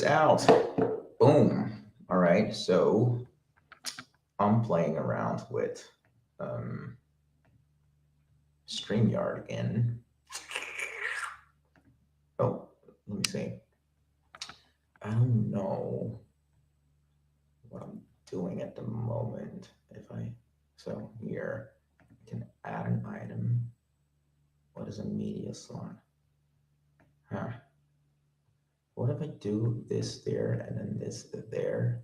out. Boom. All right, so I'm playing around with um, StreamYard again. Oh, let me see. I don't know what I'm doing at the moment. So here, I can add an item. What is a media slot? Huh. What if I do this there and then this there?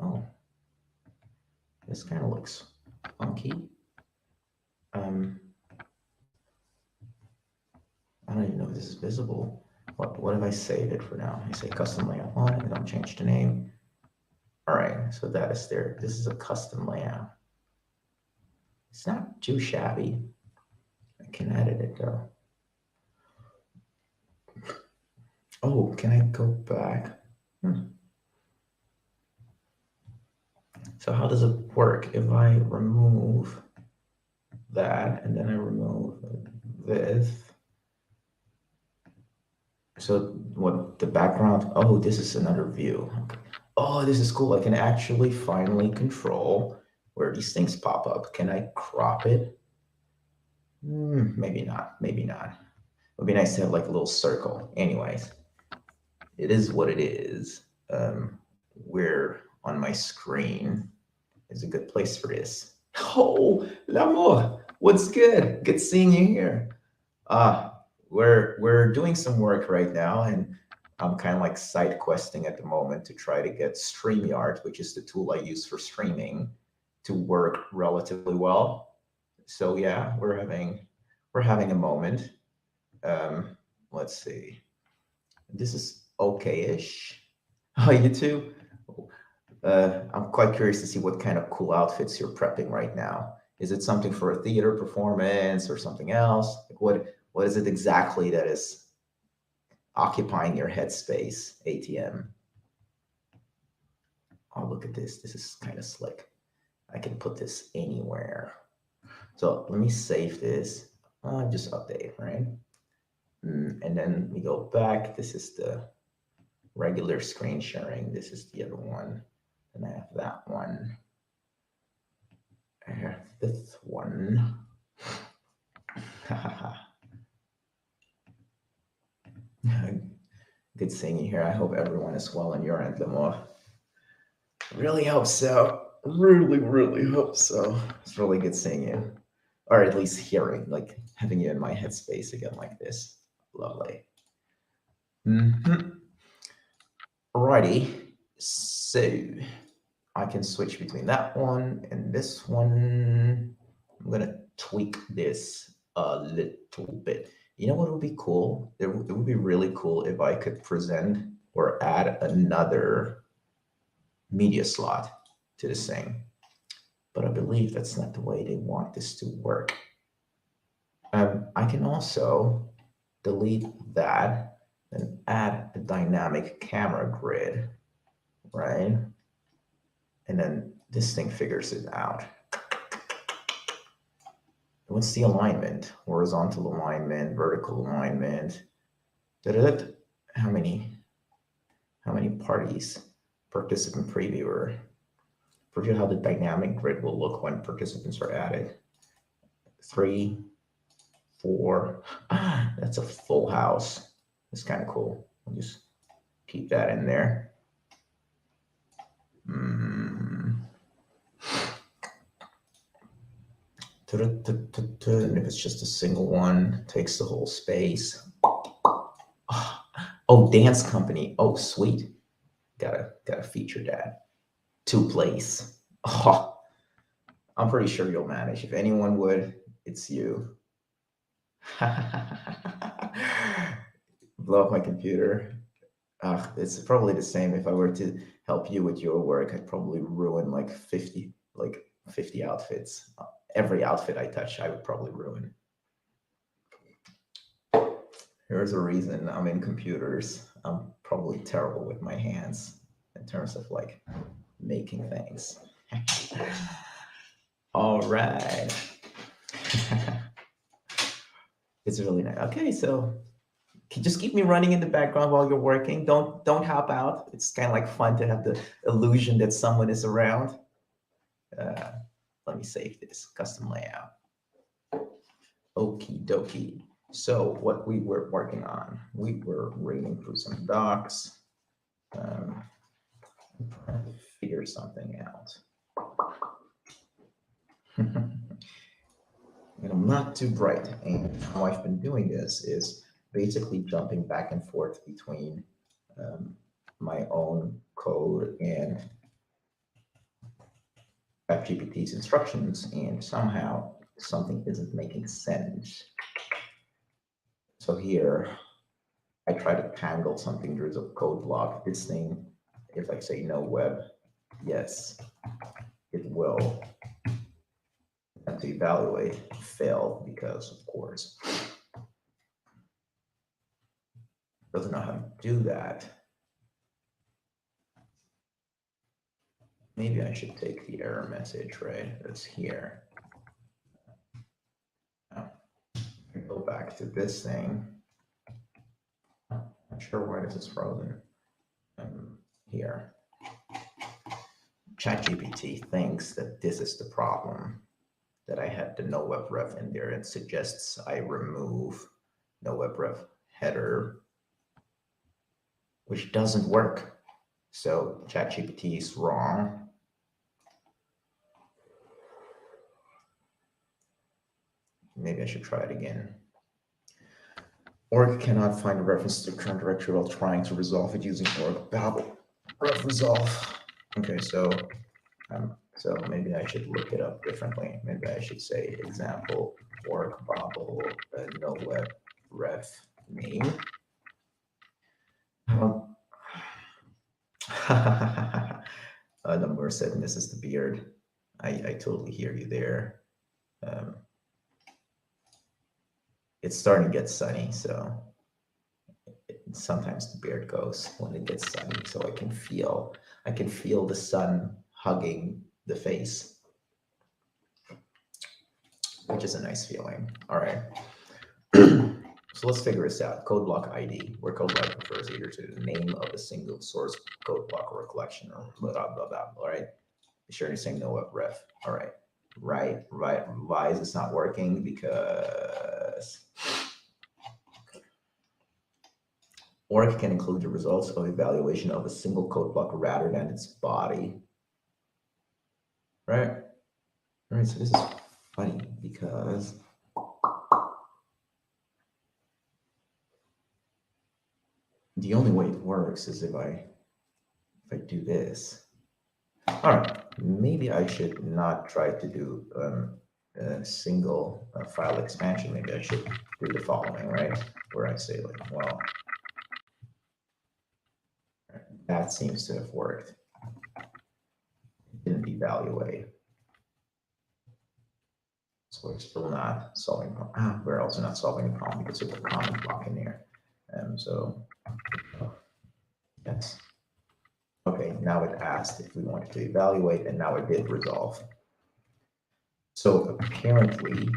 Oh, this kind of looks funky. Um, I don't even know if this is visible. What if I save it for now? I say custom layout one and I'll change the name. All right, so that is there. This is a custom layout. It's not too shabby. I can edit it though. Oh, can I go back? So how does it work? If I remove that and then I remove this. So what the background? Oh, this is another view. Okay. Oh, this is cool. I can actually finally control where these things pop up. Can I crop it? Maybe not. Maybe not. It would be nice to have like a little circle. Anyways, it is what it is. Where on my screen is a good place for this. Oh, l'amour, what's good? Good seeing you here. We're doing some work right now, and I'm kind of like side questing at the moment to try to get StreamYard, which is the tool I use for streaming, to work relatively well. So yeah, we're having a moment. Let's see. This is okay-ish. Oh, you too? I'm quite curious to see what kind of cool outfits you're prepping right now. Is it something for a theater performance or something else? Like what is it exactly that is occupying your headspace, ATM? Oh, look at this. This is kind of slick. I can put this anywhere. So let me save this. Just update, right? And then we go back. This is the regular screen sharing. This is the other one. And I have that one. I have this one. Good seeing you here. I hope everyone is well on your end, Lamar. Really hope so. Really, really hope so. It's really good seeing you. Or at least hearing, like having you in my headspace again like this. Lovely. Alrighty. So I can switch between that one and this one. I'm gonna tweak this a little bit. You know what would be cool? It would be really cool if I could present or add another media slot to this thing. But I believe that's not the way they want this to work. I can also delete that and add a dynamic camera grid, right? And then this thing figures it out. What's the alignment? Horizontal alignment, vertical alignment. How many parties? Participant previewer. Preview how the dynamic grid will look when participants are added. 3, 4. That's a full house. It's kind of cool. I'll just keep that in there. And if it's just a single one, takes the whole space. Oh, dance company. Oh, sweet. Gotta feature that. 2 place. Oh, I'm pretty sure you'll manage. If anyone would, it's you. Blow up my computer. It's probably the same. If I were to help you with your work, I'd probably ruin like 50 outfits. Every outfit I touch, I would probably ruin. Here's a reason I'm in computers. I'm probably terrible with my hands in terms of like making things. All right. It's really nice. Okay, so just keep me running in the background while you're working. Don't hop out. It's kind of like fun to have the illusion that someone is around. Uh, Let me save this custom layout. Okie dokie. So what we were working on, we were reading through some docs, trying to figure something out. And I'm not too bright. And how I've been doing this is basically jumping back and forth between my own code and ChatGPT's instructions, and somehow something isn't making sense. So here, I try to tangle something. There's a code block. This thing, if I say no web, yes, it will. And to evaluate, fail, because of course, doesn't know how to do that. Maybe I should take the error message, right? That's here. Now, go back to this thing. Not sure why this is frozen. Here. ChatGPT thinks that this is the problem, that I had the no web ref in there. It suggests I remove no web ref header, which doesn't work. So ChatGPT is wrong. Maybe I should try it again. Org cannot find a reference to the current directory while trying to resolve it using org babel ref resolve. Okay, so maybe I should look it up differently. Maybe I should say example org babel no web ref name. Number 7, this is the beard. I totally hear you there. It's starting to get sunny, so sometimes the beard goes when it gets sunny, so I can feel the sun hugging the face, which is a nice feeling. All right. So let's figure this out. Code block ID, where code block refers either to the name of a single source code block or a collection, or blah, blah, blah, blah. All right. Be sure to say no web ref. All right. Right. Why is this not working? Because org can include the results of evaluation of a single code block rather than its body. Right? All right, so this is funny because the only way it works is if I do this. All right, maybe I should not try to do a single file expansion. Maybe I should do the following, right? Where I say like, well, that seems to have worked. Didn't evaluate. So we're still not solving the problem. We're also not solving the problem because there's a comment block in here. So yes. Okay, now it asked if we wanted to evaluate, and now it did resolve. So apparently,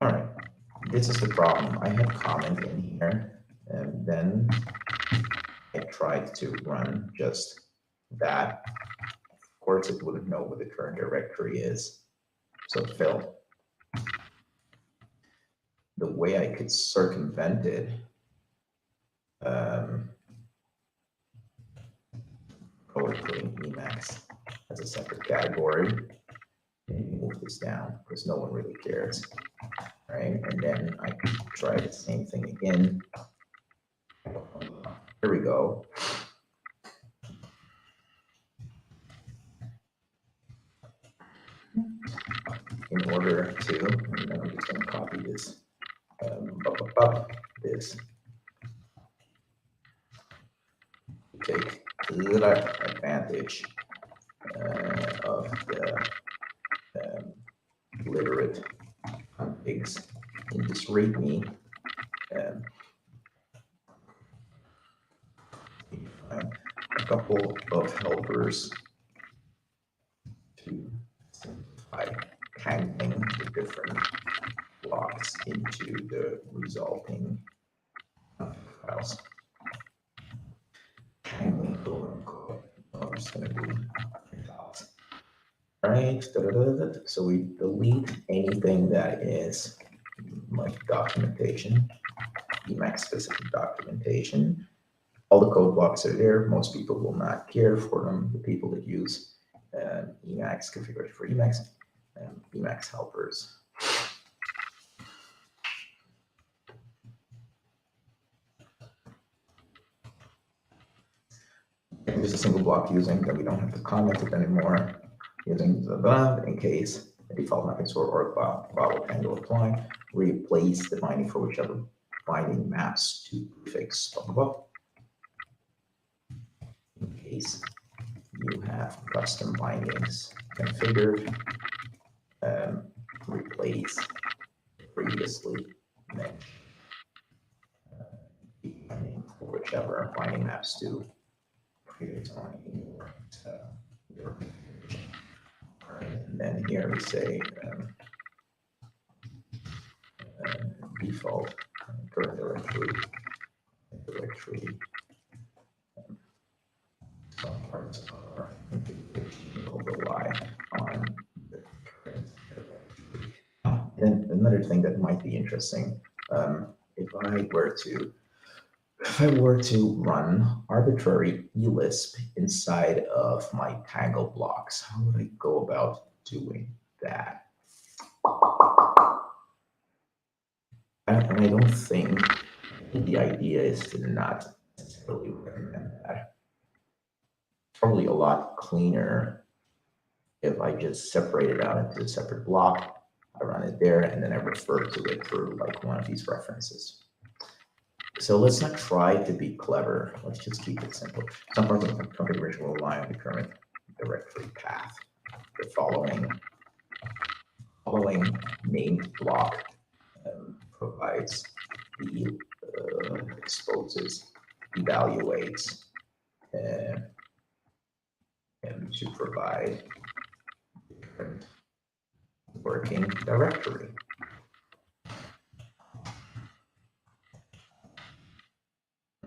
all right, this is the problem. I had comment in here, and then I tried to run just that. Of course, it wouldn't know what the current directory is, so it failed. The way I could circumvent it, probably putting Emacs as a separate category. Maybe move this down because no one really cares, right? And then I can try the same thing again. Here we go. In order to, and then I'm just going to copy this, this. Take little advantage of the literate configs in this README. A couple of helpers to simplify handling the different blocks. into the resulting files. I'm just going to do files. Right, so we delete anything that is like documentation, Emacs specific documentation. All the code blocks are there. Most people will not care for them. The people that use Emacs, configuration for Emacs, and Emacs helpers. There's a single block using that we don't have to comment it anymore. Using the above in case a default mapping sort or vowel handle apply. Replace the binding for whichever binding maps to prefix blah, blah, blah. In case you have custom bindings configured, replace previously mentioned binding for whichever binding maps to prefix binding your configuration. And then here we say default current directory. Some parts are configuration will rely on the current directory. And another thing that might be interesting, if I were to run arbitrary elisp inside of my Tangle blocks, how would I go about doing that? And I don't think the idea is to not necessarily recommend that. It's probably a lot cleaner if I just separate it out into a separate block. I run it there, and then I refer to it through like one of these references. So let's not try to be clever. Let's just keep it simple. Some parts of the configuration will rely on the current directory path. The following named block provides the exposes, evaluates, and to provide the current working directory.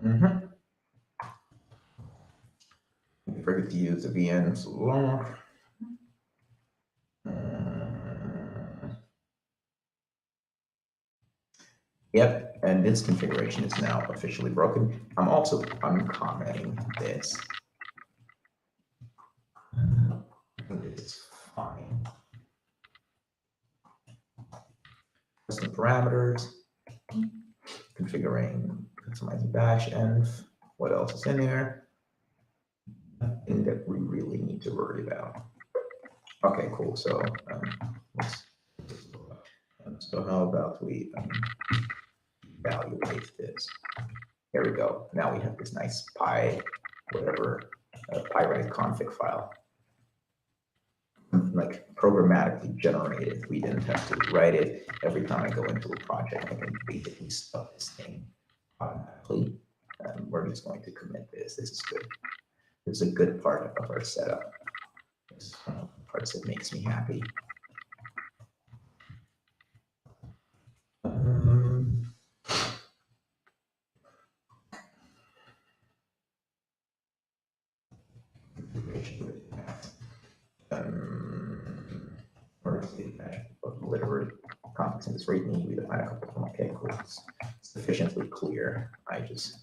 I forget to use the VN so long. Yep, and this configuration is now officially broken. I'm also uncommenting this. It's fine. Custom parameters, configuring, customizing bash, and what else is in there? Nothing that we really need to worry about. Okay, cool. So, so how about we evaluate this? Here we go. Now we have this nice pyrite config file, like programmatically generated. We didn't have to write it. Every time I go into a project, I can basically stuff this thing automatically. We're just going to commit this. This is good. This is a good part of our setup. This is one of the parts that makes me happy. Literary context in this rate me, we define a couple of them. Okay, cool. It's sufficiently clear. I just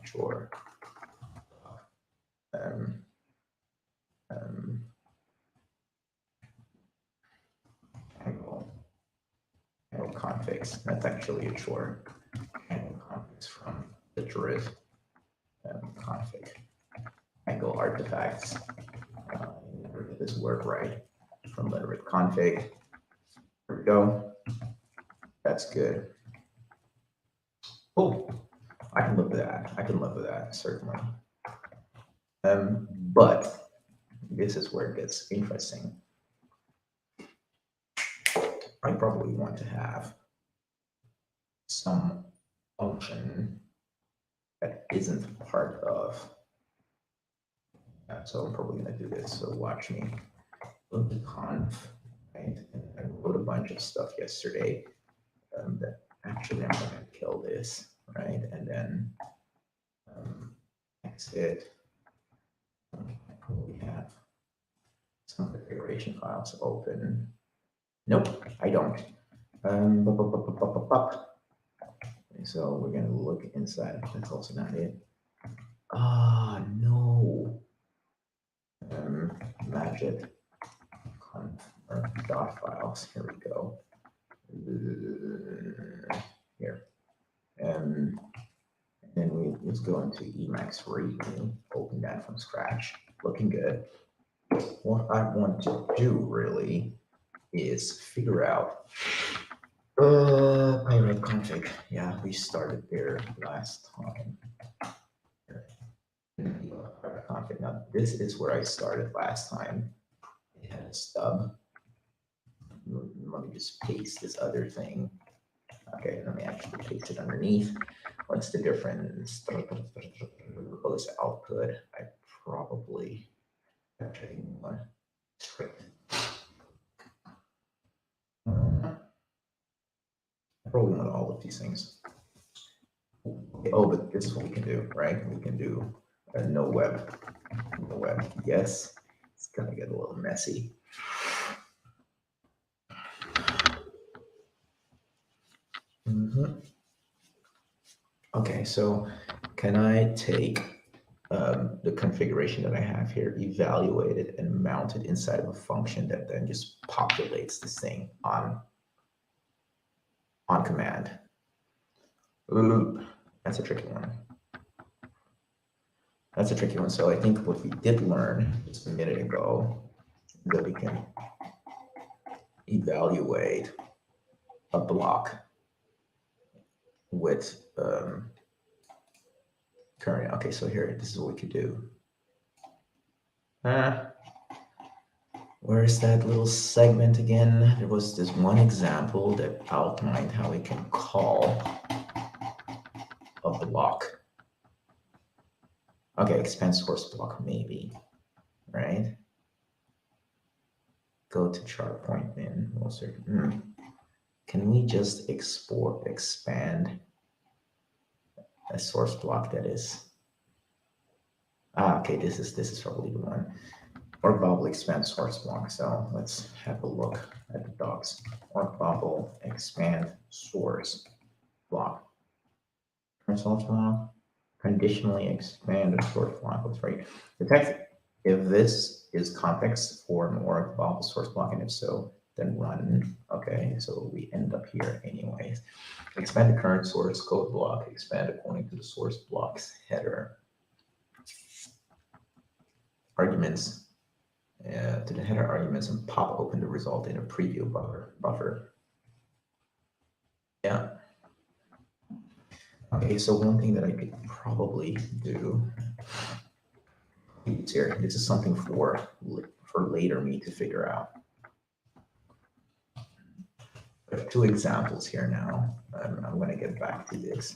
sure. Angle configs. That's actually a chore. Angle configs from literate config. Angle artifacts. Get this word right from literate config. There we go. That's good. Oh, I can live with that. I can live with that, certainly. But this is where it gets interesting. I probably want to have some function that isn't part of. So I'm probably going to do this. So watch me. Go to conf, right? And wrote a bunch of stuff yesterday that actually I'm going to kill this, right? And then exit. We have some configuration files open. Nope, I don't. So we're going to look inside. That's also not it. Ah, no. Magic conf dot files. Here we go. Here. And then we just go into Emacs readme, open that from scratch. Looking good. What I want to do really is figure out pirate config. Yeah, we started there last time. Pirate config. Now this is where I started last time. It had a stub. Let me just paste this other thing. Okay, let me actually paste it underneath. What's the difference? Oh, this output. I probably one script. I probably want all of these things. Oh, but this is what we can do, right? We can do no web. No web. Yes, it's gonna get a little messy. Okay, so can I take the configuration that I have here, evaluate it, and mount it inside of a function that then just populates this thing on command? Ooh, that's a tricky one. That's a tricky one. So I think what we did learn just a minute ago, that we can evaluate a block with current. Okay, so here, this is what we could do. Where's that little segment again? There was this one example that outlined how we can call a block. Okay, expand source block maybe, right? Go to chart point in. Can we just expand a source block that is? Okay, this is probably the one. Or bubble expand source block. So let's have a look at the docs. Or bubble expand source block. Source block. Conditionally expand a source block. That's right. The text. If this is context for an org bubble source block, and if so, then run. Okay, so we end up here anyways. Expand the current source code block. Expand according to the source block's header. Arguments. To the header arguments and pop open the result in a preview buffer. Yeah. Okay, so one thing that I could probably do is here. This is something for later me to figure out. I have two examples here now. I'm going to get back to this.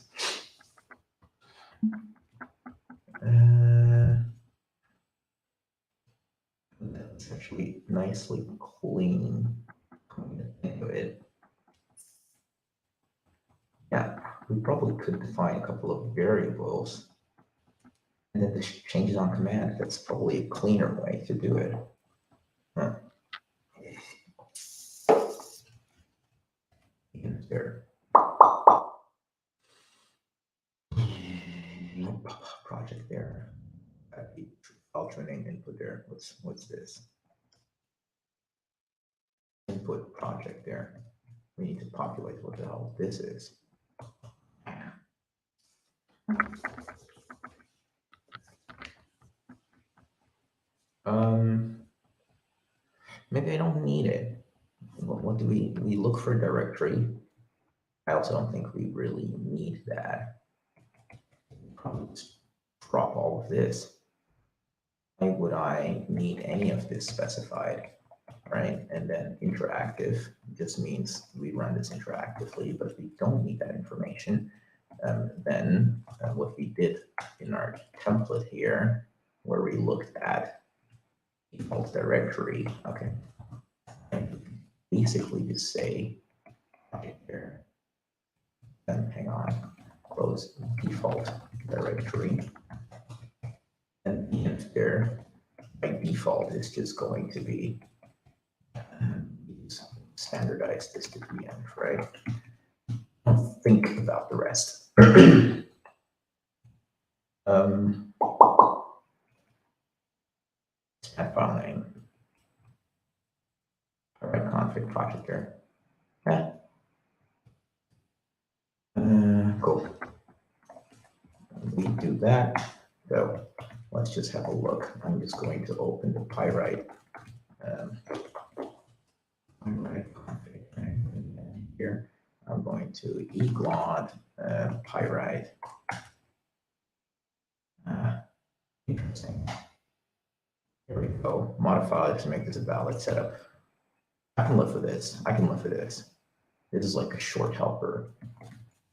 That's actually nicely clean. Think of it. Yeah, we probably could define a couple of variables and then this changes on command. That's probably a cleaner way to do it. There. Project there. Alternate input there. What's this? Input project there. We need to populate what the hell this is. Maybe I don't need it. What do we look for a directory? I also don't think we really need that. Probably just drop all of this. Why would I need any of this specified, right? And then interactive just means we run this interactively, but we don't need that information. Then what we did in our template here, where we looked at default directory, okay. basically just say project here. Then hang on, close default directory. And env there by default is just going to be standardized this to the end, right? Don't think about the rest. Add file name. All right, config project here. Yeah. Cool. We do that. So let's just have a look. I'm just going to open the Pyrite. Pyrite config right? And here. I'm going to eglod Pyrite. Interesting. Here we go. Modify it to make this a valid setup. I can live for this. I can live for this. This is like a short helper.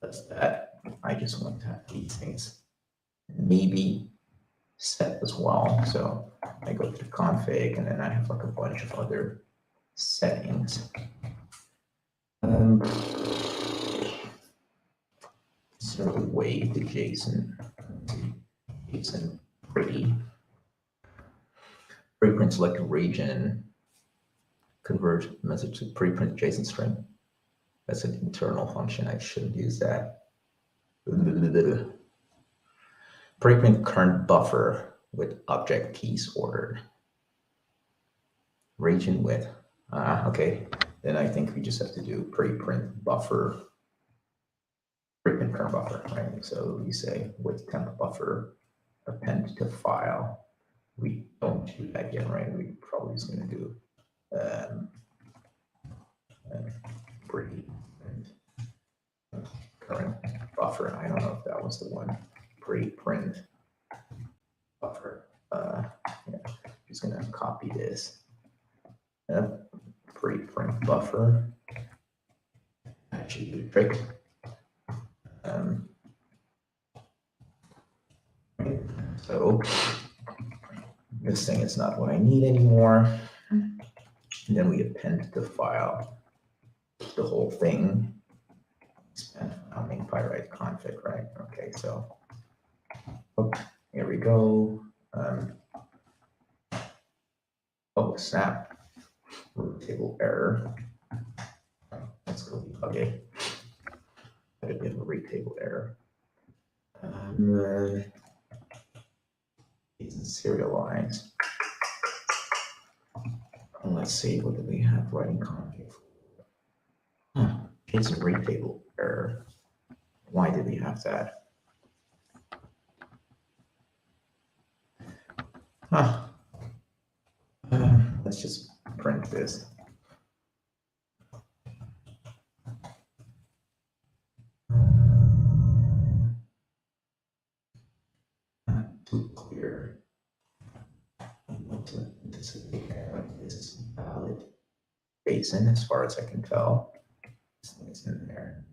That's that. I just want to have these things maybe set as well. So I go to the config and then I have like a bunch of other settings. So way the JSON pretty preprint select region, convert message to preprint JSON string. That's an internal function. I shouldn't use that. Preprint current buffer with object keys ordered. Region width. Okay. Then I think we just have to do preprint buffer, preprint current buffer, right? So we say with temp buffer append to file. We don't do that yet, right? We probably just going to do preprint current buffer. I don't know if that was the one. Preprint buffer. Yeah, just going to copy this. Preprint buffer. That should do the trick. So this thing is not what I need anymore. And then we append the file, the whole thing. I'll make Pyrite config, right? Okay, so here we go. Oh, snap. Table error. Let's go debug it. I have a read table error. Serialize. Let's see, what do we have writing config? It's a read table error. Why did we have that? Let's just print this. Too clear. This is valid basin as far as I can tell. This thing is in there.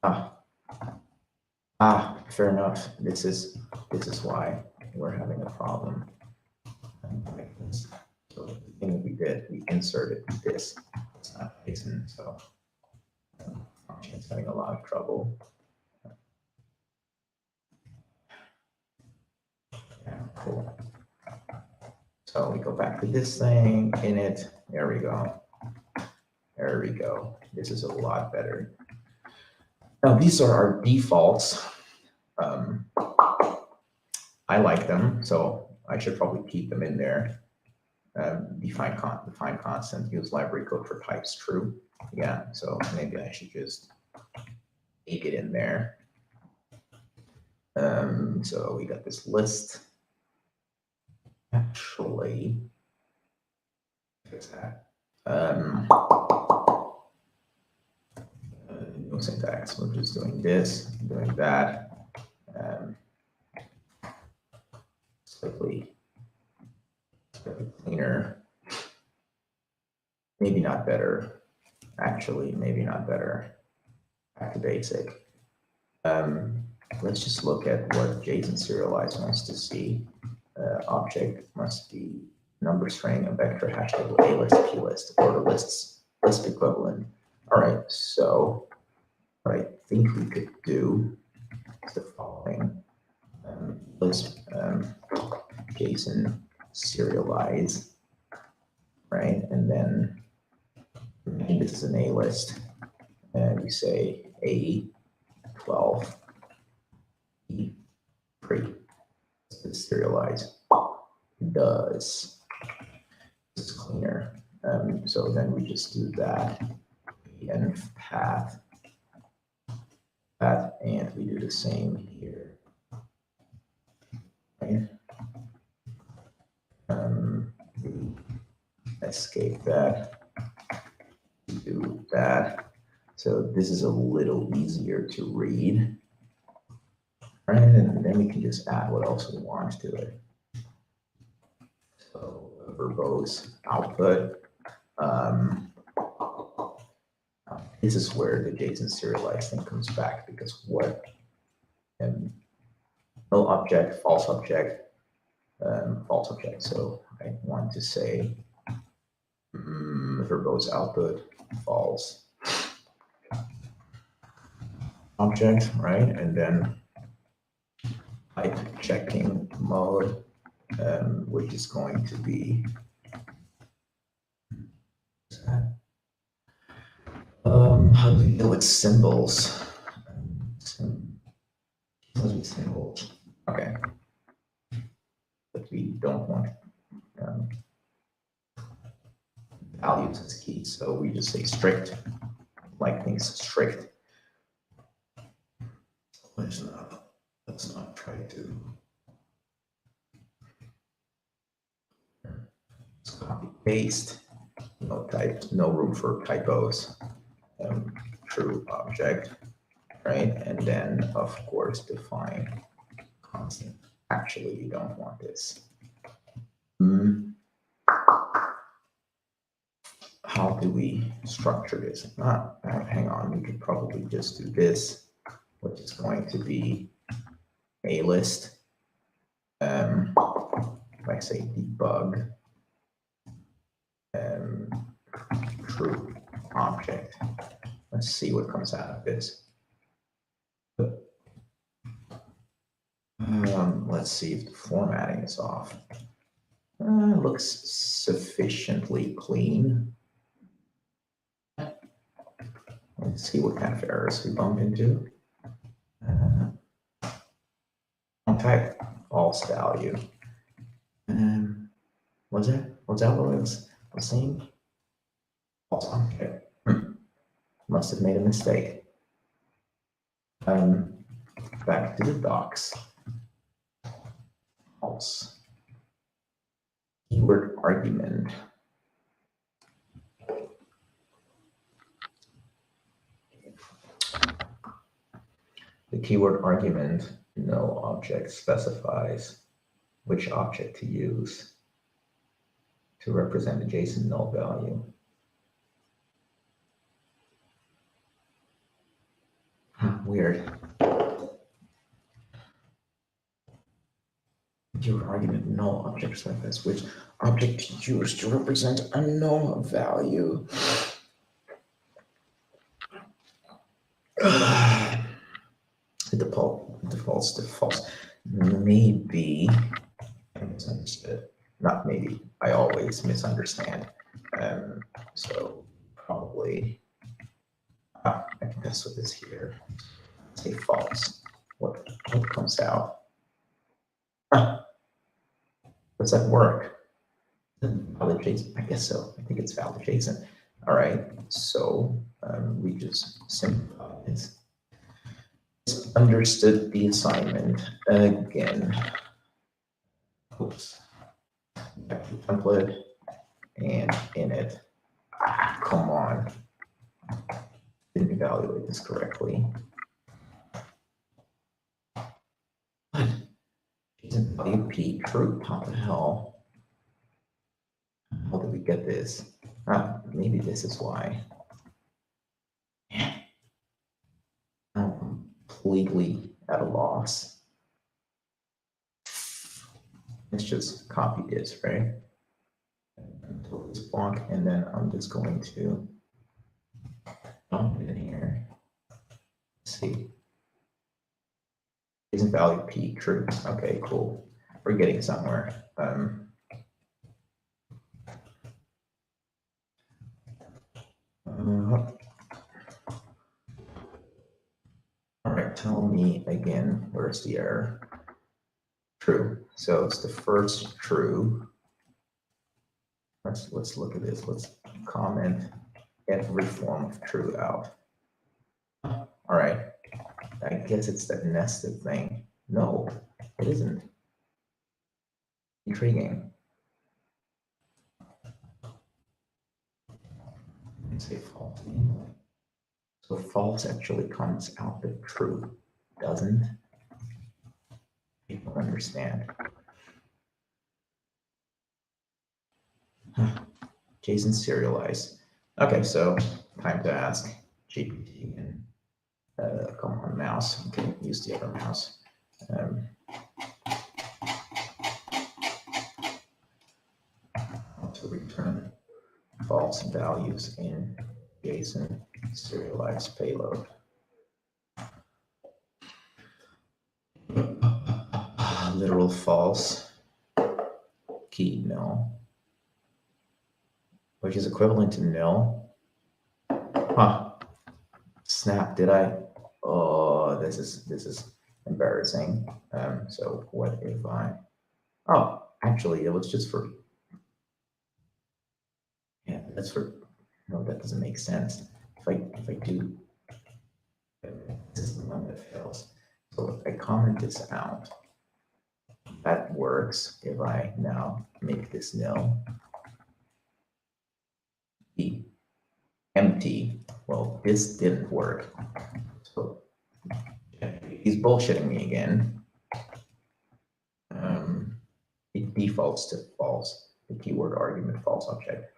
Path. Fair enough. This is why we're having a problem. So the thing we did, we inserted this. It's not basin, so it's having a lot of trouble. Yeah, cool. So we go back to this thing, init, there we go. There we go. This is a lot better. Now these are our defaults. I like them, so I should probably keep them in there. Define constant, use library code for types true. Yeah, so maybe I should just make it in there. So we got this list. Actually, fix that. No syntax. We're just doing this, doing that. Slightly cleaner. Maybe not better. Actually, maybe not better. Back to basic. Let's just look at what JSON serialize wants to see. Object must be number string, a vector, hash table, a list, p list, or the list equivalent. All right, so what I think we could do is the following. Let's JSON serialize, right? And then this is an A list, and we say A12 E3. Let's serialize. Does this is cleaner. So then we just do that and path, and we do the same here. Right? Escape that, do that. So this is a little easier to read, right? And then we can just add what else we want to it. So verbose output. This is where the JSON serialized thing comes back, because what null object, false object, false object. So I want to say verbose output false object, right? And then type checking mode, which is going to be how do we deal with symbols? Symbols. Okay, but we don't want values as key, so we just say strict, like things strict. Let's not try to. Let's copy paste. No type, no room for typos. True object, right? And then of course define constant. Actually, we don't want this. How do we structure this? Hang on, we could probably just do this, which is going to be a list. If I say debug, true object. Let's see what comes out of this. Let's see if the formatting is off. Looks sufficiently clean. Let's see what kind of errors we bump into. Type false value. Was that what I was saying? False object. Must have made a mistake. Back to the docs. False. Keyword argument. The keyword argument, no object, specifies which object to use to represent the JSON null value. Weird. Keyword argument, null object specifies which object to use to represent a null value. The default's false. Maybe I misunderstood. Not maybe. I always misunderstand. So probably I can mess with this here. Say false. What comes out? Does that work? Valid JSON? I guess so. I think it's valid JSON. All right. So we just simplify this. Understood the assignment again. Oops. Back to template and init. Come on. Didn't evaluate this correctly. What? Isn't WP true? How the hell? How did we get this? Maybe this is why. I'm completely at a loss. Let's just copy this, right? block, and then I'm just going to dump it in here. Let's see. Isn't value P true? Okay, cool. We're getting somewhere. All right, tell me again, where's the error? True. So it's the first true. Let's look at this. Let's comment every form of true out. All right. I guess it's that nested thing. No, it isn't. Intriguing. Let's say false. So false actually comes out the true, doesn't? People understand. JSON serialize. Okay, so time to ask GPT and come on mouse. Okay, use the other mouse. To return false values in JSON serialized payload. Literal false, key nil, which is equivalent to nil. Huh. Snap, did I? Oh, this is embarrassing. So what if I, oh, actually it was just for, yeah, that's for, no, that doesn't make sense. If I do, this is the one that fails. So if I comment this out, that works. If I now make this nil, be empty, well, this didn't work. So he's bullshitting me again. It defaults to false, the keyword argument false object.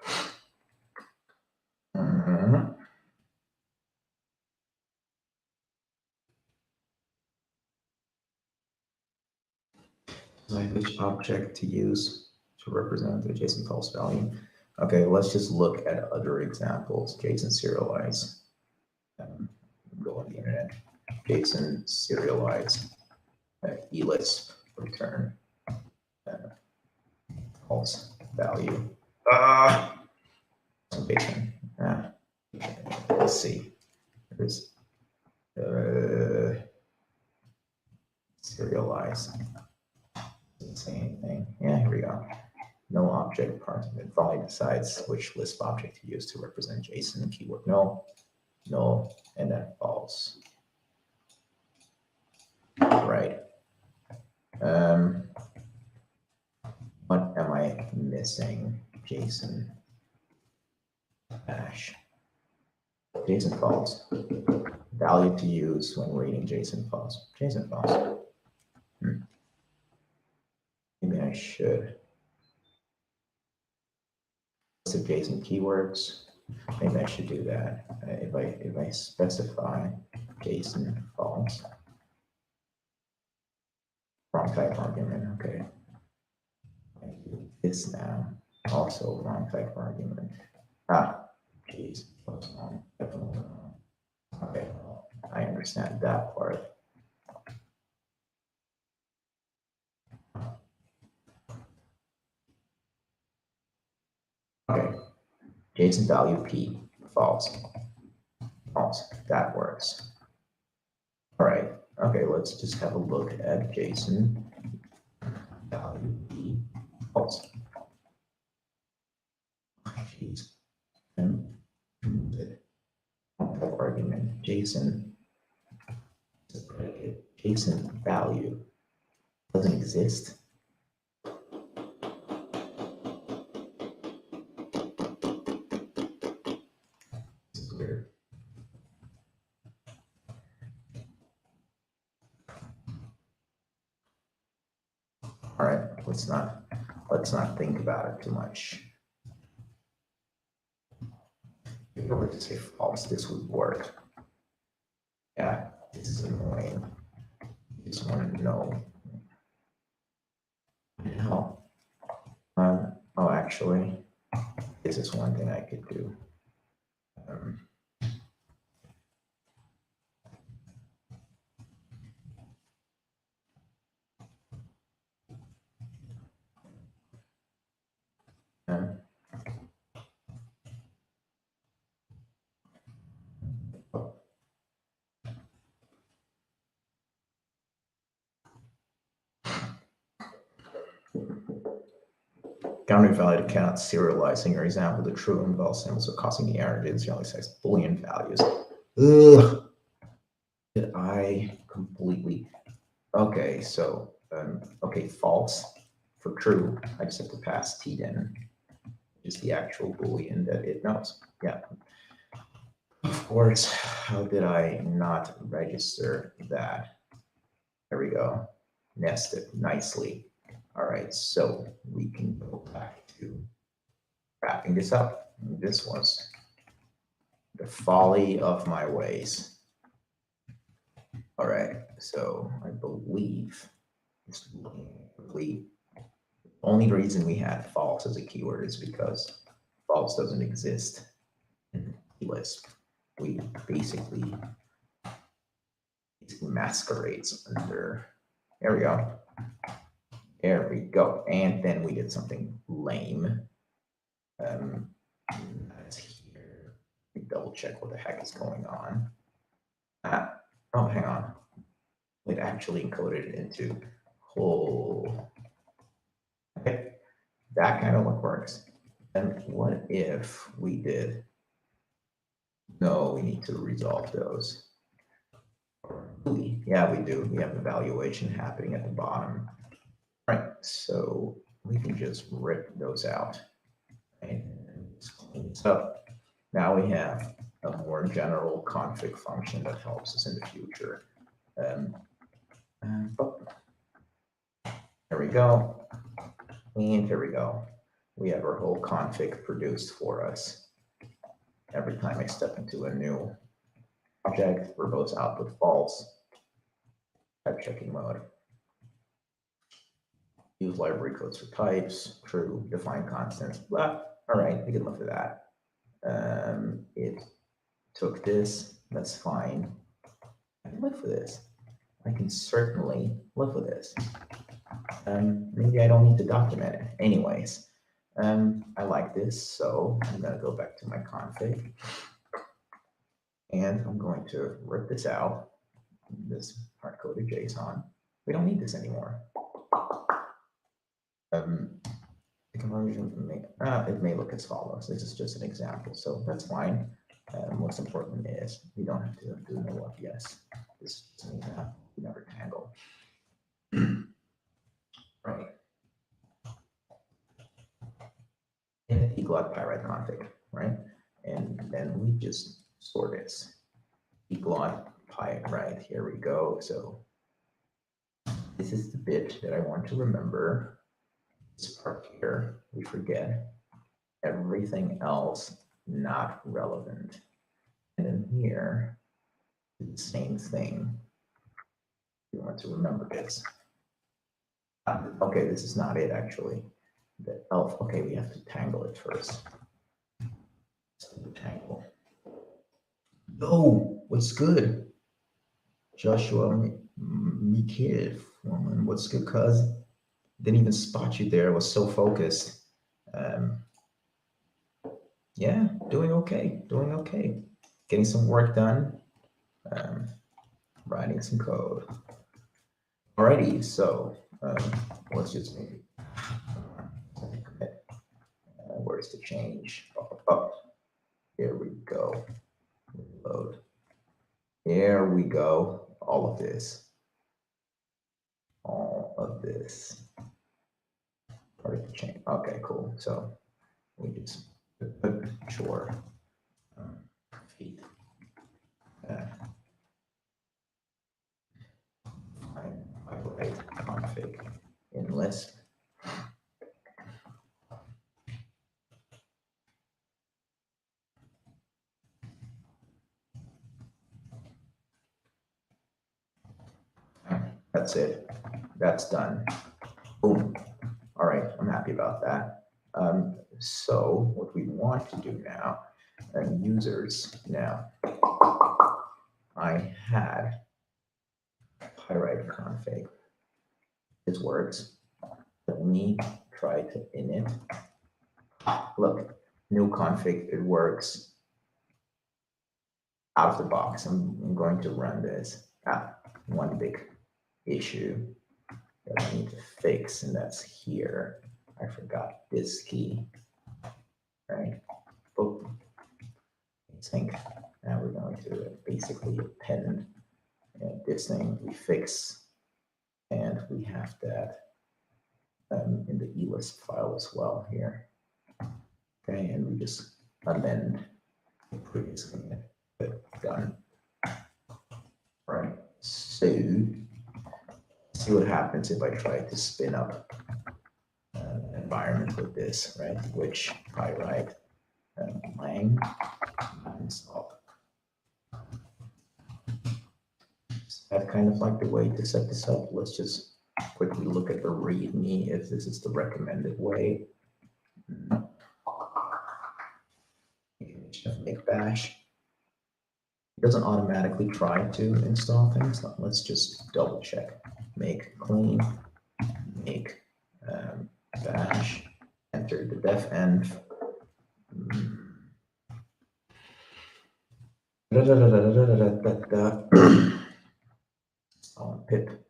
Like which object to use to represent the JSON false value. Okay, let's just look at other examples. JSON serialize. Go on the internet. JSON serialize. Elisp return false value. JSON. Let's see. There's serialize. Doesn't say anything. Yeah, here we go. No object argument. Finally decides which Lisp object to use to represent JSON. Keyword no, no, and then false. Right. What am I missing? JSON dash. JSON false. Value to use when reading JSON false. JSON false. Maybe I should. List of JSON keywords. Maybe I should do that. If I specify JSON false. Wrong type argument. Okay. I do this now. Also wrong type argument. Geez. Definitely wrong. Okay. I understand that part. Okay. JSON value P, false. False. That works. All right. Okay, let's just have a look at JSON value P, false. Jeez. Argument JSON JSON value doesn't exist. This is weird. All right, let's not think about it too much. If I were to say false, this would work. Yeah, this is annoying. This one, no. No. Oh, actually, This is one thing I could do. Um, Counting valid cannot serializing your example, the true and false symbols are causing the error didn't serialize size Boolean values. Ugh. Did I completely? Okay, so okay, false for true. I just have to pass t then, which is the actual Boolean that it knows. Yeah. Of course, how did I not register that? There we go. Nested nicely. All right, so we can go back to wrapping this up. This was the folly of my ways. All right, so I believe the only reason we had false as a keyword is because false doesn't exist in Lisp. We basically masquerades under. There we go. There we go. And then we did something lame. That's here. We double check what the heck is going on. Oh, hang on. It actually encoded it into whole. Okay, that kind of works. And what if we did? No, we need to resolve those. Yeah, we do. We have evaluation happening at the bottom. Right, so we can just rip those out. Right? So now we have a more general config function that helps us in the future. There we go. And here we go. We have our whole config produced for us. Every time I step into a new object, verbose output false, type checking mode. Use library codes for types, true, define constants, blah. All right, we can look at that. It took this, that's fine. I can live with this. I can certainly live with this. Maybe I don't need to document it. Anyways, I like this, so I'm gonna go back to my config. And I'm going to rip this out, this hard-coded JSON. We don't need this anymore. The conversion may, it may look as follows. This is just an example, so that's fine. What's important is we don't have to do no what yes. This means that we never tangle. Right. In the glot pyrite config, right? And then we just store this. Glot pyrite, here we go. So this is the bit that I want to remember. This part here, we forget. Everything else not relevant. And then here, the same thing. You want to remember this. Okay, this is not it actually. The elf. Okay, we have to tangle it first. So the tangle. Yo, what's good? Joshua Mikhail, what's good, cuz? Didn't even spot you there. Was so focused. Yeah, doing okay. Doing okay. Getting some work done. Writing some code. Alrighty, so let's just maybe. Where's the change? Oh, here we go. Load. There we go. All of this. All of this. Part of the change. Okay, cool. So we just sure. Feet. Right config in Lisp. That's it. That's done. Boom. All right, I'm happy about that. So what we want to do now, users, now I had pyrite config. This works. Let me try to init. Look, new config, it works out of the box. I'm going to run this. One big issue that I need to fix, and that's here. I forgot this key, right? Boom. Sync. Now we're going to basically append this thing. We fix, and we have that in the elist file as well here. Okay, and we just amend the previous commit. Done. Right. So see what happens if I try to spin up an environment with this, right? Which pyrite lang install. Is that kind of like the way to set this up? Let's just quickly look at the README if this is the recommended way. Make bash. It doesn't automatically try to install things. Let's just double check. Make clean, make bash, enter the def env. On pip.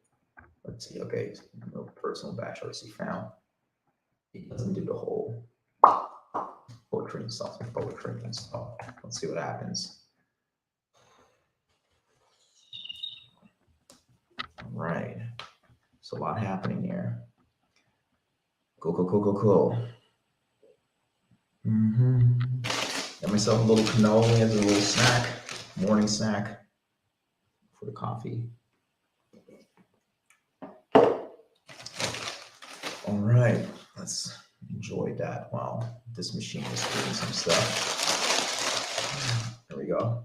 Let's see. Okay, no personal bash RC found. It doesn't do the whole poetry install. Let's see what happens. All right. There's a lot happening here. Cool. Got myself a little cannoli as a little snack, morning snack for the coffee. All right, let's enjoy that while this machine is doing some stuff. There we go.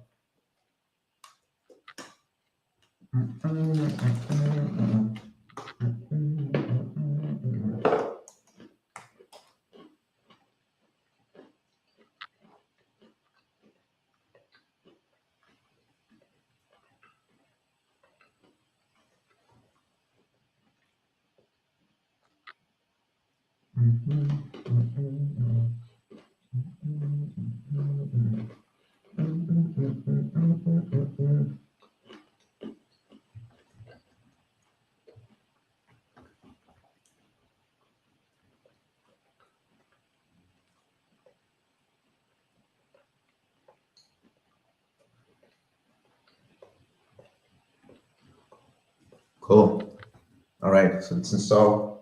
Cool. All right, so it's installed.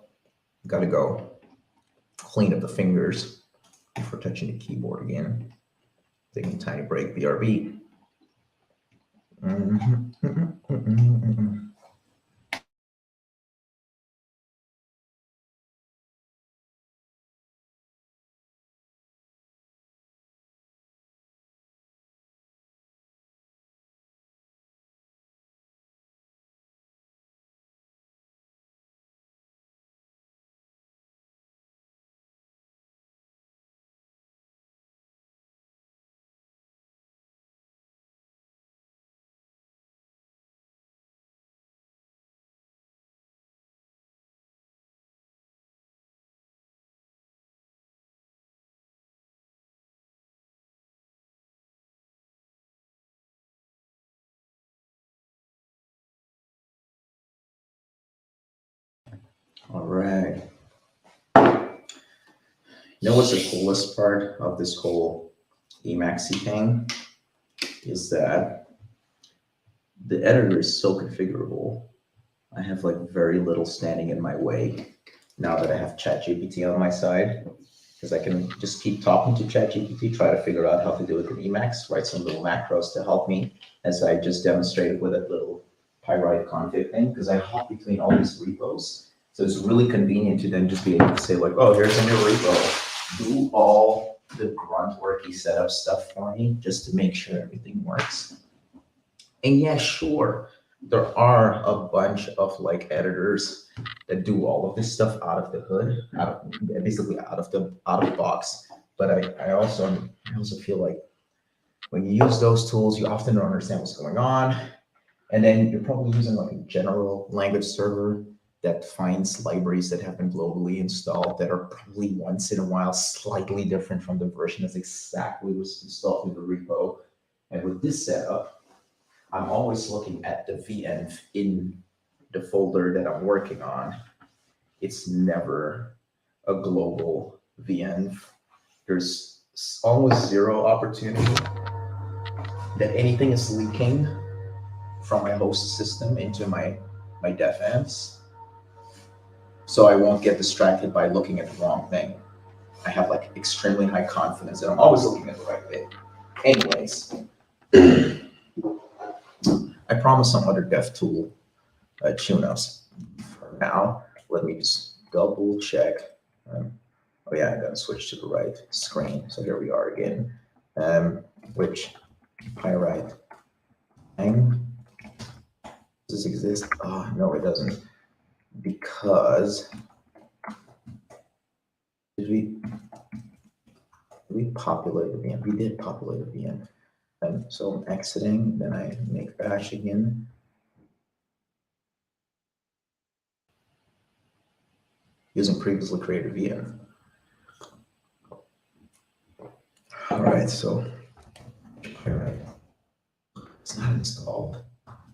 Got to go clean up the fingers before touching the keyboard again. Taking a tiny break, BRB. All right. You know what's the coolest part of this whole Emacsy thing is that the editor is so configurable. I have like very little standing in my way now that I have ChatGPT on my side, because I can just keep talking to ChatGPT, try to figure out how to do it in Emacs, write some little macros to help me, as I just demonstrated with that little pyrite config thing, because I hop between all these repos. So it's really convenient to then just be able to say like, oh, here's a new repo. Do all the grunt worky setup stuff for me just to make sure everything works. And yeah, sure, there are a bunch of like editors that do all of this stuff out of the hood, basically out of the box. But I also feel like when you use those tools, you often don't understand what's going on. And then you're probably using like a general language server that finds libraries that have been globally installed that are probably once in a while slightly different from the version that's exactly was installed in the repo. And with this setup, I'm always looking at the VM in the folder that I'm working on. It's never a global VM. There's almost zero opportunity that anything is leaking from my host system into my devamps. So I won't get distracted by looking at the wrong thing. I have like extremely high confidence that I'm always looking at the right thing. Anyways, I promise some other dev tool tune-ups. For now, let me just double check. Oh yeah, I'm gonna switch to the right screen. So here we are again. Which pyrite thing? Does this exist? Oh no, it doesn't. Because did we populate the VM? We did populate the VM. So I'm exiting, then I make bash again. Using previously created VM. All right, so it's not installed.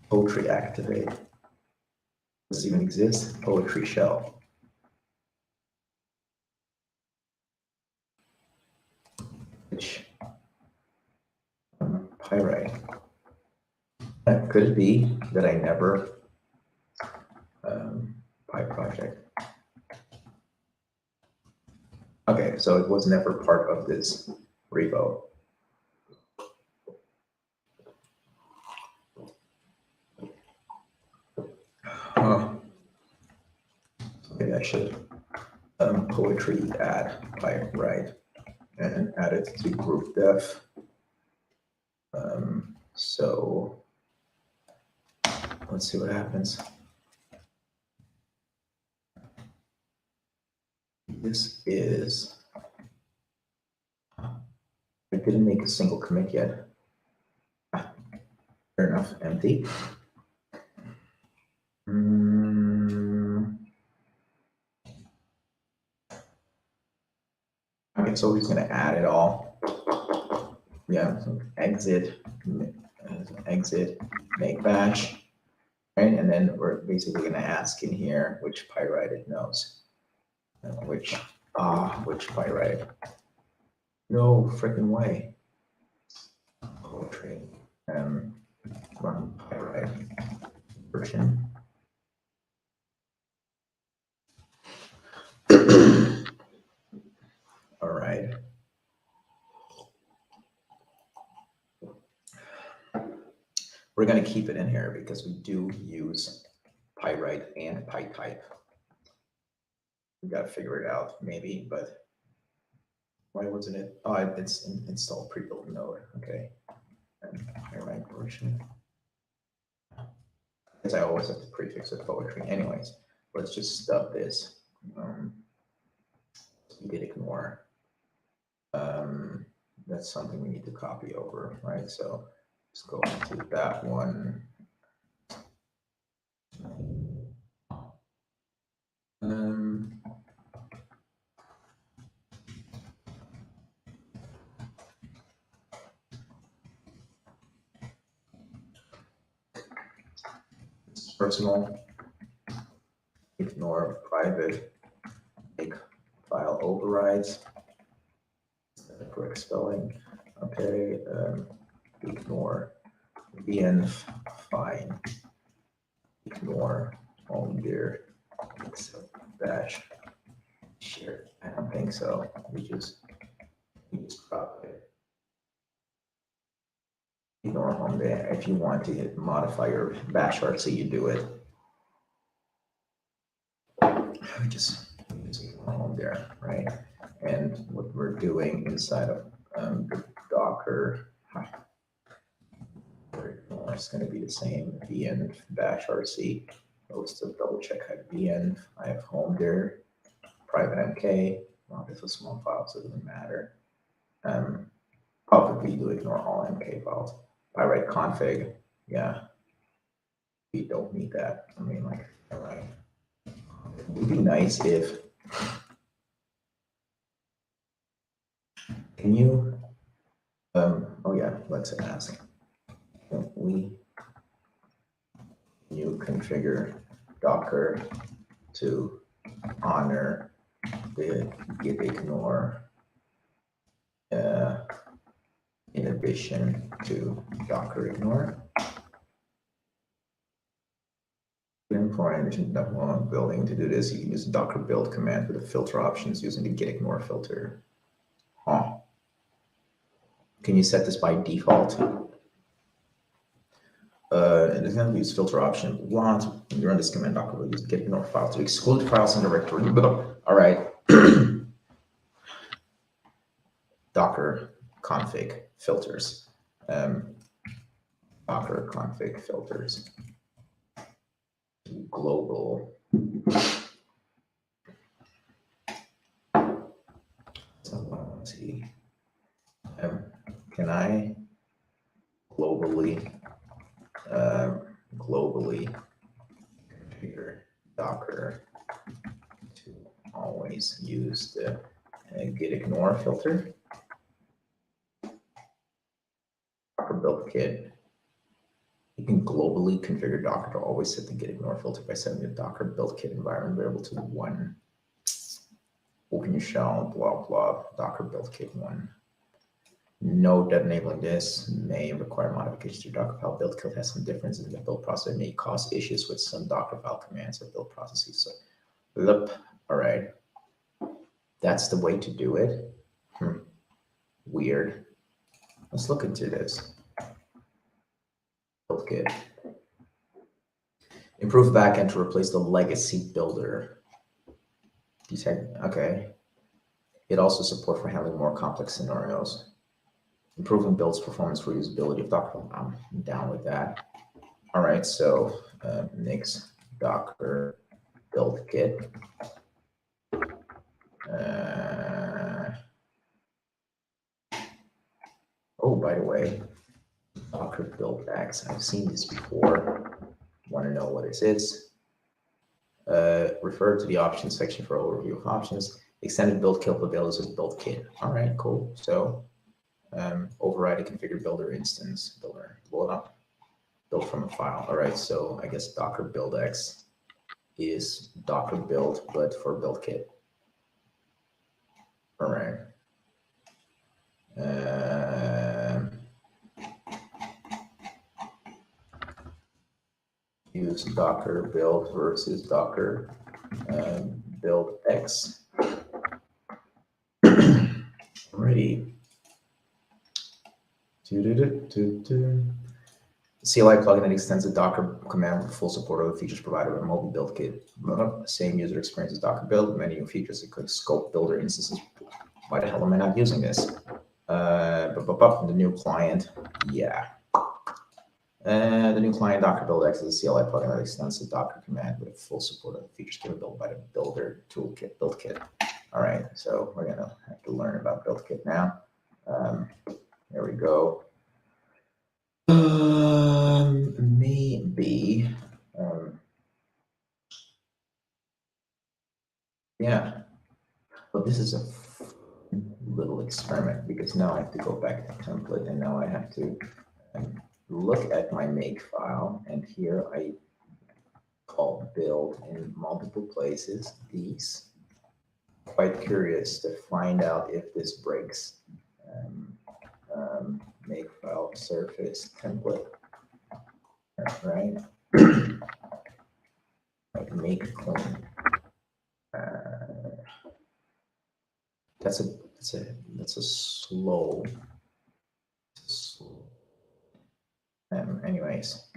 Poetry activate. Does it even exist? Poetry shell. Which pyrite. Could it be that I never PyProject? Okay, so it was never part of this repo. Maybe I should poetry add PyWrite and add it to group dev. So let's see what happens. This is, I didn't make a single commit yet. Fair enough, empty. Okay, so we're just gonna add it all. Yeah, so exit, make bash, right? And then we're basically gonna ask in here which pyrite it knows. Which pyrite? No freaking way. Poetry. Run pyrite version. All right. We're going to keep it in here because we do use pyrite and pytype. We got to figure it out maybe, but why wasn't it? Oh, it's installed pre-built node. Okay. And pyrite version. Because I always have to prefix with poetry. Anyways, let's just stub this. We did ignore. That's something we need to copy over, right? So let's go into that one. Personal, ignore private, make file overrides. The correct spelling. Okay, ignore env, fine. Ignore home dir, except bash. Sure, I don't think so. We just drop it. Ignore home there. If you want to modify your bash RC, you do it. We just ignore home there, right? And what we're doing inside of the Docker, we're ignoring is going to be the same. Vn bash rc. Let's just double check at vn. I have home there, private mk. Well, this is a small file, so it doesn't matter. Probably do ignore all mk files. If I write config, yeah, we don't need that. I mean, like, all right. It would be nice if, can you, oh yeah, let's ask. You configure Docker to honor the git ignore in addition to Docker ignore. For in addition to building, to do this, you can use the Docker build command with the filter options using the git ignore filter. Huh. Can you set this by default? It's going to use filter option. When you run this command, Docker will use git ignore file to exclude files in the directory. All right. Docker config filters. Docker config filters. Global. So let's see. Can I globally configure Docker to always use the git ignore filter? Docker build kit. You can globally configure Docker to always set the git ignore filter by setting the Docker build kit environment variable to 1. Open your shell, blah, blah, Docker build kit 1. Note that enabling this may require modifications to your Docker file. Build kit has some differences in the build process. It may cause issues with some Docker file commands or build processes. So, all right. That's the way to do it. Weird. Let's look into this. Build kit. Improve backend to replace the legacy builder. Okay. It also support for handling more complex scenarios. Improving build's performance for usability of Docker. I'm down with that. All right, so nix Docker build kit. Oh, by the way, Docker build X. I've seen this before. Want to know what this is? Refer to the options section for overview of options. Extended build capabilities of build kit. All right, cool. So override a configure builder instance. Builder, blow it up. Build from a file. All right, so I guess Docker build X is Docker build, but for build kit. All right. Use Docker build versus Docker build X. Alrighty. CLI plugin that extends the Docker command with full support of the features provided by mobile build kit. Same user experience as Docker build, many new features that could scope builder instances. Why the hell am I not using this? The new client, yeah. The new client Docker build X is a CLI plugin that extends the Docker command with full support of the features capable by the builder toolkit build kit. All right, so we're gonna have to learn about build kit now. There we go. Maybe. Yeah, but this is a little experiment because now I have to go back to template and now I have to look at my make file, and here I call build in multiple places. These. Quite curious to find out if this breaks. Make file surface template. Right. Like make clean. That's a slow. Anyways,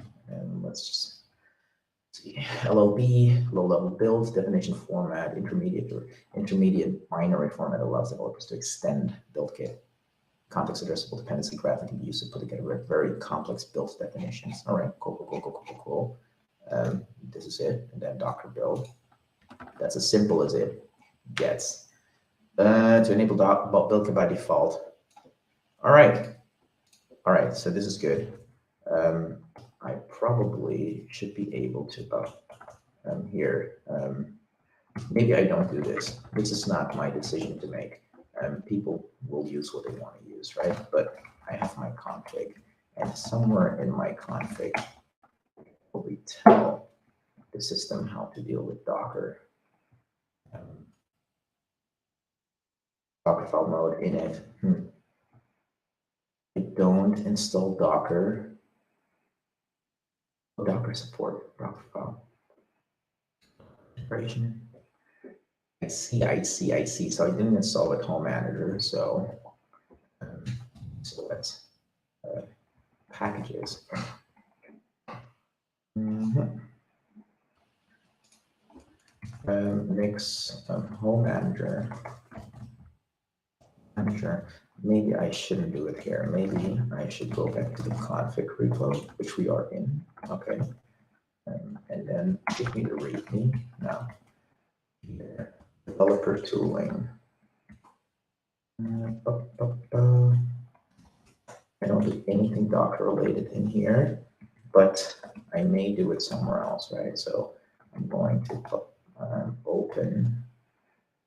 let's just see. LLB, low level builds, definition format, intermediate binary format allows developers to extend build kit. context addressable dependency graph that can be used to put together very complex build definitions. All right, cool. This is it, and then Docker build. That's as simple as it gets. To enable build kit by default. All right, so this is good. I probably should be able to, here, maybe I don't do this. This is not my decision to make. People will use what they want to use, right? But I have my config, and somewhere in my config, we tell the system how to deal with Docker. Docker file mode init. I don't install Docker. Docker support Docker file. Version. I see. So I didn't install it home manager. So that's packages. Nix home manager. Maybe I shouldn't do it here. Maybe I should go back to the config repo, which we are in. Okay. And then give me the README now. Here, developer tooling. I don't do anything Docker related in here, but I may do it somewhere else, right? So I'm going to open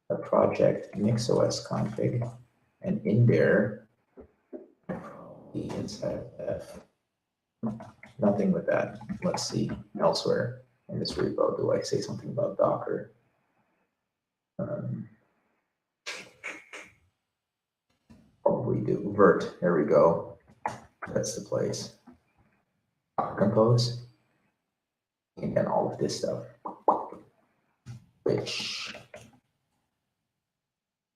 a project nix-OS config, and in there, probably inside of nothing with that. Let's see elsewhere in this repo. Do I say something about Docker? Probably do vert. There we go. That's the place. Docker compose. And then all of this stuff. Which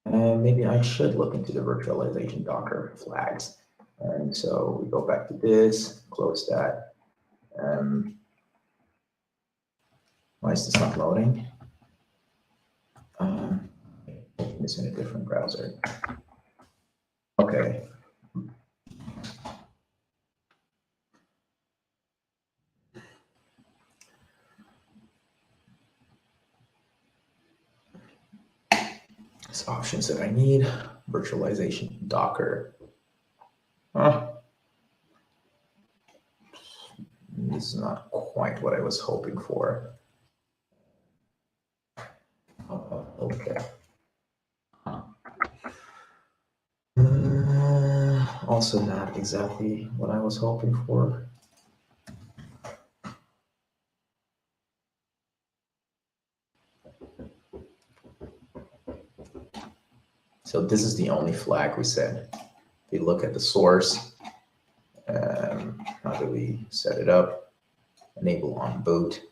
maybe I should look into the virtualization Docker flags. And so we go back to this, close that. Why is this not loading? Open this in a different browser. Okay. These options that I need, virtualization, Docker. This is not quite what I was hoping for. Okay. Also not exactly what I was hoping for. So this is the only flag we said. If you look at the source, how do we set it up? Enable on boot.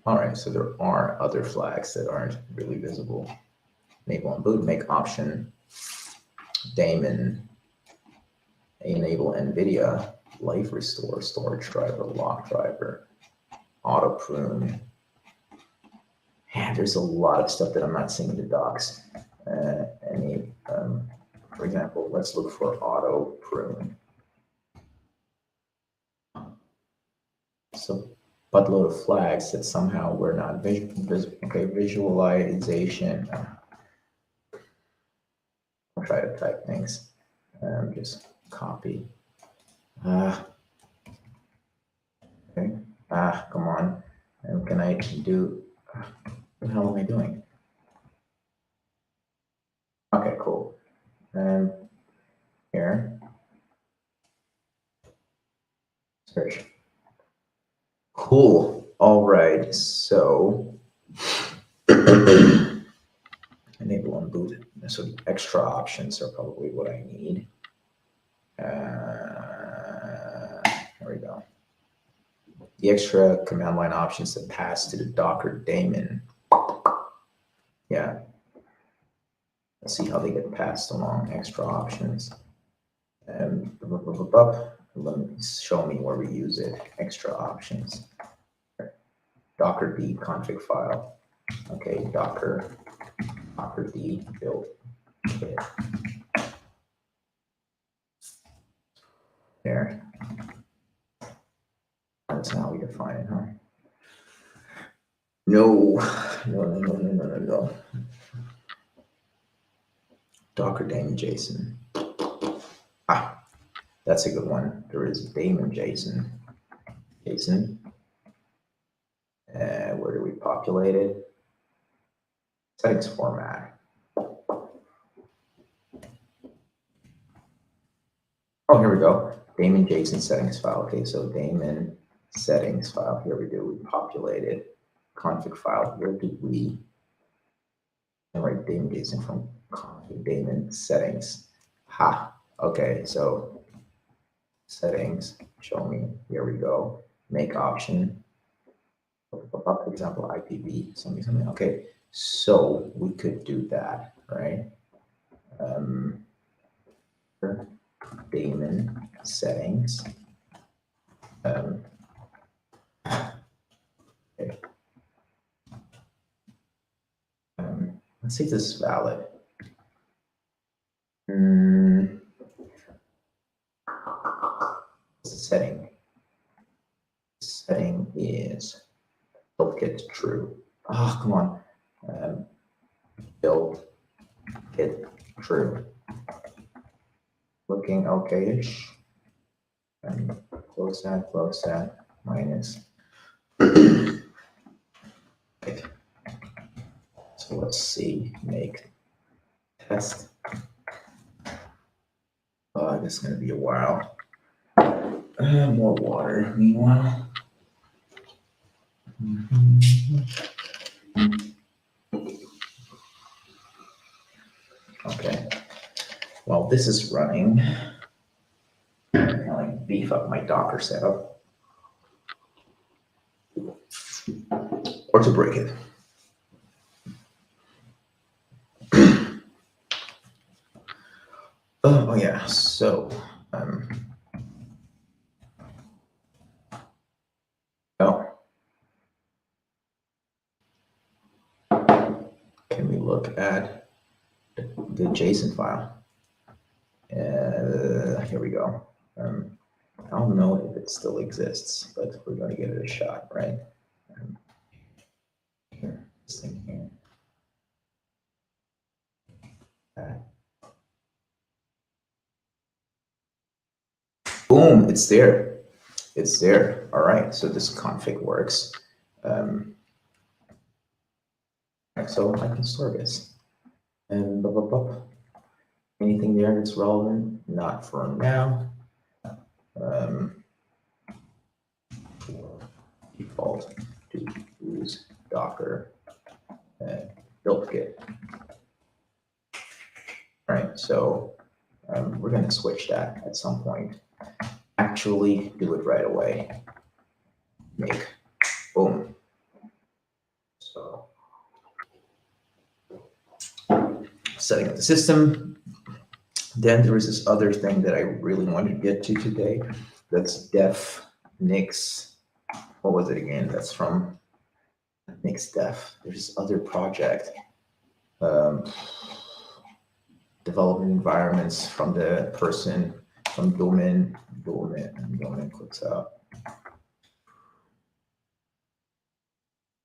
All right, so there are other flags that aren't really visible. Enable on boot, make option, daemon, enable NVIDIA, live restore, storage driver, lock driver, auto prune. Yeah, there's a lot of stuff that I'm not seeing in the docs. For example, let's look for auto prune. So buttload of flags that somehow we're not visualization. I'll try to type things. Just copy. Okay. Come on. And can I do? What the hell am I doing? Okay, cool. And here, search. Cool. All right. So enable on boot. So the extra options are probably what I need. There we go. The extra command line options that pass to the Docker daemon. Yeah. Let's see how they get passed along. Extra options. And let me show me where we use it. Extra options. Docker D config file. Okay, Docker D build kit. There. That's how we define it, huh? No. Docker daemon JSON. Ah, that's a good one. There is daemon JSON. Where do we populate it? Settings format. Oh, here we go. Daemon JSON settings file. Okay, so daemon settings file. Here we do. We populate it. Config file. Where do we write daemon JSON from? Config daemon settings. Ha. Okay, so settings. Show me. Here we go. Make option. For example, IPv something. Okay, so we could do that, right? Daemon settings. Okay. Let's see if this is valid. What's the setting? The setting is build get true. Oh, come on. Build get true. Looking okay-ish. And close that, minus. Okay. So let's see, make test. Oh, this is going to be a while. More water, meanwhile. Okay. While this is running, I'll beef up my Docker setup. Or to break it. Oh yeah, so can we look at the JSON file? Here we go. I don't know if it still exists, but we're going to give it a shot, right? Here, this thing here. Boom, it's there. It's there. All right, so this config works. So I can store this. And anything there that's relevant? Not for now. Default to use Docker build Git. All right, so we're going to switch that at some point. Actually, do it right away. Make boom. So setting up the system. Then there is this other thing that I really wanted to get to today. That's def nix. What was it again? That's from nix-def. There's this other project. Development environments from the person from domain clicks out.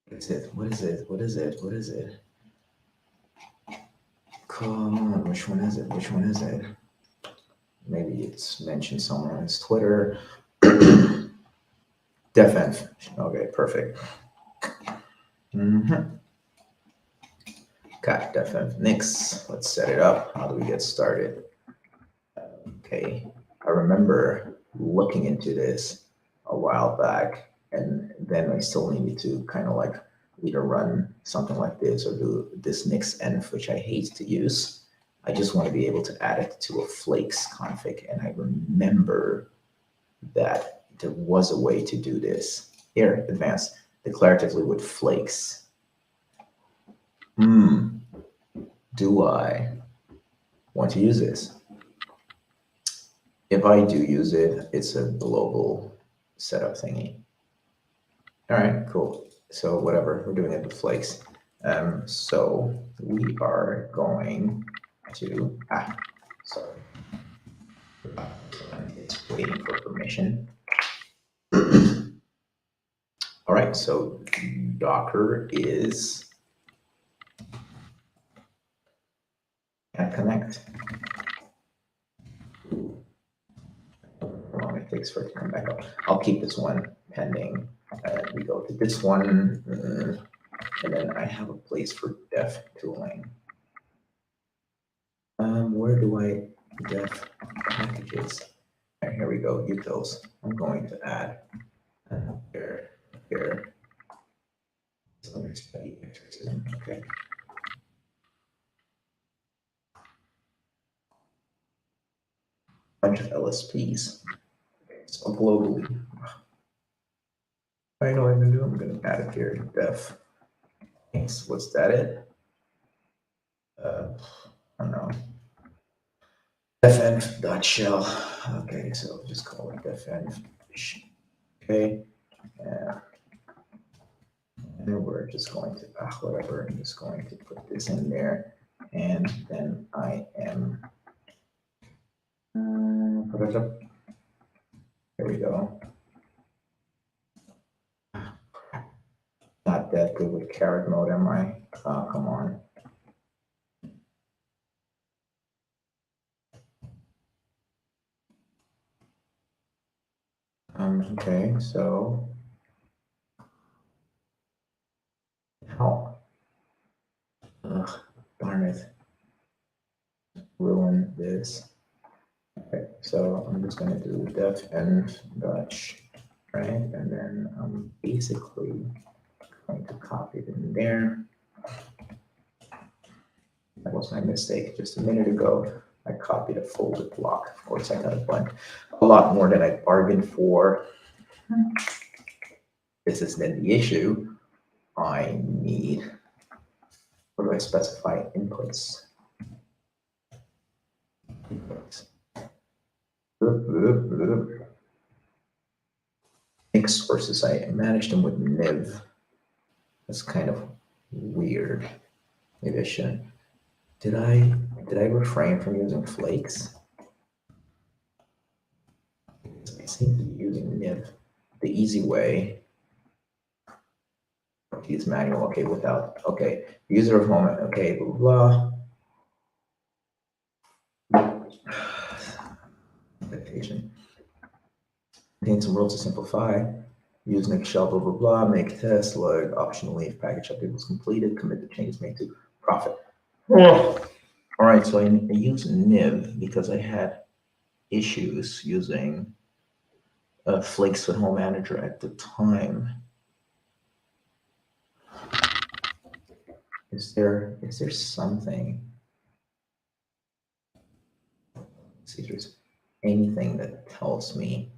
What is it? Come on, which one is it? Maybe it's mentioned somewhere on his Twitter. Definitely. Okay, perfect. Got definitely nix. Let's set it up. How do we get started? Okay, I remember looking into this a while back, and then I still needed to kind of like either run something like this or do this nix-env, which I hate to use. I just want to be able to add it to a flakes config, and I remember that there was a way to do this. Here, advanced, declaratively with flakes. Do I want to use this? If I do use it, it's a global setup thingy. All right, cool. So whatever, we're doing it with flakes. So we are going to, It's waiting for permission. All right, so Docker is can't connect. How long it takes for it to come back up. I'll keep this one pending. We go to this one, and then I have a place for dev tooling. Where do I dev packages? Here we go, utils. I'm going to add here. So let's study exorcism. Okay. Bunch of LSPs. So globally. I know what I'm gonna do. I'm gonna add it here. Def. Thanks. What's that it? I don't know. Defenv.shell. Okay, so just call it defenv. Okay. Yeah. And we're just going to whatever. I'm just going to put this in there, and then I am. There we go. Not that good with carrot mode, am I? Oh, come on. Okay, so how? Ugh, darn it. Ruin this. Okay, so I'm just going to do def and Dutch, right? And then I'm basically going to copy it in there. That was my mistake just a minute ago. I copied a folded block. Of course, I got a lot more than I bargained for. This is then the issue. I need, where do I specify inputs? Nix sources, I managed them with niv. That's kind of weird. Maybe I shouldn't. Did I refrain from using flakes? I seem to be using niv the easy way. Use manual, okay, without, okay. User of home, okay, blah, blah. Expectation. Contain some rules to simplify. Use nix-shell, blah, blah, blah. Make test, load, optionally if package update was completed, commit the changes made to profit. Oh. All right, so I use niv because I had issues using Flakes with Home Manager at the time. Is there something? Let's see if there's anything that tells me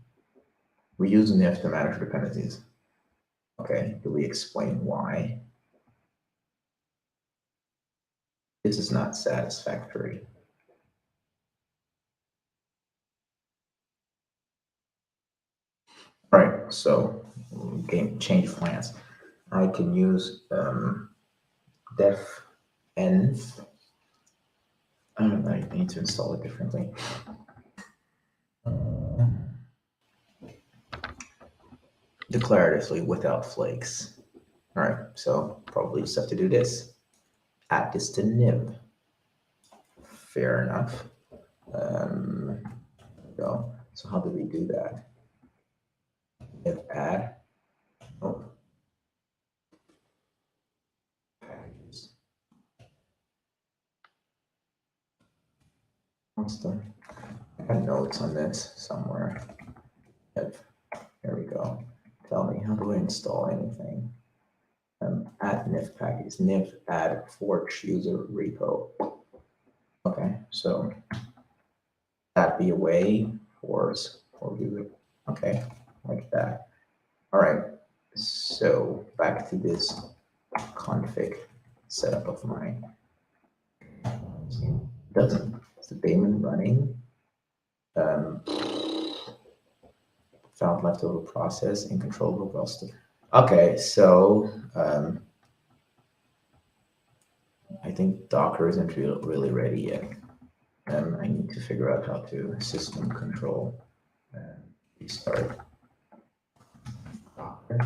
we're using niv to manage dependencies. Okay, do we explain why? This is not satisfactory. All right, so change plans. I can use def env. I need to install it differently. Declaratively without flakes. All right, so probably just have to do this. Add this to niv. Fair enough. Go. So how do we do that? Niv add. Oh. Packages. I have notes on this somewhere. Niv. There we go. Tell me, how do I install anything? Add niv package, niv add forge user repo. Okay, so that be a way for user. Okay, like that. All right, so back to this config setup of mine. Doesn't, is the daemon running? Found leftover process in control of else. Okay, so I think Docker isn't really ready yet. I need to figure out how to system control restart. Docker.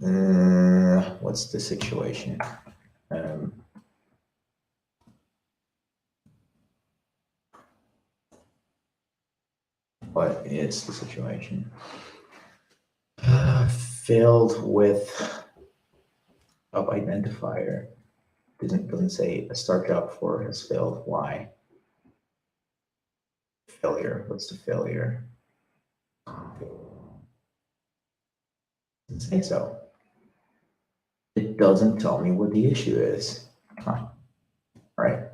No. What's the situation? What is the situation? Failed with job identifier. Doesn't say a start job for has failed. Why? Failure. What's the failure? Doesn't say so. It doesn't tell me what the issue is. Huh. Right.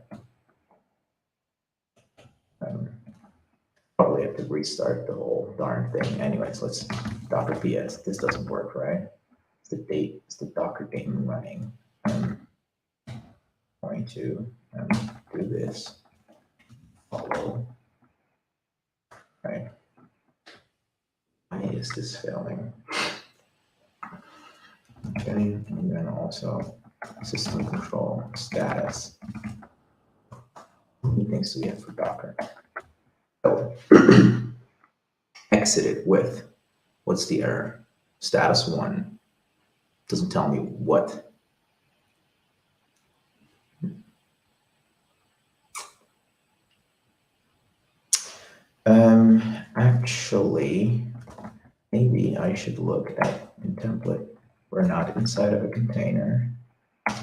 Probably have to restart the whole darn thing. Anyways, let's Docker PS. This doesn't work, right? It's the date. It's the Docker game running. I'm going to do this. Follow. Right. Why is this failing? Okay, and then also system control status. How many things do we have for Docker? So exited with, what's the error? Status 1. Doesn't tell me what. Actually, maybe I should look at in template. We're not inside of a container.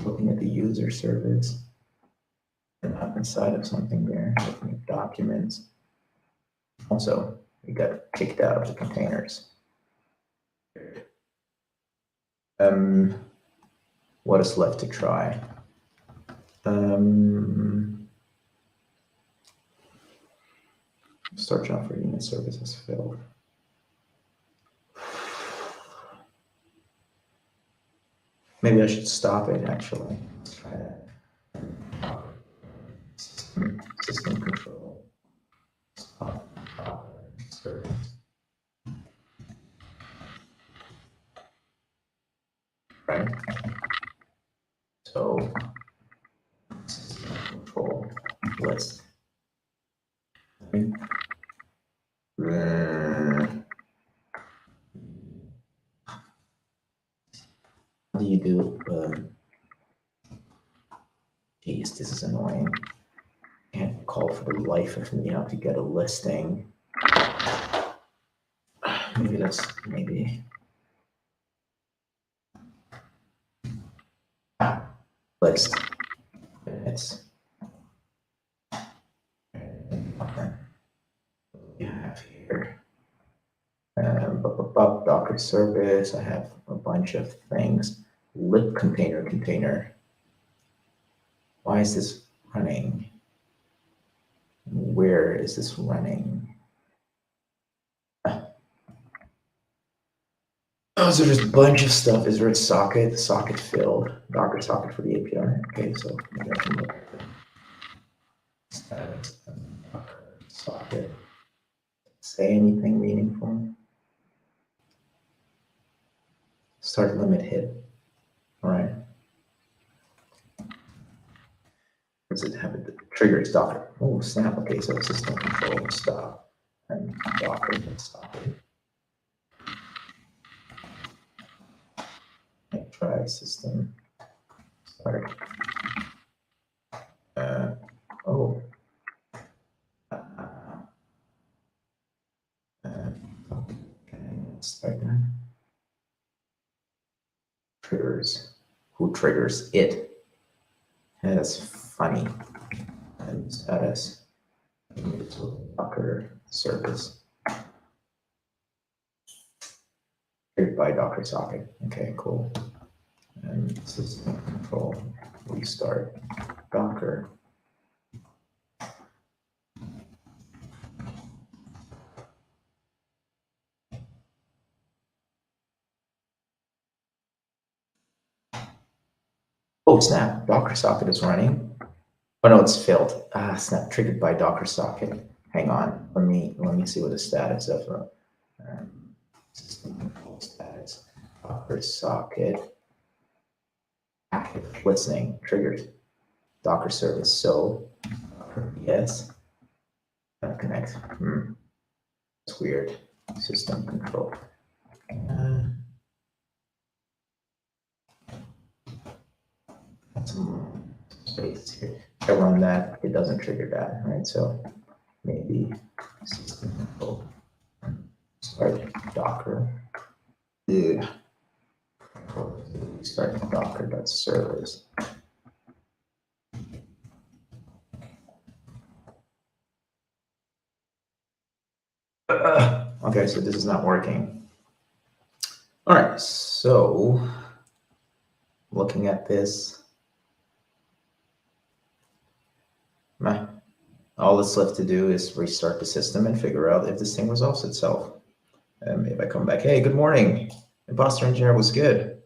Looking at the user service. We're not inside of something there. Looking at documents. Also, we got kicked out of the containers. What is left to try? Start job for unit service has failed. Maybe I should stop it actually. Let's try that. System control. Stop service. Right. So system control list. How do you do? Geez, this is annoying. Can't call for the life of me how to get a listing. Maybe that's list. It's you have here. Docker service. I have a bunch of things. Lib container. Why is this running? Where is this running? Oh, so there's a bunch of stuff. Is there a socket? Socket filled. Docker socket for the API. Okay, so maybe I can look at the status of Docker socket. Say anything meaningful? Start limit hit. All right. Does it have it? Trigger is Docker. Oh, snap. Okay, so system control stop and Docker can stop it. Try system start. Okay, let's start that. Triggers. Who triggers it? That's funny. And status. Docker service. Triggered by Docker socket. Okay, cool. And system control restart Docker. Oh snap! Docker socket is running. Oh no, it's failed. Ah, snap! Triggered by Docker socket. Hang on. Let me see what the status of system control status. Docker socket, active listening, triggered, Docker service. So, yes, connect. It's weird. System control. Some space here. If I run that, it doesn't trigger that, right? So maybe system control. Start Docker. Yeah. Start Docker.service. Okay, so this is not working. All right, so looking at this, all that's left to do is restart the system and figure out if this thing resolves itself. If I come back, hey, good morning, imposter engineer was good.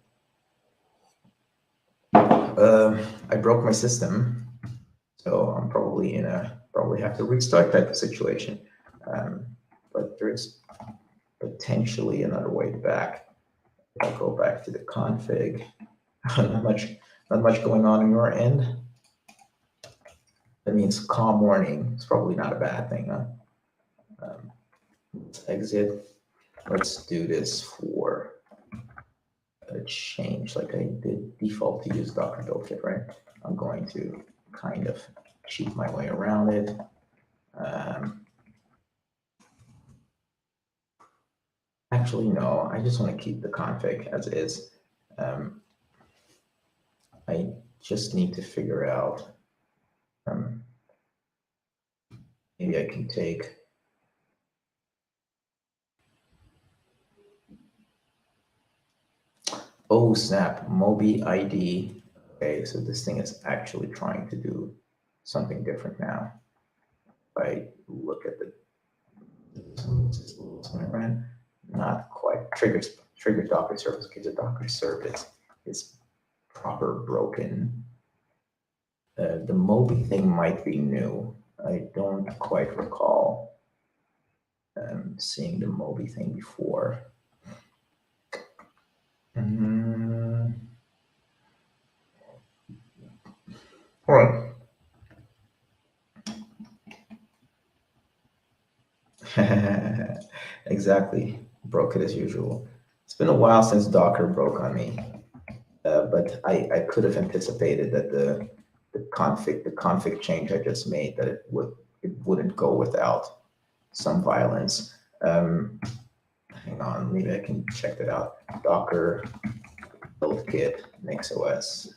I broke my system, so I'm probably in a have to restart type of situation. But there's potentially another way back. I'll go back to the config. not much going on your end. That means calm warning. It's probably not a bad thing, huh? Let's exit. Let's do this for a change. Like I did default to use Docker build kit, right? I'm going to kind of cheat my way around it. Actually, no, I just want to keep the config as is. I just need to figure out, maybe I can take, oh snap, Moby ID. Okay, so this thing is actually trying to do something different now. If I look at the, not quite, trigger Docker service. Okay, the Docker service is proper broken. The Moby thing might be new. I don't quite recall seeing the Moby thing before. All right. Exactly. Broke it as usual. It's been a while since Docker broke on me, but I could have anticipated that the config change I just made, that it wouldn't go without some violence. Hang on, maybe I can check that out. Docker build kit nix-OS.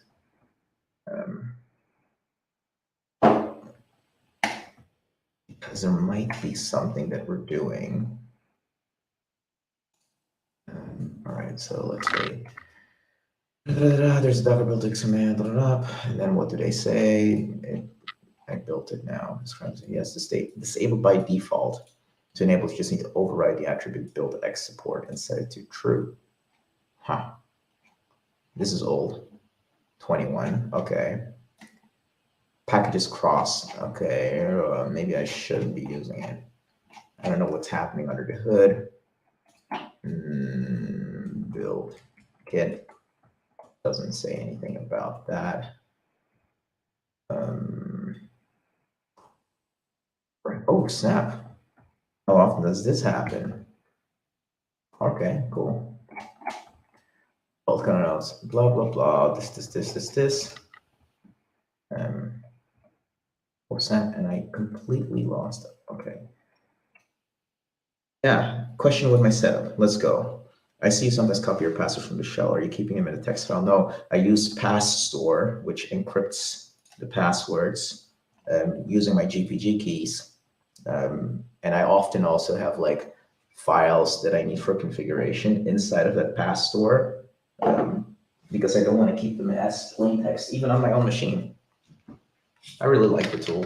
Because there might be something that we're doing. All right, so let's say there's a Docker build command, and then what do they say? I built it now. Yes, the state disabled by default. To enable, you just need to override the attribute build X support and set it to true. Huh. This is old. 21. Okay. Packages cross. Okay. Maybe I shouldn't be using it. I don't know what's happening under the hood. Build kit doesn't say anything about that. Oh snap! How often does this happen? Okay, cool. Both kernels, blah blah blah. This. What's that? And I completely lost it. Okay. Yeah. Question with my setup. Let's go. I see you sometimes copy your password from the shell. Are you keeping them in a text file? No, I use passstore, which encrypts the passwords using my GPG keys. And I often also have like files that I need for configuration inside of that passstore because I don't want to keep them as plain text, even on my own machine. I really like the tool.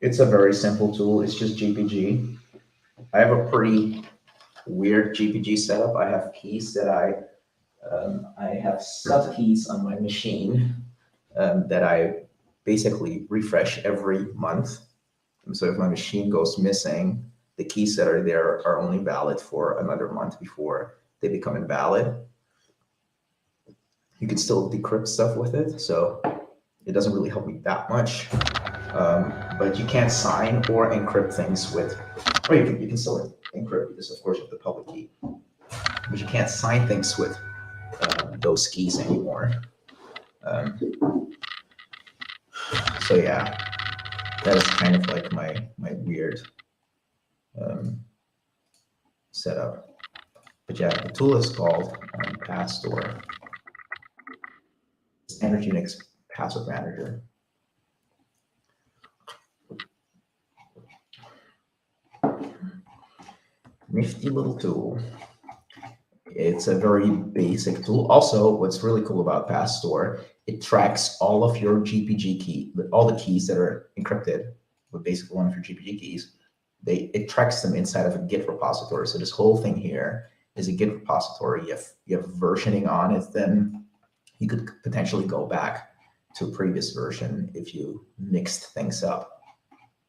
It's a very simple tool. It's just GPG. I have a pretty weird GPG setup. I have keys that I have subkeys on my machine that I basically refresh every month. And so if my machine goes missing, the keys that are there are only valid for another month before they become invalid. You could still decrypt stuff with it, so it doesn't really help me that much. But you can't sign or encrypt things with, or you can still encrypt because of course you have the public key, but you can't sign things with those keys anymore. So yeah, that is kind of like my weird setup. But yeah, the tool is called Pastor. It's Energy Nix Password Manager. Nifty little tool. It's a very basic tool. Also, what's really cool about Pastor, it tracks all of your GPG key, all the keys that are encrypted with basically one of your GPG keys. It tracks them inside of a Git repository. So this whole thing here is a Git repository. You have versioning on it, then you could potentially go back to a previous version if you mixed things up.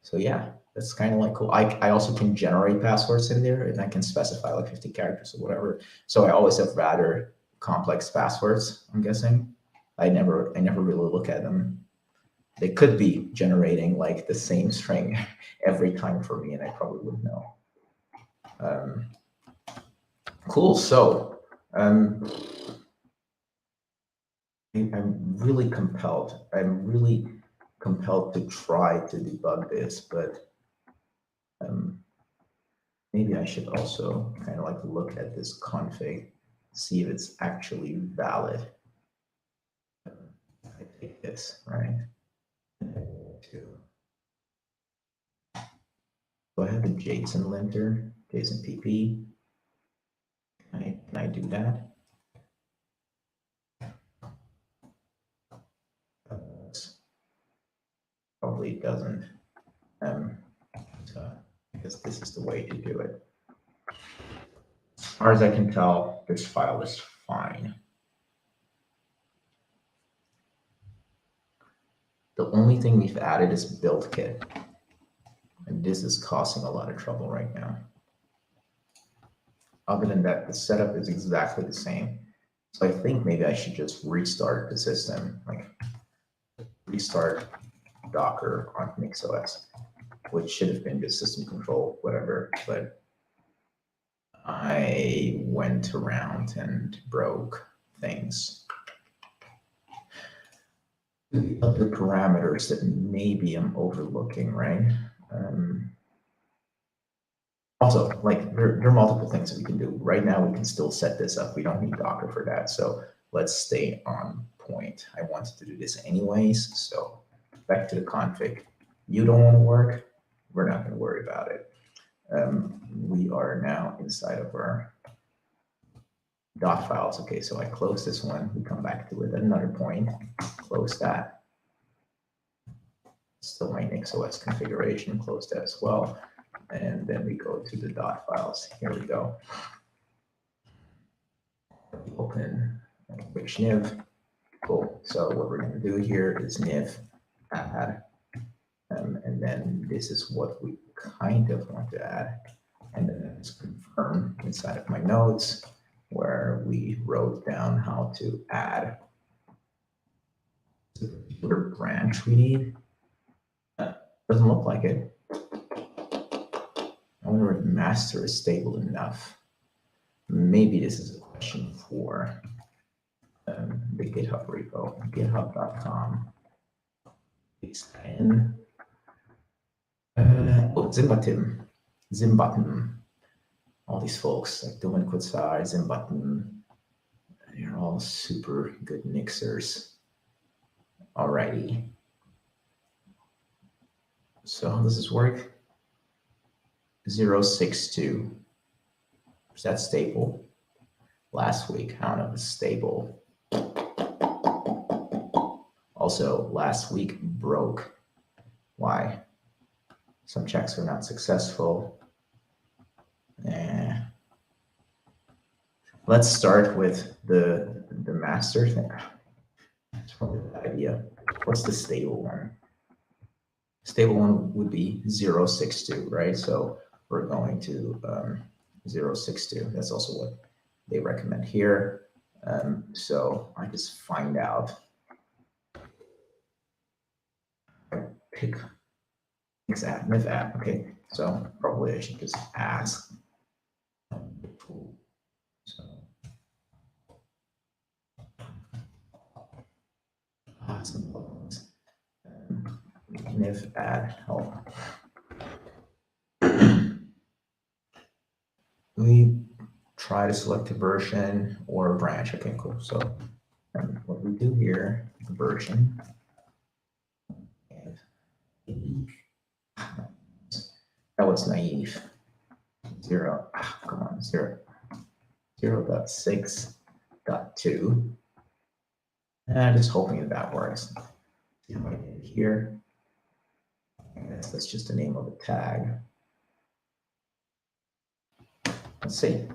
So yeah, that's kind of like cool. I also can generate passwords in there, and I can specify like 50 characters or whatever. So I always have rather complex passwords, I'm guessing. I never really look at them. They could be generating like the same string every time for me, and I probably wouldn't know. Cool. So I'm really compelled. I'm really compelled to try to debug this, but maybe I should also kind of like look at this config, see if it's actually valid. I take this, right? Do I have a JSON linter, JSON PP? Can I do that? Probably doesn't. So I guess this is the way to do it. As far as I can tell, this file is fine. The only thing we've added is build kit. And this is causing a lot of trouble right now. Other than that, the setup is exactly the same. So I think maybe I should just restart the system, like restart Docker on NixOS, which should have been just system control, whatever. But I went around and broke things. The other parameters that maybe I'm overlooking, right? Also, like there are multiple things that we can do. Right now, we can still set this up. We don't need Docker for that. So let's stay on point. I wanted to do this anyways. So back to the config. You don't want to work. We're not going to worry about it. We are now inside of our dot files. Okay, so I close this one. We come back to it at another point. Close that. Still my NixOS configuration. Close that as well. And then we go to the dot files. Here we go. Open quick shniv. Cool. So what we're going to do here is niv add. And then this is what we kind of want to add. And then it's confirm inside of my notes where we wrote down how to add the particular branch we need. Doesn't look like it. I wonder if master is stable enough. Maybe this is a question for the GitHub repo, github.com. Paste in. Zimbutton. All these folks like Dylan Quitsai, Zimbutton, they're all super good nixers. Alrighty. So how does this work? 062. Is that stable? Last week, I don't know if it's stable. Also, last week broke. Why? Some checks were not successful. Let's start with the master thing. That's probably a bad idea. What's the stable one? Stable one would be 062, right? So we're going to 062. That's also what they recommend here. So I just find out. I pick nix-add, nif-add. Okay, so probably I should just ask. So some buttons. Nif-add help. We try to select a version or a branch. Okay, cool. So what we do here, version. That was naive. Zero. Come on, 0.6.2. And just hoping that works. See how I did here. I guess that's just the name of the tag. Let's see.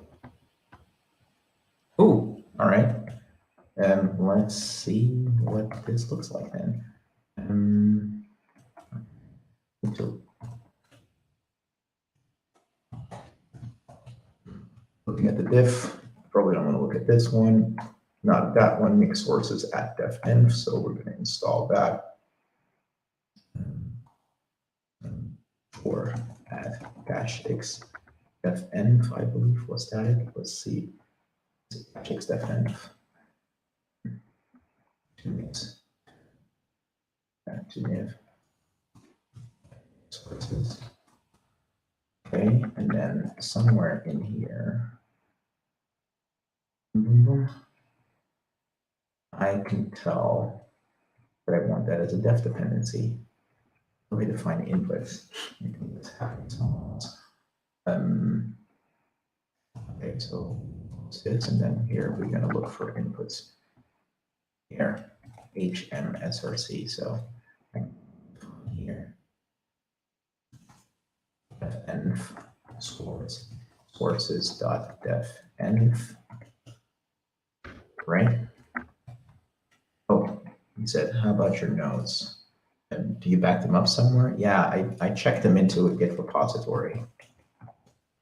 Ooh, all right. Let's see what this looks like then. Looking at the diff, probably don't want to look at this one. Not that one. Nix sources at devenv, so we're going to install that. Or add -x devenv, I believe was static. Let's see. -x devenv. To nix. To niv. Sources. Okay, and then somewhere in here, I can tell that I want that as a def dependency. A way to find inputs. Okay, so this, and then here we're going to look for inputs. Here, HMSRC. So here, devenv sources.devenv, right? Oh, you said, how about your nodes? And do you back them up somewhere? Yeah, I check them into a Git repository.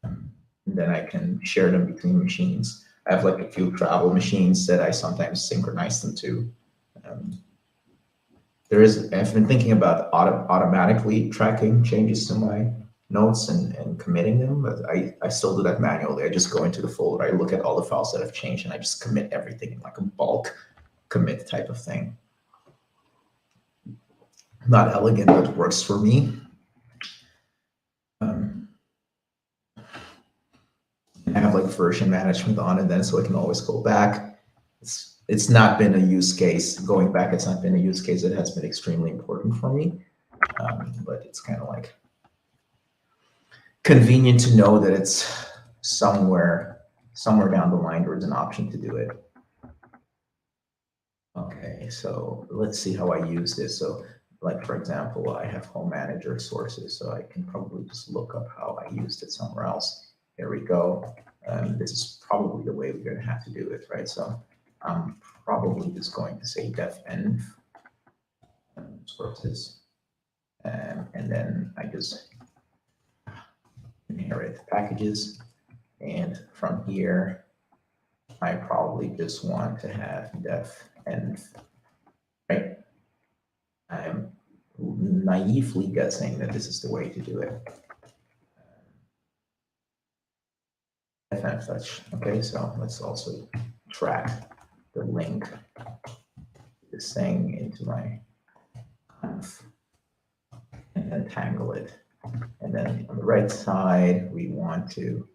And then I can share them between machines. I have like a few travel machines that I sometimes synchronize them to. I've been thinking about automatically tracking changes to my notes and committing them, but I still do that manually. I just go into the folder, I look at all the files that have changed, and I just commit everything in like a bulk commit type of thing. Not elegant, but works for me. I have like version management on it then, so I can always go back. It's not been a use case. Going back, it's not been a use case that has been extremely important for me, but it's kind of like convenient to know that it's somewhere down the line there is an option to do it. Okay, so let's see how I use this. So like, for example, I have home manager sources, so I can probably just look up how I used it somewhere else. Here we go. This is probably the way we're going to have to do it, right? So I'm probably just going to say devenv sources, and then I just inherit packages, and from here I probably just want to have devenv, right? I'm naively guessing that this is the way to do it. Such. Okay, so let's also track the link this thing into my conf and then tangle it. And then on the right side, we want to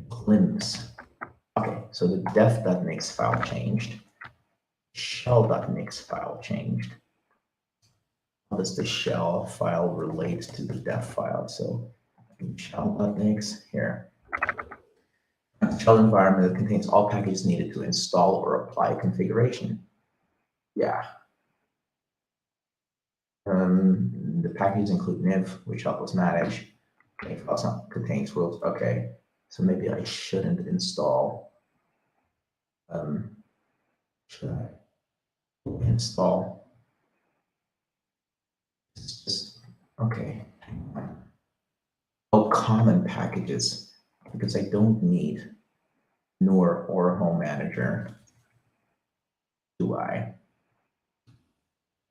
glimpse. Okay, so the def.nix file changed. Shell.nix file changed. How does the shell file relate to the def file? So shell.nix here. Shell environment that contains all packages needed to install or apply configuration. Yeah. The packages include niv, which help us manage. If also contains rules. Okay, so maybe I shouldn't install. Should I install? It's just okay. Oh, common packages, because I don't need nor or home manager do I.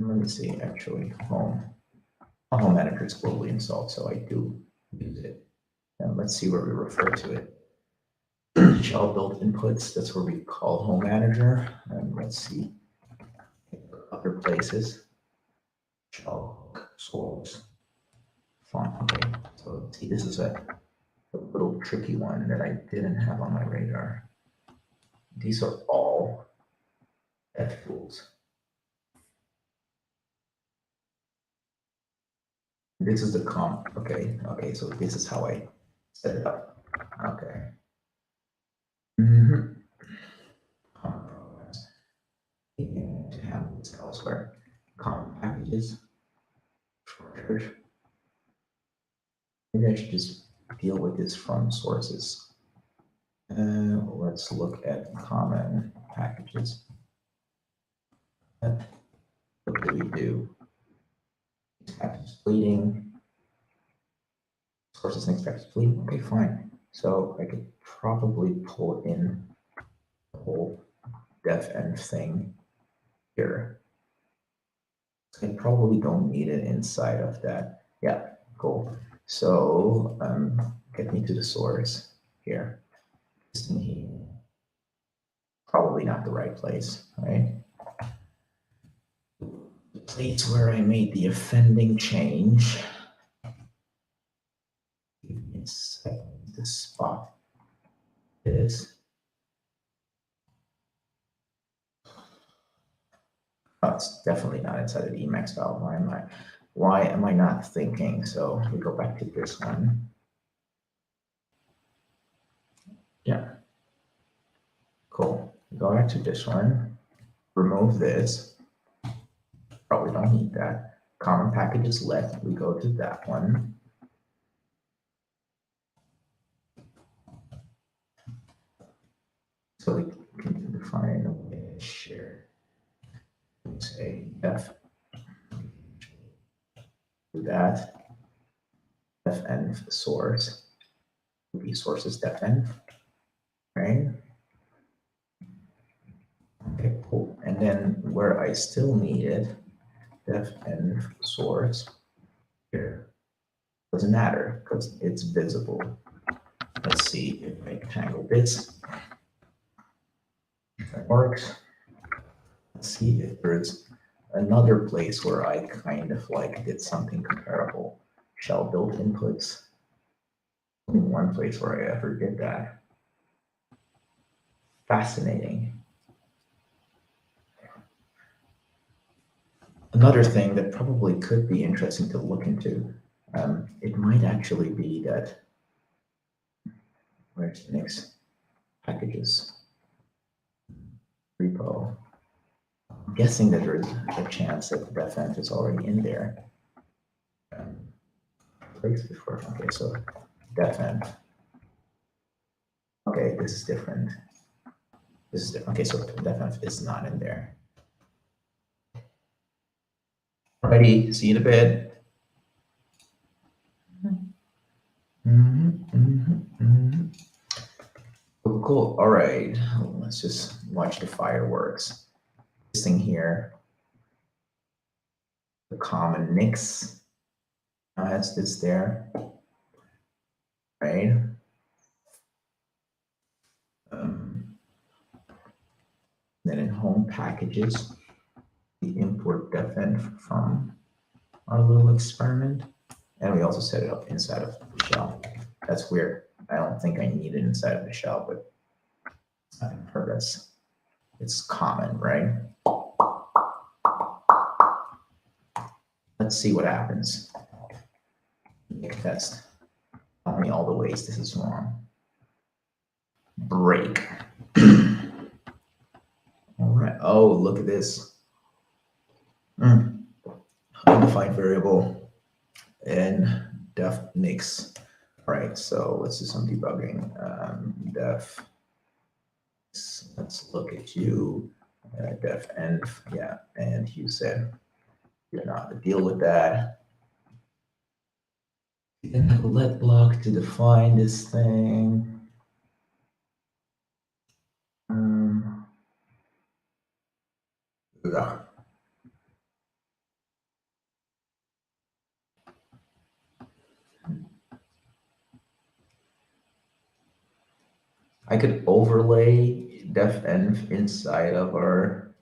Let me see, actually, home manager is globally installed, so I do use it. And let's see where we refer to it. Shell build inputs, that's where we call home manager. And let's see other places. Shell source font. Okay, so see, this is a little tricky one that I didn't have on my radar. These are all devtools. This is the comp. Okay, so this is how I set it up. Okay. To have this elsewhere. Common packages. Maybe I should just deal with this from sources. Let's look at common packages. What do we do? Package bleeding. Sources and package bleeding. Okay, fine. So I could probably pull in the whole dev-env thing here. I probably don't need it inside of that. Yeah, cool. So get me to the source here. Probably not the right place, right? The place where I made the offending change. It's the spot is. Oh, it's definitely not inside of the Emacs file. Why am I not thinking? So we go back to this one. Yeah. Cool. Go back to this one. Remove this. Probably don't need that. Common packages left. We go to that one. So we can define a share. Say def. Do that. Defenv source. The source is defenv. Right? Okay, cool. And then where I still need it, defenv source here. Doesn't matter because it's visible. Let's see if I tangle this. If that works. Let's see if there's another place where I kind of like did something comparable. Shell build inputs. Only one place where I ever did that. Fascinating. Another thing that probably could be interesting to look into, it might actually be that, where's the nix packages repo? I'm guessing that there's a chance that the defenv is already in there. Place before, okay, so defenv. Okay, this is different. This is different. Okay, so defenv is not in there. Alrighty, see you in a bit. Cool. All right, let's just watch the fireworks. This thing here, the common nix, has this there, right? Then in home packages, we import defenv from our little experiment, and we also set it up inside of the shell. That's weird. I don't think I need it inside of the shell, but I've heard it's common, right? Let's see what happens. Make test. Tell me all the ways this is wrong. Break. All right. Oh, look at this. Undefined variable and def nix. All right, so let's do some debugging. Def. Let's look at you. Defenv. Yeah, and you said you're not to deal with that. You can have a let block to define this thing. Ugh. I could overlay defenv inside of our.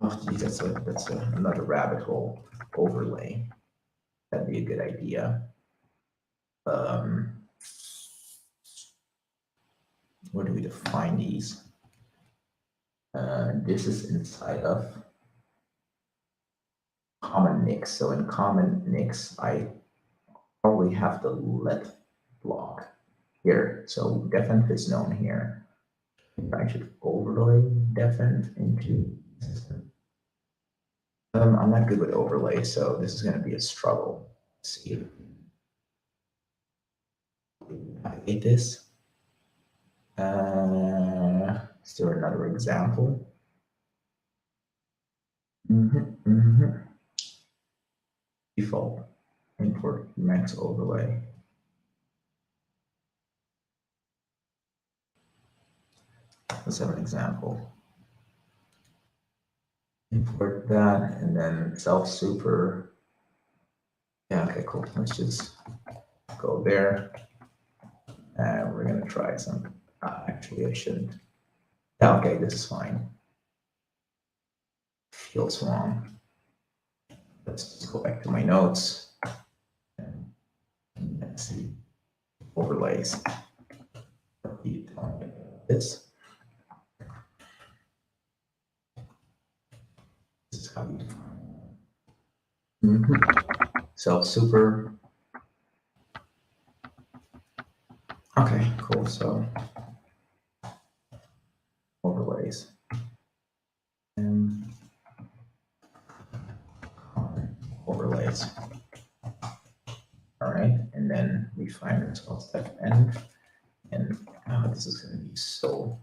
Oh, geez, that's another rabbit hole. Overlay. That'd be a good idea. Where do we define these? This is inside of common nix. So in common nix, I probably have the let block here. So defenv is known here. I should overlay defenv into system. I'm not good with overlay, so this is going to be a struggle. Let's see. I hate this. Is there another example? Default import max overlay. Let's have an example. Import that and then self super. Yeah, okay, cool. Let's just go there. And we're going to try some. Actually, I shouldn't. Yeah, okay, this is fine. Feels wrong. Let's just go back to my notes. Let's see. Overlays. This. This is how you define. Self super. Okay, cool. So overlays. And overlays. All right, and then we find ourselves defenv, and this is going to be so.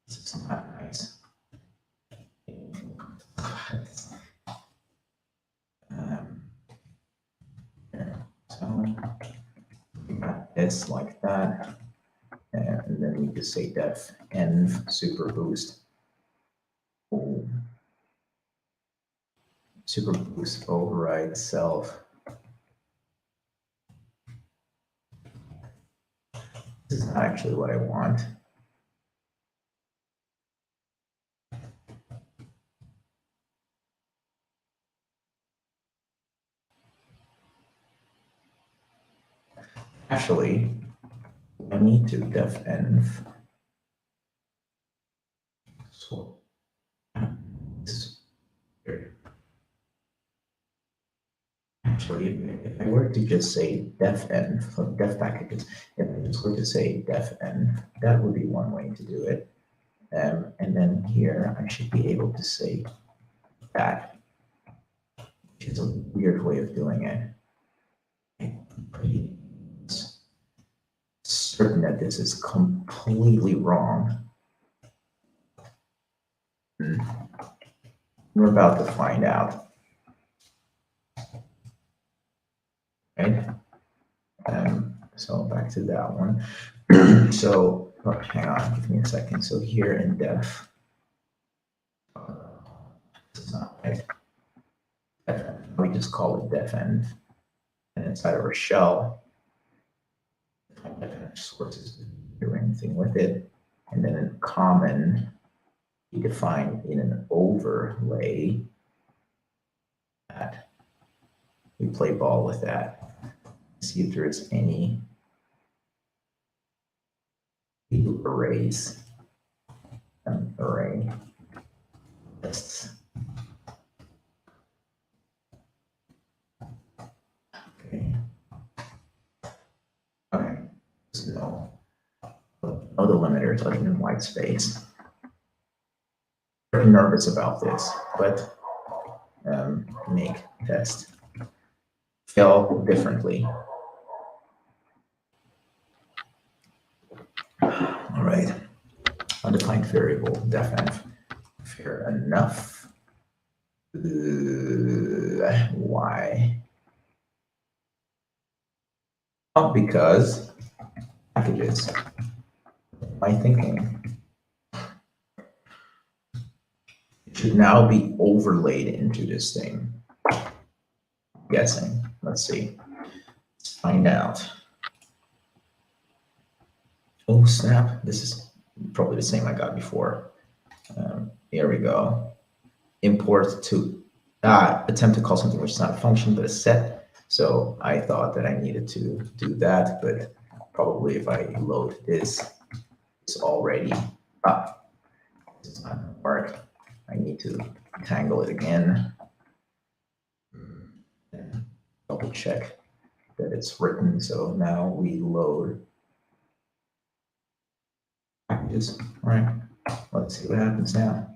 This is not nice. So we got this like that, and then we just say defenv super boost. Oh. Super boost override self. This is not actually what I want. Actually, I need to defenv. So actually, if I were to just say defenv for def packages, if I just were to say defenv, that would be one way to do it. And then here I should be able to say that, which is a weird way of doing it. I'm pretty certain that this is completely wrong. We're about to find out. Right? So back to that one. So hang on, give me a second. So here in def, this is not right. We just call it defenv, and inside of our shell, sources do anything with it, and then in common, we define in an overlay that we play ball with that. See if there is any arrays, an array lists. Okay. Okay. So no delimiters other than white space. I'm nervous about this, but make test fail differently. All right, undefined variable defenv. Fair enough. Why? Oh, because packages. my thinking? It should now be overlaid into this thing. I'm guessing. Let's see. Let's find out. Oh snap! This is probably the same I got before. Here we go. Import to attempt to call something which is not a function but a set. So I thought that I needed to do that, but probably if I load this, it's already up. This is not going to work. I need to tangle it again. And double check that it's written. So now we load packages. All right, let's see what happens now.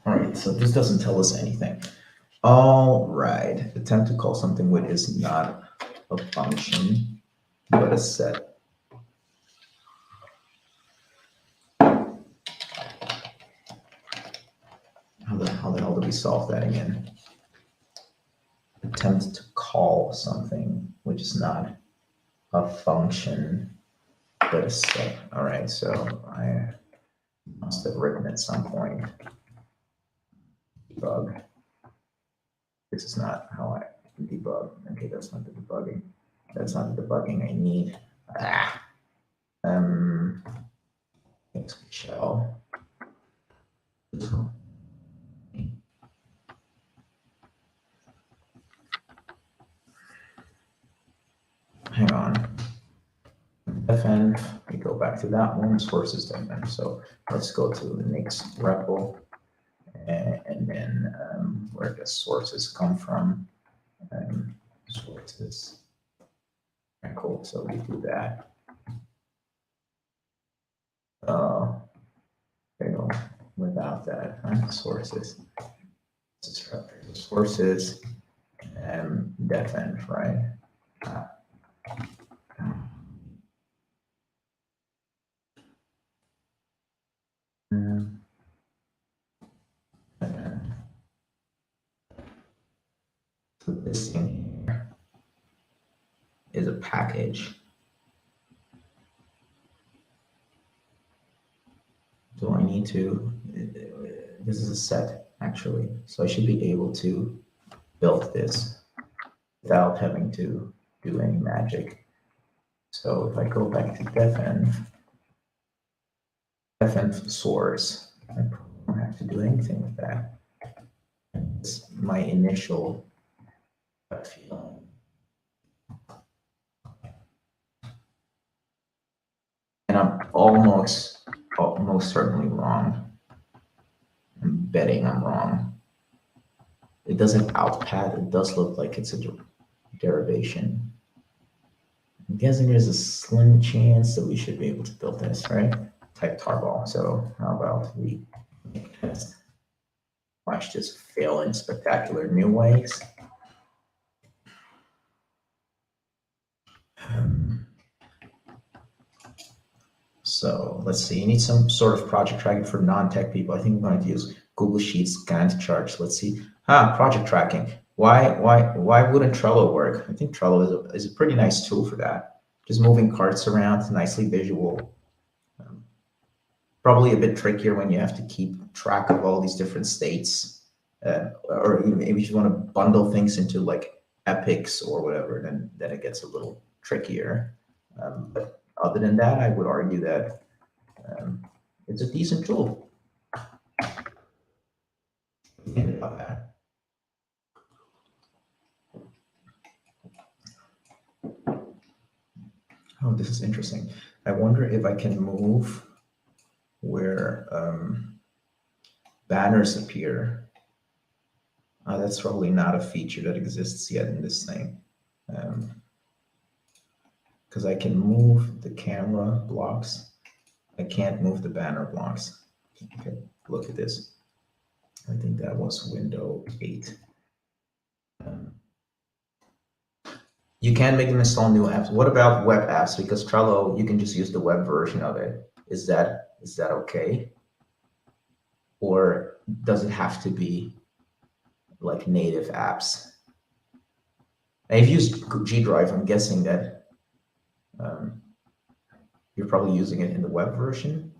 All right, so this doesn't tell us anything. All right, attempt to call something which is not a function, but a set. How the hell do we solve that again? Attempt to call something which is not a function, but a set. All right, so I must have written at some point debug. This is not how I debug. Okay, that's not the debugging. That's not the debugging I need. Next shell. Hang on. Defend. We go back to that one. Sources defend. So let's go to the nix repo, and then where the sources come from. Sources. Okay, cool. So we do that. Without that, right? Sources. Sources and defend, right? So this thing here is a package. Do I need to? This is a set actually, so I should be able to build this without having to do any magic. So if I go back to defenv source, I don't have to do anything with that. It's my initial feeling. And I'm almost certainly wrong. I'm betting I'm wrong. It doesn't outpath, it does look like it's a derivation. I'm guessing there's a slim chance that we should be able to build this, right? Type tarball. So how about we make a test? Watch this fail in spectacular new ways. So let's see, you need some sort of project tracking for non-tech people. I think I'm going to use Google Sheets, Gantt charts. Let's see. Project tracking. Why wouldn't Trello work? I think Trello is a pretty nice tool for that. Just moving carts around, nicely visual. Probably a bit trickier when you have to keep track of all these different states. Or maybe if you want to bundle things into like epics or whatever, then it gets a little trickier. But other than that, I would argue that it's a decent tool. Think about that. Oh, this is interesting. I wonder if I can move where banners appear. That's probably not a feature that exists yet in this thing. Because I can move the camera blocks. I can't move the banner blocks. Okay, look at this. I think that was window 8. You can make them install new apps. What about web apps? Because Trello, you can just use the web version of it. Is that okay? Or does it have to be like native apps? And if you use G Drive, I'm guessing that you're probably using it in the web version.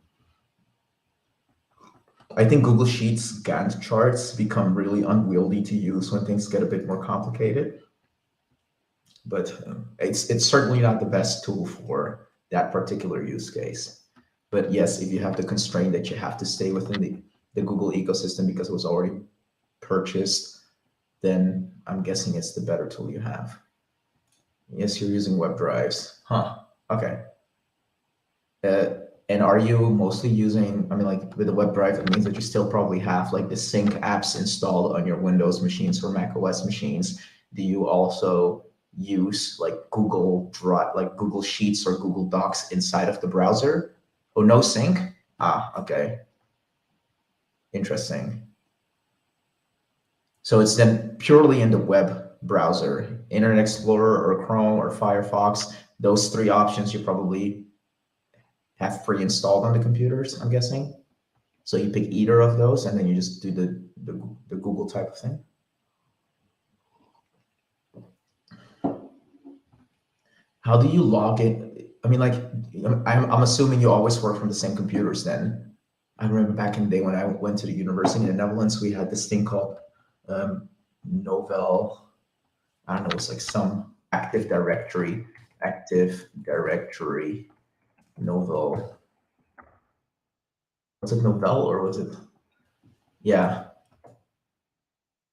I think Google Sheets Gantt charts become really unwieldy to use when things get a bit more complicated. But it's certainly not the best tool for that particular use case. But yes, if you have the constraint that you have to stay within the Google ecosystem because it was already purchased, then I'm guessing it's the better tool you have. Yes, you're using web drives. Huh. Okay. And are you mostly using, I mean, like with the web drive, it means that you still probably have like the sync apps installed on your Windows machines or Mac OS machines. Do you also use like Google Drive, like Google Sheets or Google Docs inside of the browser? Oh, no sync? Ah, okay. Interesting. So it's then purely in the web browser, Internet Explorer or Chrome or Firefox. Those three options you probably have pre-installed on the computers, I'm guessing. So you pick either of those and then you just do the Google type of thing. How do you log in? I mean, like, I'm assuming you always work from the same computers then. I remember back in the day when I went to the university in the Netherlands, we had this thing called Novel. I don't know, it was like some Active Directory, Novel. Was it Novel or was it? Yeah,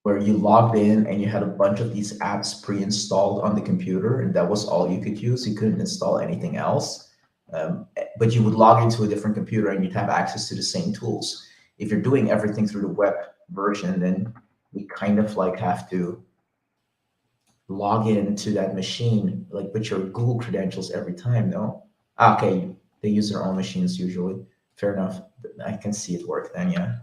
where you logged in and you had a bunch of these apps pre-installed on the computer, and that was all you could use. You couldn't install anything else. But you would log into a different computer and you'd have access to the same tools. If you're doing everything through the web version, then we kind of like have to log into that machine, like with your Google credentials every time, no? Okay, they use their own machines usually. Fair enough. I can see it work then, yeah.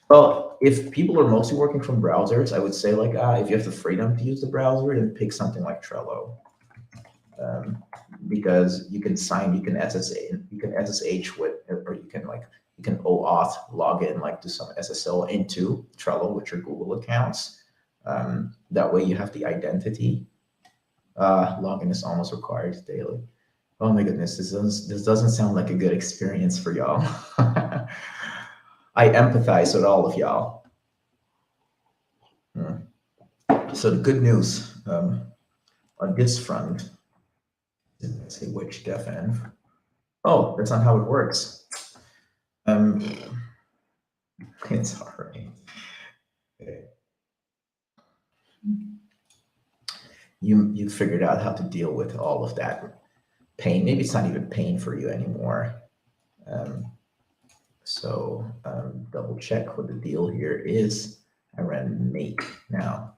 Well, if people are mostly working from browsers, I would say like, if you have the freedom to use the browser, then pick something like Trello. Because you can SSH with, or you can OAuth log in, like do some SSL into Trello with your Google accounts. That way you have the identity. Login is almost required daily. Oh my goodness, this doesn't sound like a good experience for y'all. I empathize with all of y'all. So the good news on this front, let's say which devenv. Oh, that's not how it works. It's all right. Okay. You figured out how to deal with all of that pain. Maybe it's not even pain for you anymore. So double check what the deal here is. I ran make. Now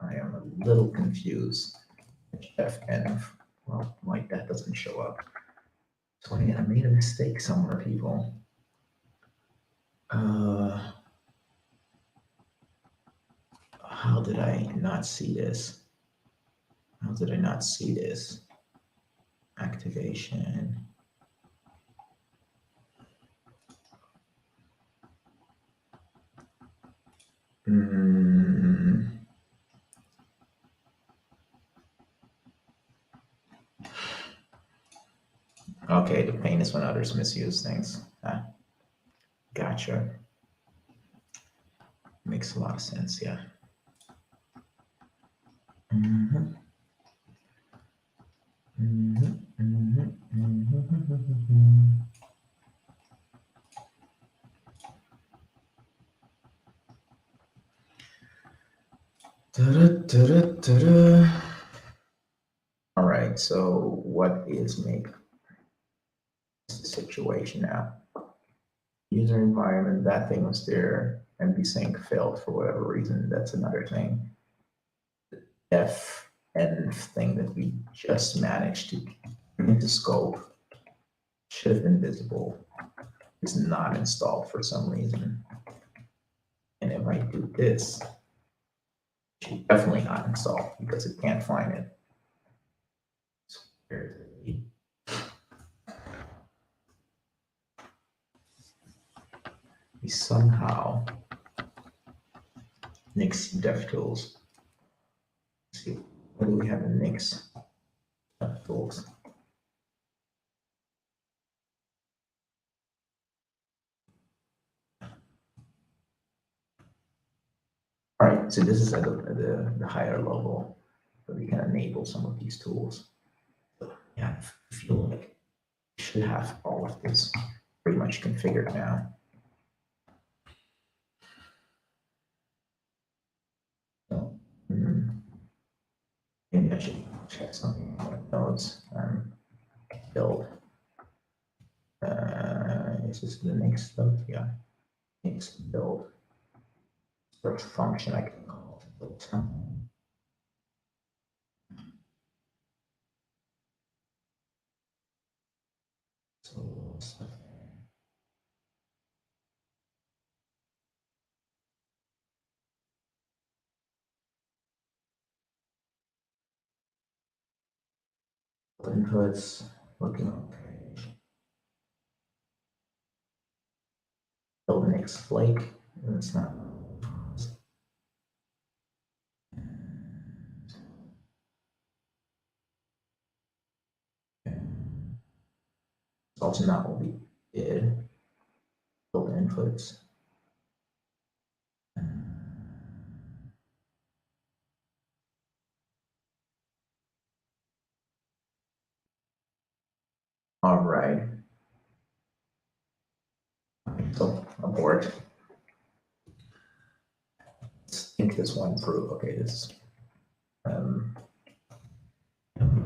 I am a little confused. Fn. Well, like that doesn't show up. So I made a mistake somewhere, people. How did I not see this? How did I not see this? Activation. Okay, the pain is when others misuse things. Gotcha. Makes a lot of sense, yeah. All right, so what is make situation now? User environment, that thing was there, MD-sync failed for whatever reason. That's another thing. The devtools thing that we just managed to bring into scope should have been visible. It's not installed for some reason. And if I do this, it should definitely not install because it can't find it. We somehow nix devtools see, what do we have in nix tools? All right, so this is at the higher level, so we can enable some of these tools. But yeah, I feel like we should have all of this pretty much configured now. So, maybe I should check something like nodes and build. Is this the next stuff? Yeah, nix build. Search function I can call it. So inputs looking okay. Build nix flake. It's not. It's also not what we did. Build inputs. All right. So abort. Let's think this one through. Okay, this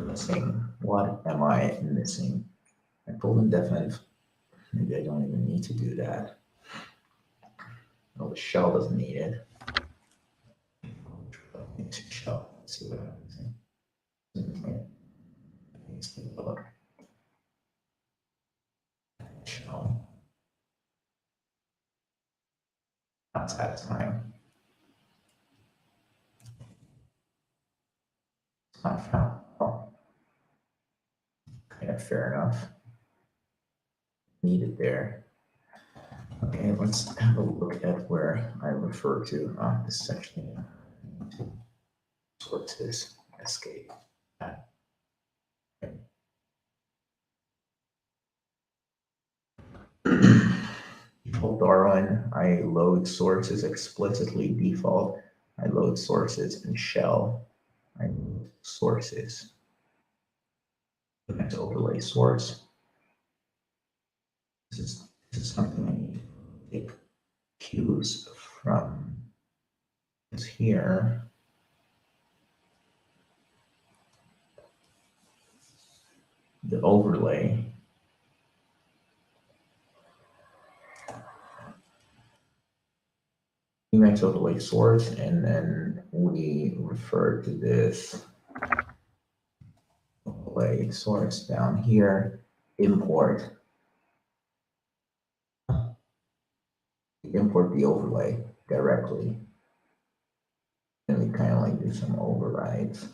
missing. What am I missing? I pulled in definite. Maybe I don't even need to do that. No, the shell doesn't need it. Shell. Let's see what happens. Shell. Not satisfying. It's not found. Oh, kind of fair enough. Needed there. Okay, let's have a look at where I refer to. This is actually sources escape. Default Darwin, I load sources explicitly. Default, I load sources in shell. I load sources. Next overlay source. This is something I need to take cues from. It's here. The overlay. Emacs overlay source, and then we refer to this overlay source down here, import. Import the overlay directly. And we kind of like do some overrides.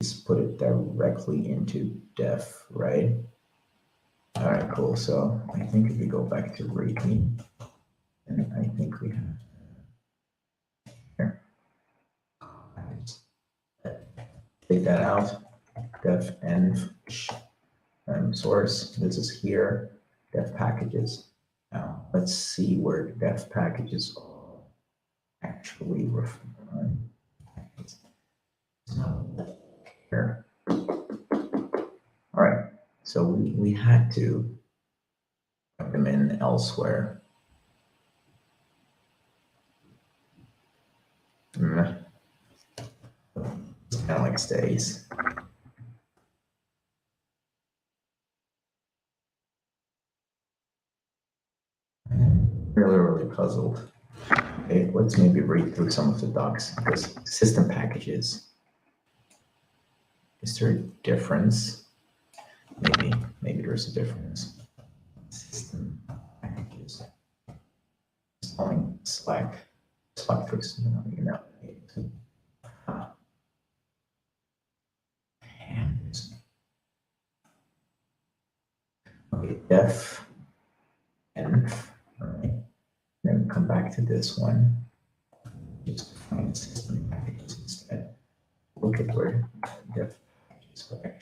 Just put it directly into def, right? All right, cool. So I think if we go back to README, and I think we have here. Take that out. Def env source. This is here. Def packages. Now let's see where def packages actually refer. It's not here. All right. So we had to put them in elsewhere. It's kind of like stays. Really puzzled. Okay, let's maybe read through some of the docs. Because system packages. Is there a difference? Maybe there's a difference. System packages. Installing Slack fixes def env, right? Then come back to this one. Just find system packages instead. Look at where def packages are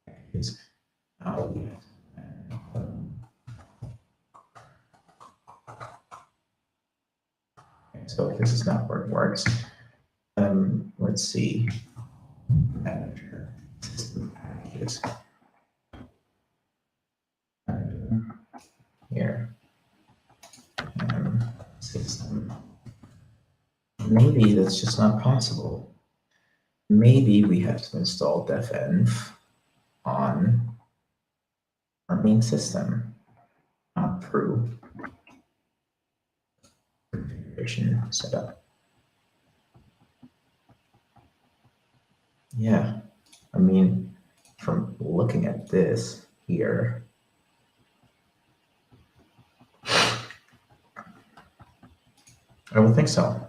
packages out. So this is not where it works. Let's see. Manager system packages. Here. System. Maybe that's just not possible. Maybe we have to install devenv on our main system, not through configuration setup. Yeah, I mean, from looking at this here, I would think so.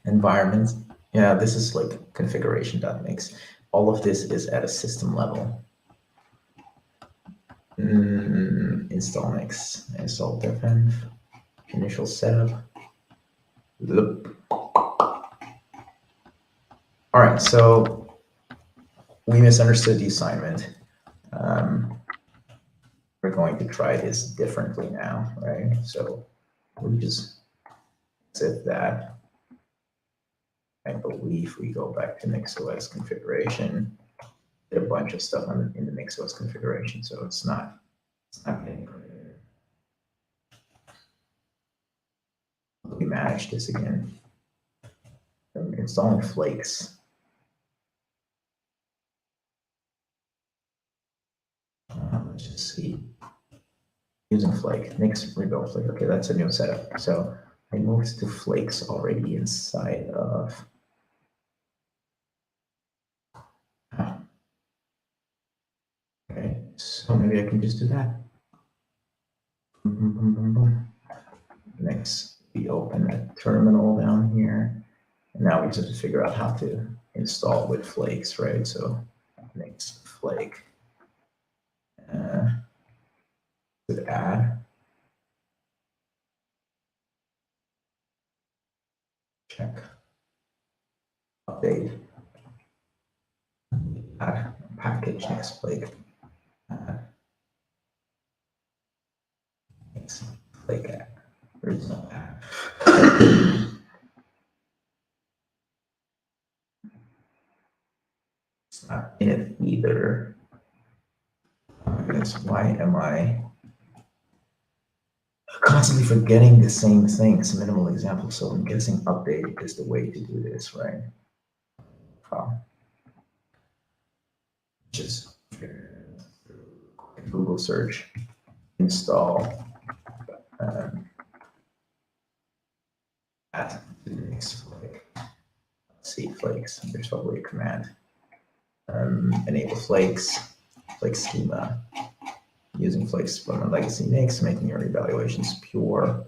Environment, yeah, this is like configuration.nix. All of this is at a system level. Install nix, install devenv, initial setup. Loop. All right, so we misunderstood the assignment. We're going to try this differently now, right? So we just exit that. I believe we go back to nix-OS configuration. There are a bunch of stuff in the nix-OS configuration, so it's not getting created. We manage this again. I'm installing flakes. Let's just see. Using flake, nix rebuild flake. Okay, that's a new setup. So I moved to flakes already inside of. Okay, so maybe I can just do that. Next, we open a terminal down here. And now we just have to figure out how to install with flakes, right? So nix flake. With add. Check. Update. Add package nix flake. Nix flake add. There is no add. It's not in it either. Why am I constantly forgetting the same thing? It's a minimal example, so I'm guessing update is the way to do this, right? Just Google search, install at nix flake. See flakes. There's probably a command. Enable flakes, flake schema. Using flakes from a legacy nix, making your evaluations pure.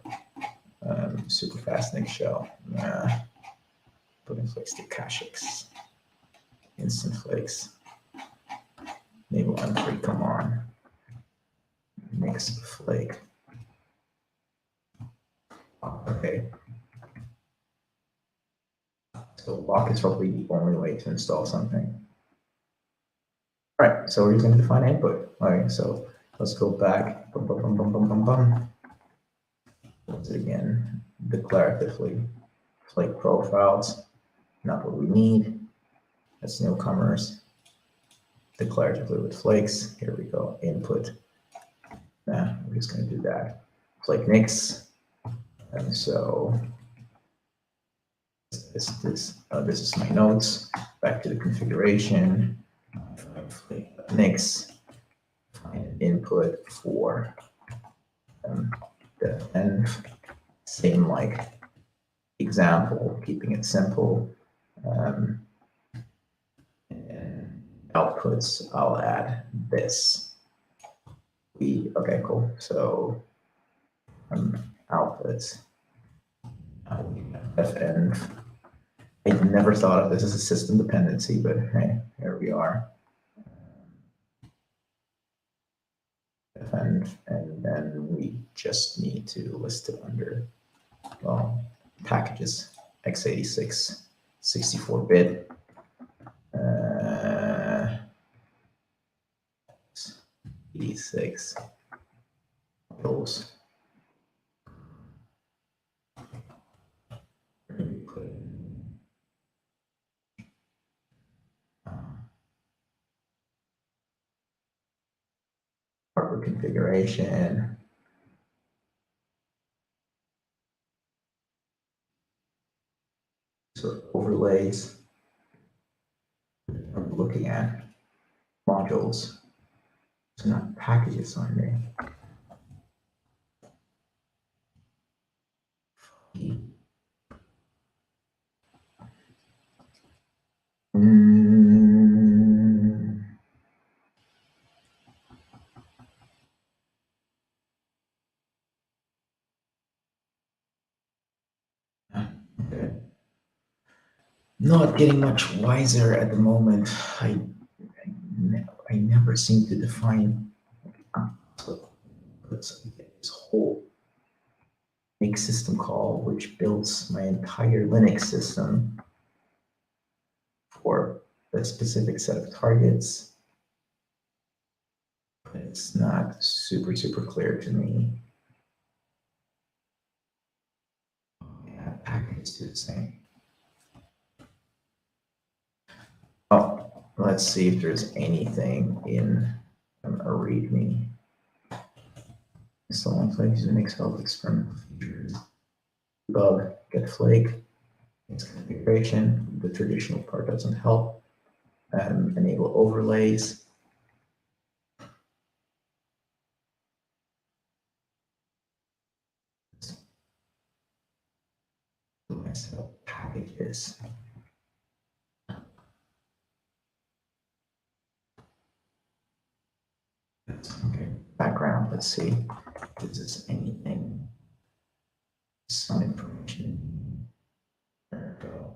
Super fast nix shell. Putting flakes to caches. Instant flakes. Enable M3, come on. Nix flake. Okay. So lock is probably the only way to install something. All right, so we're just going to define input. All right, so let's go back. Once again, declaratively, flake profiles, not what we need. That's newcomers. Declaratively with flakes. Here we go. Input. We're just going to do that. Flake nix. And so this is my notes. Back to the configuration. Flake nix. Find input for the env. Same like example, keeping it simple. And outputs, I'll add this. Okay, cool. So outputs. Fn. I never thought of this as a system dependency, but hey, here we are. defenv, and then we just need to list it under, well, packages, x86, 64-bit, 86 those. Hardware configuration. So overlays. I'm looking at modules. So not packages on there. Okay. Not getting much wiser at the moment. I never seem to define this whole nix system call, which builds my entire Linux system for a specific set of targets. But it's not super clear to me. Yeah, packages do the same. Oh, let's see if there's anything in a README. Someone plays Unix help experimental features. Bug, get flake, its configuration. The traditional part doesn't help. Enable overlays. Myself packages. Okay, background. Let's see if this is anything. Some information. There we go.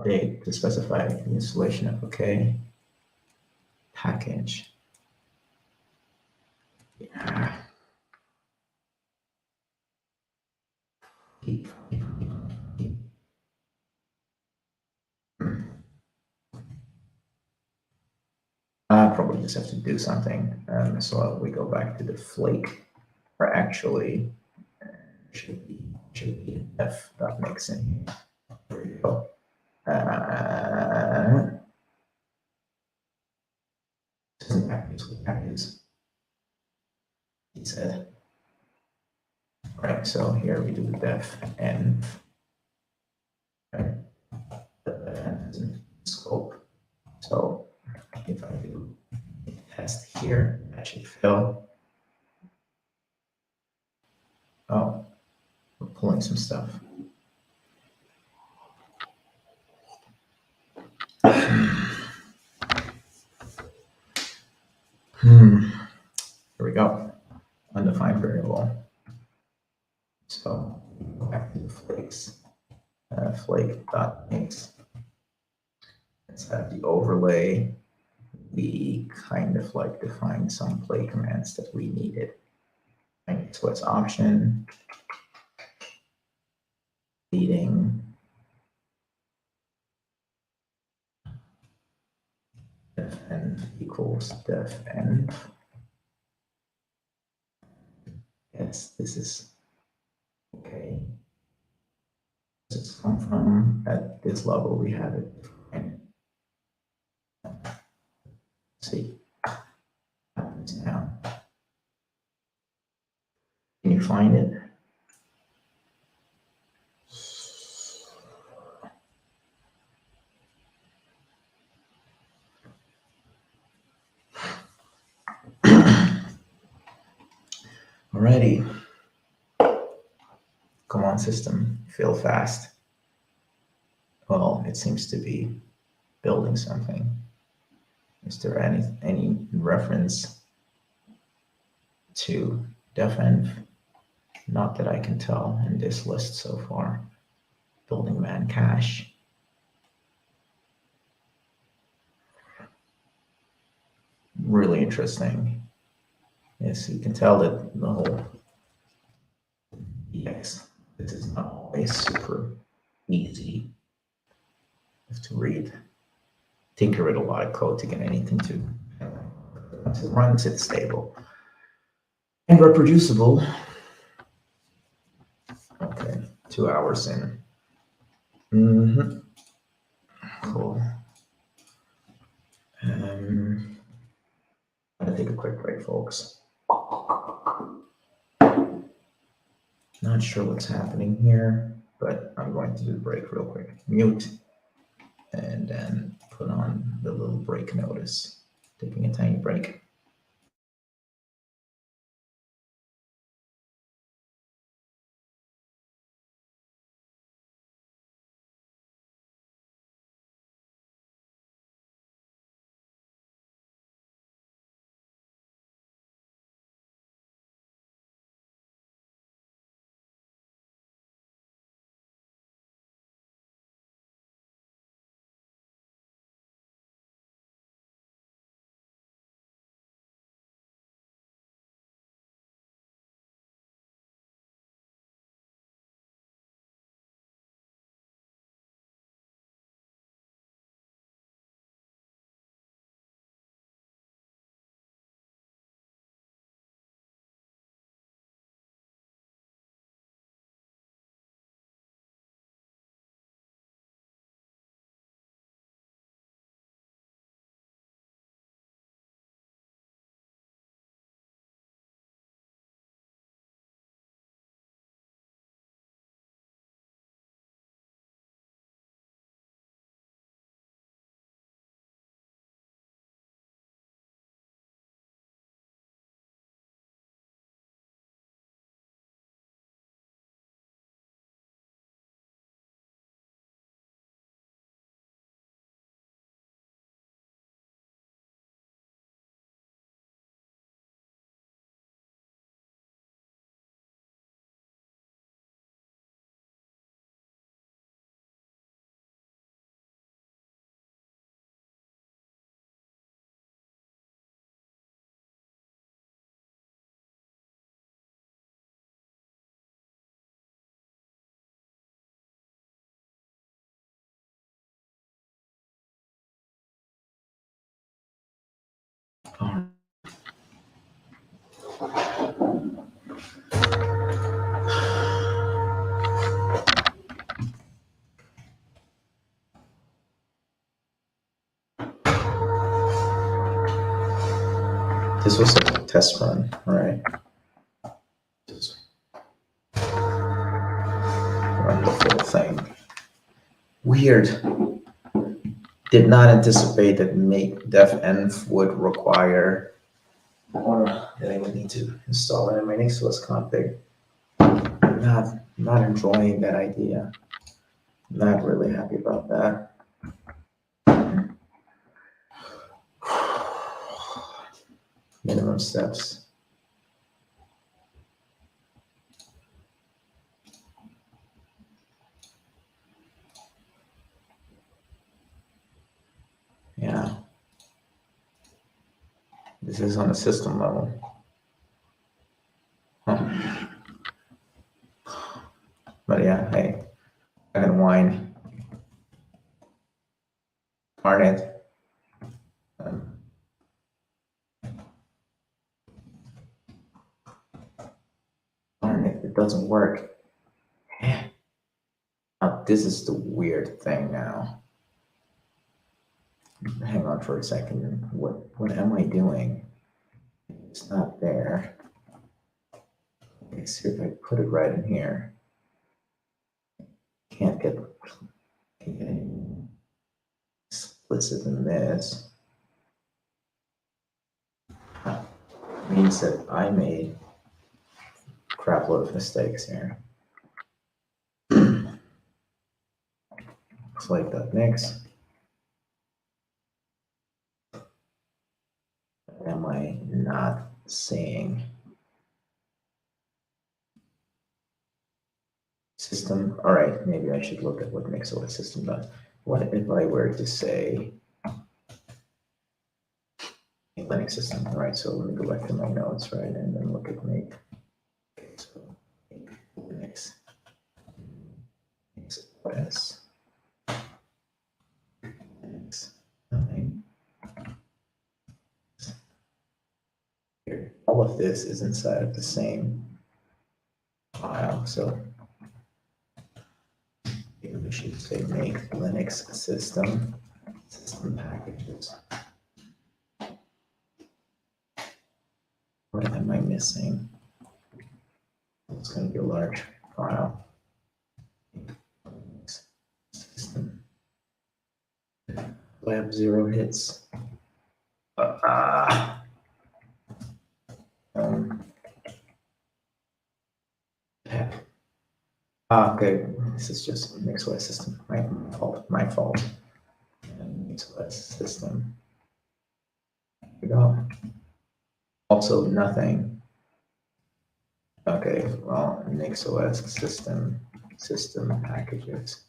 Update to specify the installation of OK. Package. Yeah. I probably just have to do something. So we go back to the flake, or actually should be f.mix in here. There we go. This isn't packages. He said. All right, so here we do the def and right, scope. So if I do a test here, that should fail. Oh, we're pulling some stuff. Here we go. Undefined variable. So go back to the flakes. Flake.nix. Let's have the overlay. We kind of like define some play commands that we needed. Right? So it's option, leading, defenv equals defenv. Yes, this is okay. It's come from at this level we have it. And see what happens now. Can you find it? Alrighty. Come on, system, fail fast. Well, it seems to be building something. Is there any reference to defenv? Not that I can tell in this list so far. Building man cache. Really interesting. Yes, you can tell that the whole EX, this is not always super easy. You have to read, tinker with a lot of code to get anything to once it runs, it's stable and reproducible. Okay, 2 hours in. Cool. I'm gonna take a quick break, folks. Not sure what's happening here, but I'm going to do the break real quick. Mute, and then put on the little break notice. Taking a tiny break. This was a test run, right? Just run the full thing. Weird. Did not anticipate that make devenv would require, or that I would need to install it in my nix-based config. Not enjoying that idea. Not really happy about that. Minimum steps. Yeah. This is on a system level. Huh. But yeah, hey, I can whine. Darn it. Darn it, it doesn't work. Now, this is the weird thing now. Hang on for a second. What am I doing? It's not there. Okay, see if I put it right in here. Can't get explicit in this. Means that I made a crap load of mistakes here. Looks like that next. Am I not seeing? System, all right, maybe I should look at what nix-OS system does. What if I were to say, Linux system, right? So let me go back to my notes, right, and then look at make. Okay, so Linux OS. Nothing. Here, all of this is inside of the same file. So we should say make Linux system packages. What am I missing? It's going to be a large file. System. Do I have 0 hits? Okay, this is just nix-based system, right? My fault. Nix-based system. There we go. Also nothing. Okay, well, nix-OS system packages.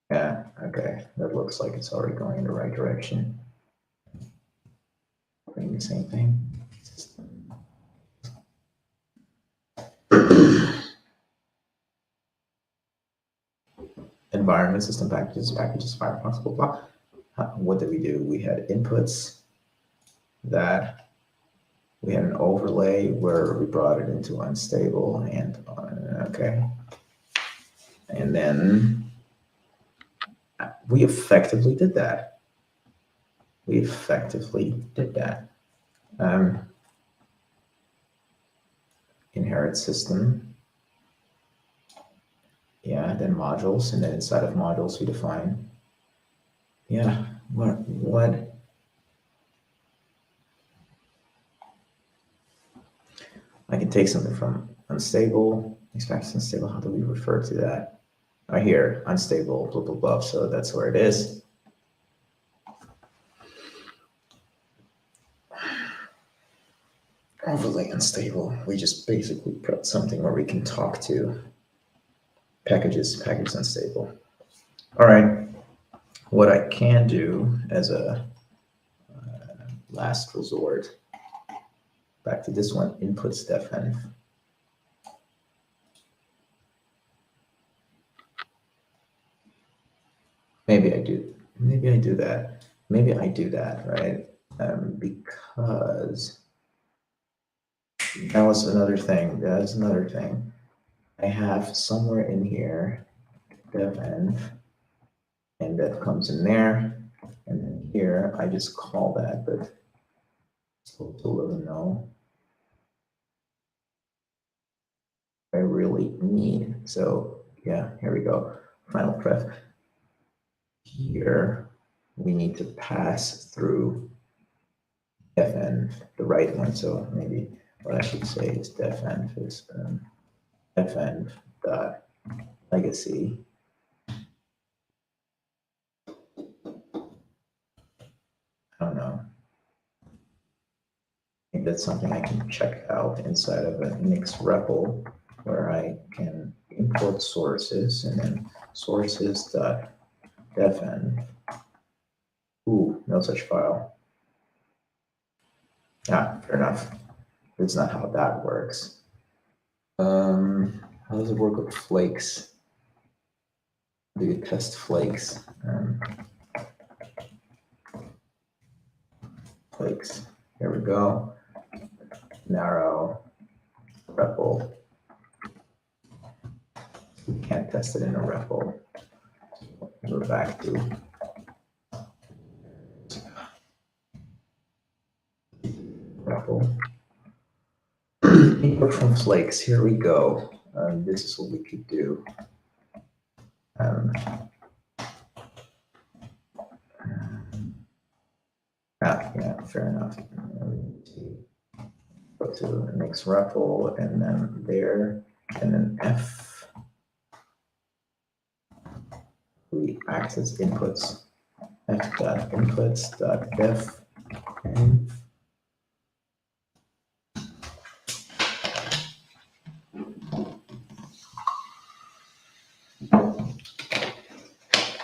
Yeah, okay, that looks like it's already going in the right direction. Doing the same thing. System. Environment system packages, Firefox, blah, blah. What did we do? We had inputs that we had an overlay where we brought it into unstable and okay. And then we effectively did that. Inherit system. Yeah, then modules, and then inside of modules we define. Yeah, what? I can take something from unstable, expect unstable. How do we refer to that? Right here, unstable, blah, blah, blah. So that's where it is. Overlay unstable. We just basically put something where we can talk to packages unstable. All right. What I can do as a last resort, back to this one, inputs defen. Maybe I do that, right? Because that was another thing. I have somewhere in here defen, and that comes in there, and then here I just call that, but still doesn't know I really need. So yeah, here we go. Final pref. Here we need to pass through defen, the right one. So maybe what I should say is defen is defen dot legacy. I don't know. I think that's something I can check out inside of a Nix REPL, where I can import sources and then sources.defen. Ooh, no such file. Yeah, fair enough. That's not how that works. How does it work with flakes? Do you test flakes? Flakes. Here we go. Narrow REPL. We can't test it in a REPL. Go back to REPL. Import from flakes. Here we go. This is what we could do. Yeah, fair enough. Go to the next REPL and then there, and then F. We access inputs. F.inputs.def.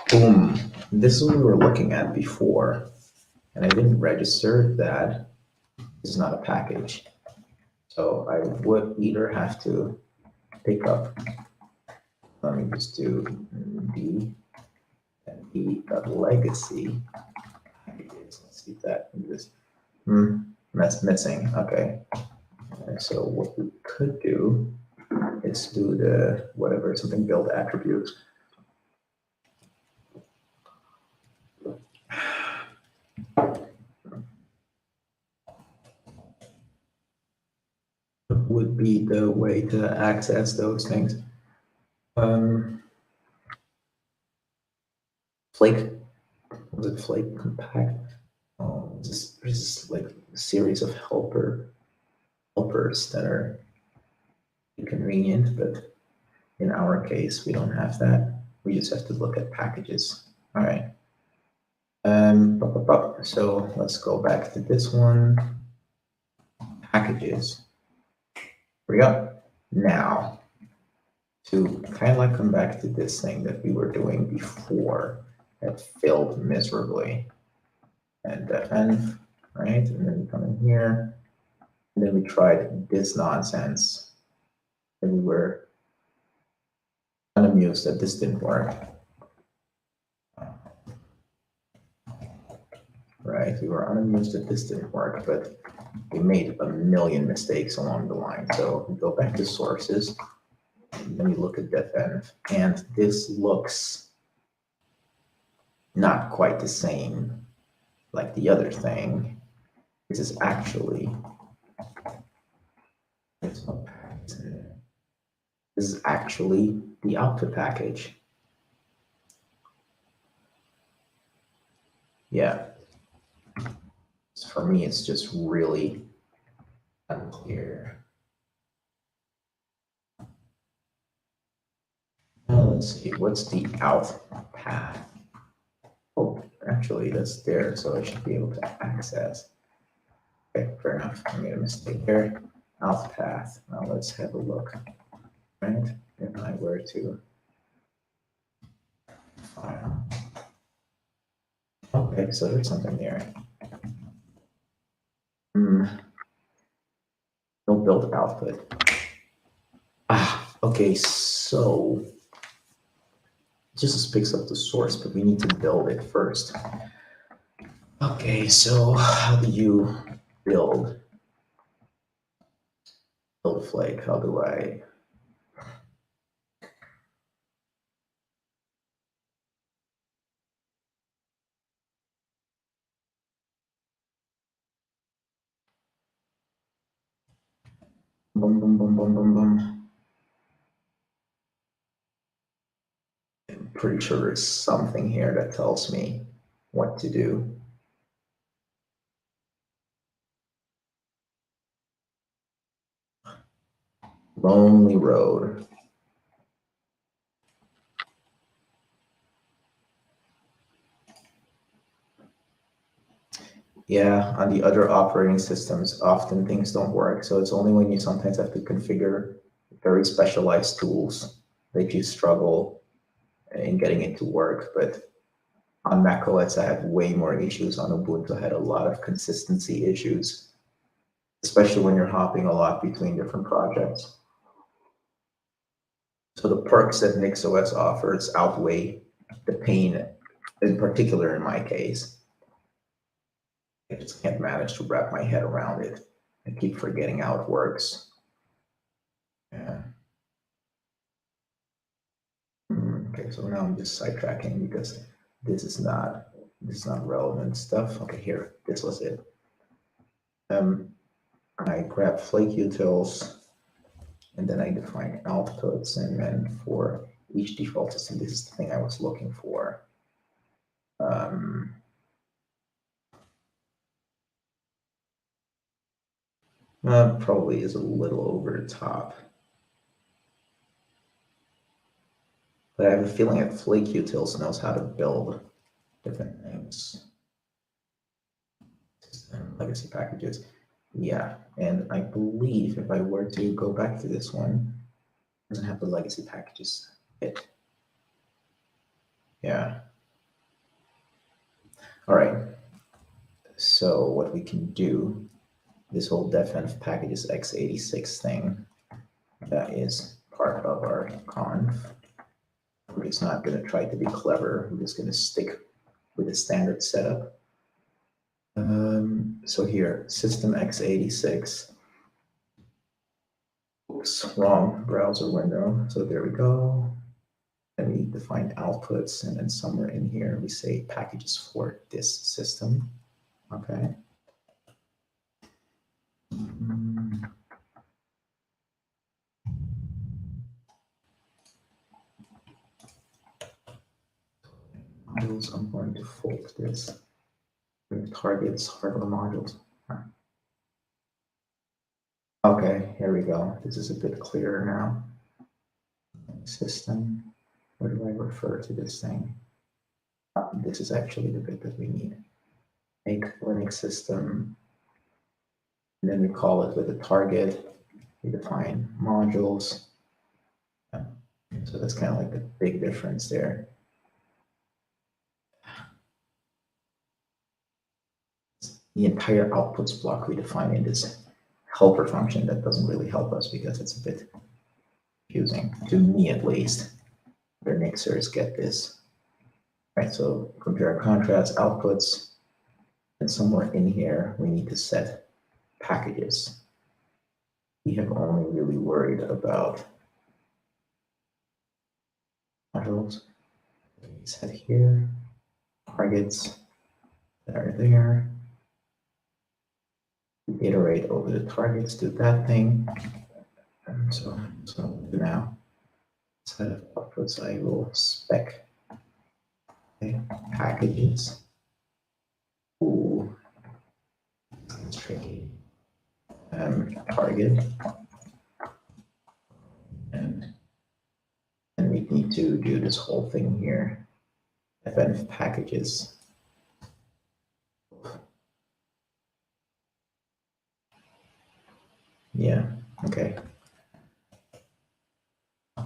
Boom. this is what we were looking at before, and I didn't register that this is not a package. So I would either have to pick up, let me just do D and E.legacy packages. Let's see if that is that's missing. Okay. And so what we could do is do the whatever, something build attributes. Would be the way to access those things. Flake, was it Flake compact? Oh, there's this like a series of helpers that are inconvenient, but in our case, we don't have that. We just have to look at packages. All right. So let's go back to this one. Packages. Here we go. Now, to kind of like come back to this thing that we were doing before that failed miserably. And defn, right? And then we come in here. And then we tried this nonsense. And we were unamused that this didn't work. Right? We were unamused that this didn't work, but we made a million mistakes along the line. So we go back to sources, and then we look at defn, and this looks not quite the same like the other thing. This is actually the output package. Yeah. For me, it's just really unclear. Let's see, what's the out path? Oh, actually, that's there, so I should be able to access. Okay, fair enough. I made a mistake there. Out path. Now let's have a look. Right? If I were to file. Okay, so there's something there. No build output. Okay, so it just picks up the source, but we need to build it first. Okay, so how do you build a flake? How do I? Boom, boom, boom, boom, boom, boom. I'm pretty sure there's something here that tells me what to do. Lonely road. Yeah, on the other operating systems, often things don't work. So it's only when you sometimes have to configure very specialized tools that you struggle in getting it to work. But on macOS, I had way more issues. On Ubuntu, I had a lot of consistency issues, especially when you're hopping a lot between different projects. So the perks that nix-OS offers outweigh the pain, in particular in my case. I just can't manage to wrap my head around it. I keep forgetting how it works. Yeah. Okay, so now I'm just sidetracking because this is not relevant stuff. Okay, here, this was it. I grab flake utils, and then I define outputs, and then for each default system, this is the thing I was looking for. Probably is a little over the top. But I have a feeling that flake utils knows how to build different things. Legacy packages. Yeah, and I believe if I were to go back to this one, it doesn't have the legacy packages yet. Yeah. All right. So what we can do, this whole defense packages x86 thing, that is part of our conf. We're just not going to try to be clever. We're just going to stick with the standard setup. So here, system x86. Oops, wrong browser window. So there we go. And we define outputs, and then somewhere in here we say packages for this system. Okay. Modules, I'm going to fold this. Targets hardware modules. Okay, here we go. This is a bit clearer now. System. Where do I refer to this thing? This is actually the bit that we need. Make Linux system. And then we call it with a target. We define modules. So that's kind of like the big difference there. The entire outputs block we define in this helper function that doesn't really help us because it's a bit confusing, to me at least. Their mixers get this. Right, so compare and contrast outputs, and somewhere in here we need to set packages. We have only really worried about modules. Set here, targets that are there. We iterate over the targets to that thing. And so now, set of outputs, I will spec packages. Ooh, that's tricky. Target. And we need to do this whole thing here. Fn packages. Yeah, okay. I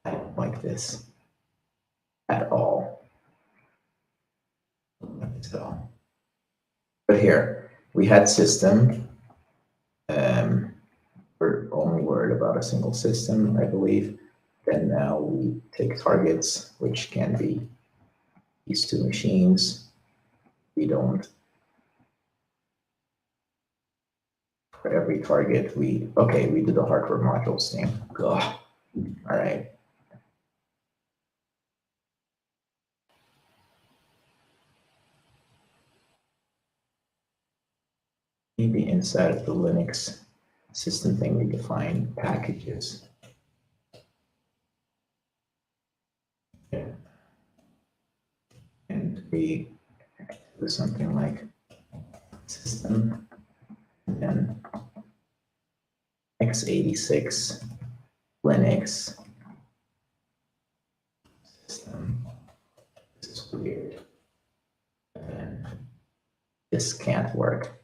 don't like this at all. So, but here we had system. We're only worried about a single system, I believe. Then now we take targets, which can be these two machines. We don't. For every target, we do the hardware modules thing. Ugh. All right. Maybe inside of the Linux system thing, we define packages. Yeah. And we do something like system and then x86 Linux system. This is weird. And this can't work.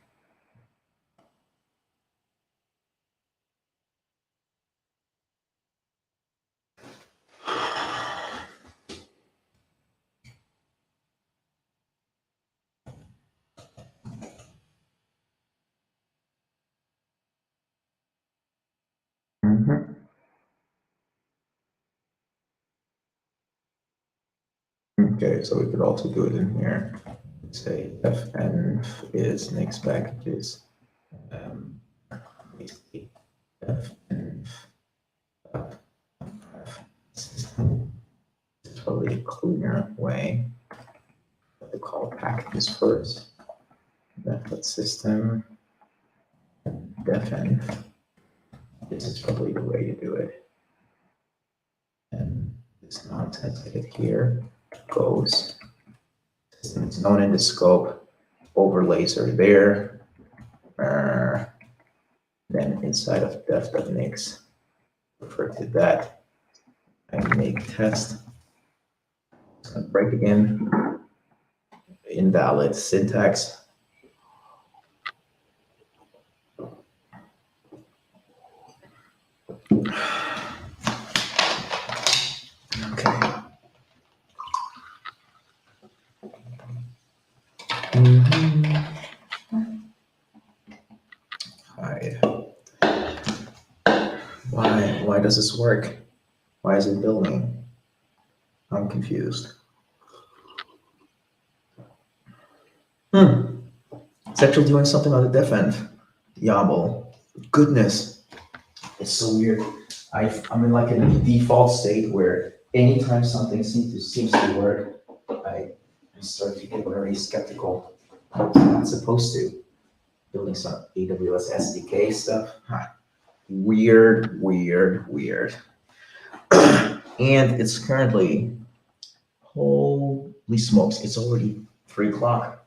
Okay, so we could also do it in here. Say fn is nix packages. Basically, fn system is probably a cleaner way to call packages first. Def system defn. This is probably the way to do it. And this nonsense I get here goes. System is known in the scope. Overlays are there. Then inside of def.nix, refer to that. And make test. It's gonna break again. Invalid syntax. Okay. does this work? Why is it building? I'm confused. It's actually doing something on the def end. Yabble. Goodness. It's so weird. I'm in like a default state where anytime something seems to work, I start to get very skeptical. It's not supposed to. Building some AWS SDK stuff. Huh. Weird, weird, weird. And it's currently, holy smokes, it's already 3 o'clock.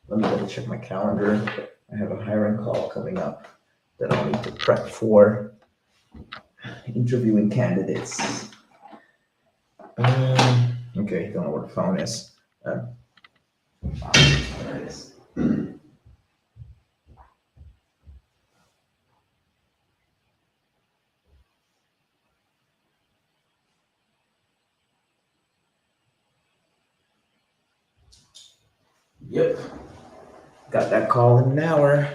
Let me double check my calendar. I have a hiring call coming up that I'll need to prep for. Interviewing candidates. Okay, don't know where the phone is. There it is. Yep. Got that call in an hour.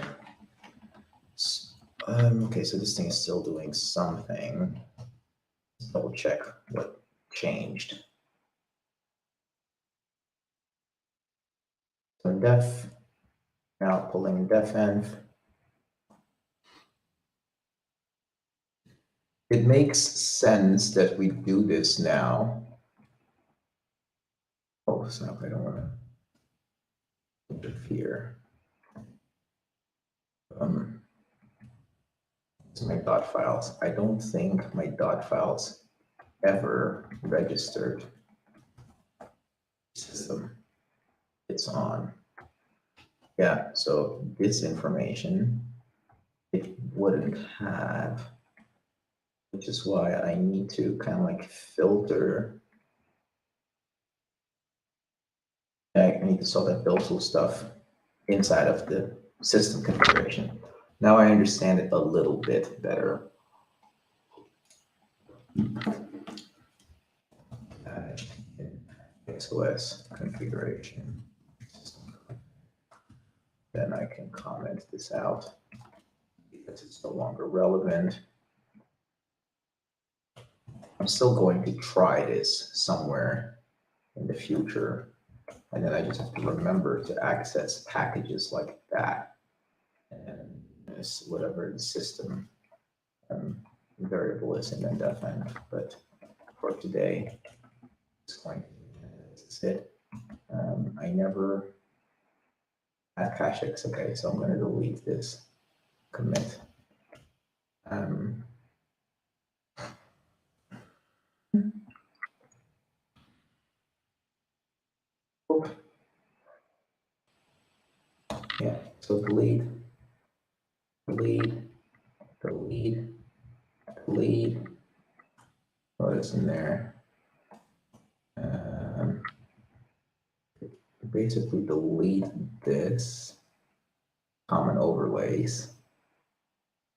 Okay, so this thing is still doing something. Let's double check what changed. So in def, now pulling def env. It makes sense that we do this now. Oh, snap, I don't want to interfere. So my dot files. I don't think my dot files ever registered system it's on. Yeah, so this information it wouldn't have, which is why I need to kind of like filter. I need to solve that devtools stuff inside of the system configuration. Now I understand it a little bit better. XOS configuration. Then I can comment this out because it's no longer relevant. I'm still going to try this somewhere in the future. And then I just have to remember to access packages like that. And this, whatever the system variable is in the def env. But for today, it's going to that's it. I never had cache. Okay, so I'm going to delete this commit. Yeah, so delete, delete, delete, delete. What is in there? Basically delete this common overlays.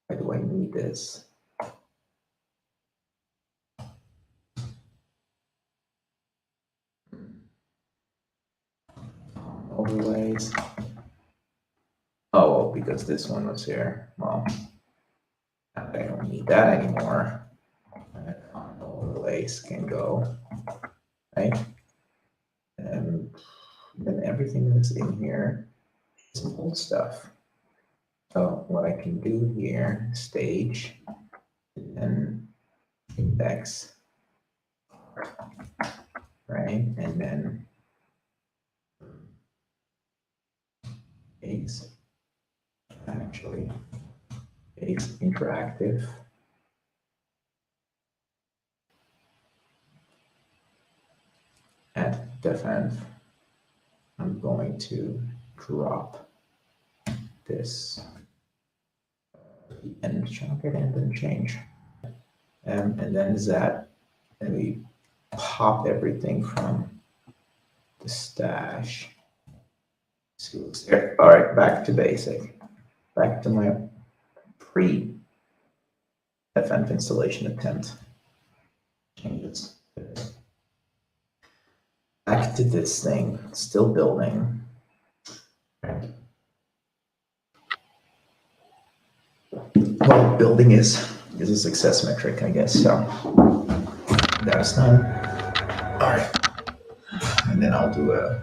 Why do I need this? Overlays. Oh, because this one was here. Well, I don't need that anymore. Common overlays can go, right? And then everything that's in here is some old stuff. So what I can do here, stage, and index, right? And then base, actually, base interactive. At def env, I'm going to drop this end chunk and then change. And then that, and we pop everything from the stash. See what's there. All right, back to basic. Back to my pre def env installation attempt. Changes. Back to this thing, still building. Well, building is is a success metric, I guess. So that's done. All right, and then I'll do a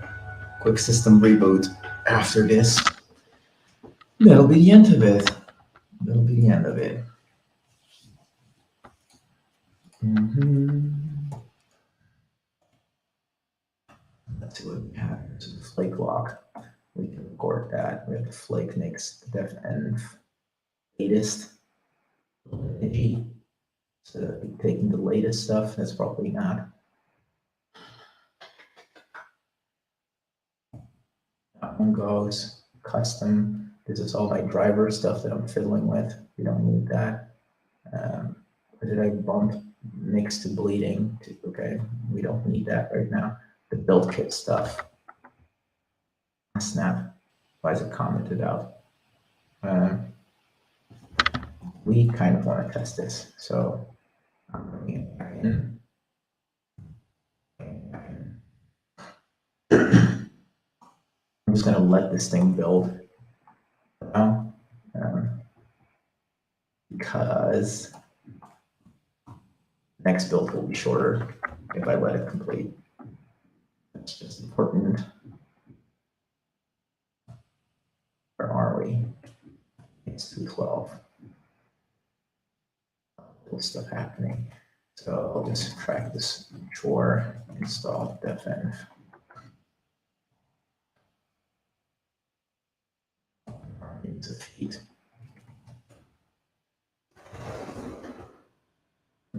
quick system reboot after this. That'll be the end of it. That'll be the end of it. Let's see what we have. So the flake lock. We can record that. We have the flake nix def and latest. So taking the latest stuff, that's probably not. That one goes custom. This is all my driver stuff that I'm fiddling with. We don't need that. Or did I bump nix to bleeding? Okay, we don't need that right now. The build kit stuff. Snap. Why is it commented out? We kind of want to test this, so I'm bringing it back in. I'm just going to let this thing build now, because next build will be shorter if I let it complete. That's just important. Where are we? It's 212. Cool stuff happening. So I'll just track this chore, install defen. Into feet.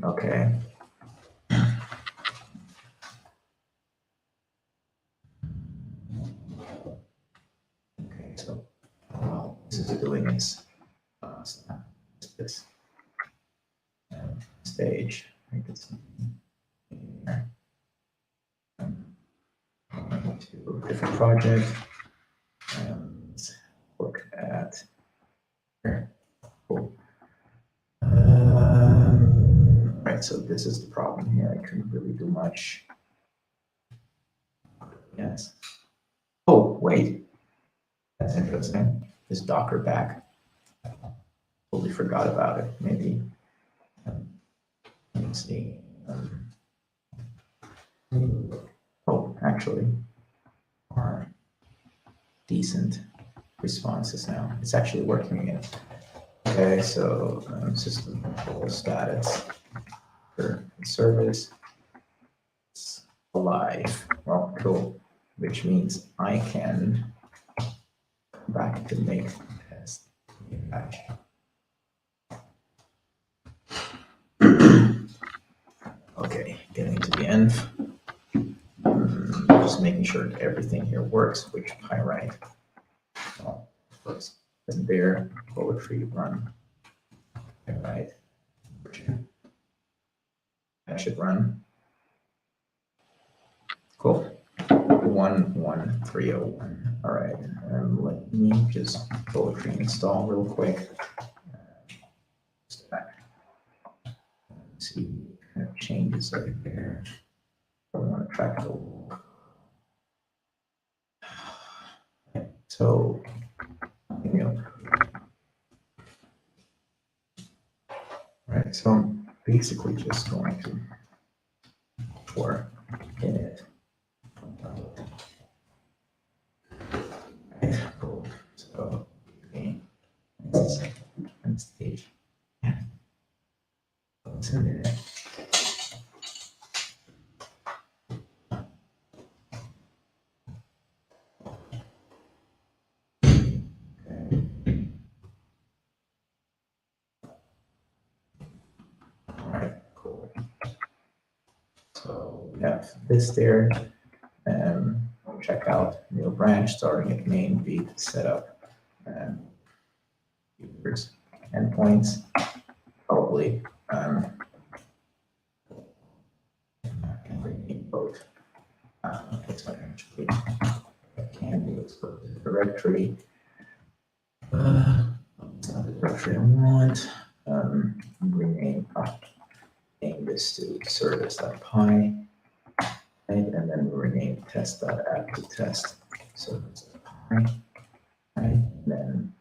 Okay. Okay, so all this is doing is this stage. I think it's to a different project. Let's look at here. Cool. Right, so this is the problem here. I couldn't really do much. Yes. Oh, wait. That's interesting. This Docker back. Totally forgot about it. Maybe. Let's see. Oh, actually, are decent responses now. It's actually working again. Okay, so system control status for service. It's alive. Well, cool. Which means I can come back to make test. Okay, getting to the end. Just making sure that everything here works, which pyrite. Well, first, there, poetry run. Pyrite. That should run. Cool. 11301. All right. Let me just poetry install real quick. See what kind of changes are there. I want to track the. So, you know, right. So I'm basically just going to pour in it. Right, cool. So, okay. And stage. Yeah. What's in there? Have this there, check out new branch starting at main beat setup users endpoints, probably both. It's not actually I can do is go to the directory. It's not the directory I want. Name this to service.py. And then we rename test.app to test. So it's right. And then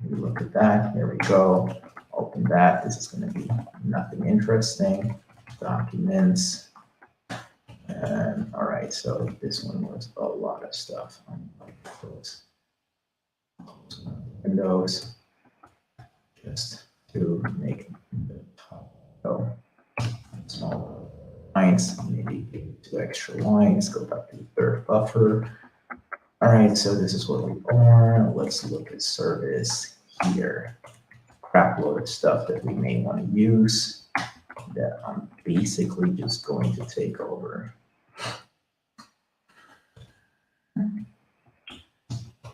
we look at that. There we go. open that. This is going to be nothing interesting. Documents. All right, so this one was a lot of stuff. Close windows just to make the top go smaller lines, maybe 2 extra lines. Go back to the third buffer. All right, so this is what we are. Let's look at service here. Crap load of stuff that we may want to use that I'm basically just going to take over.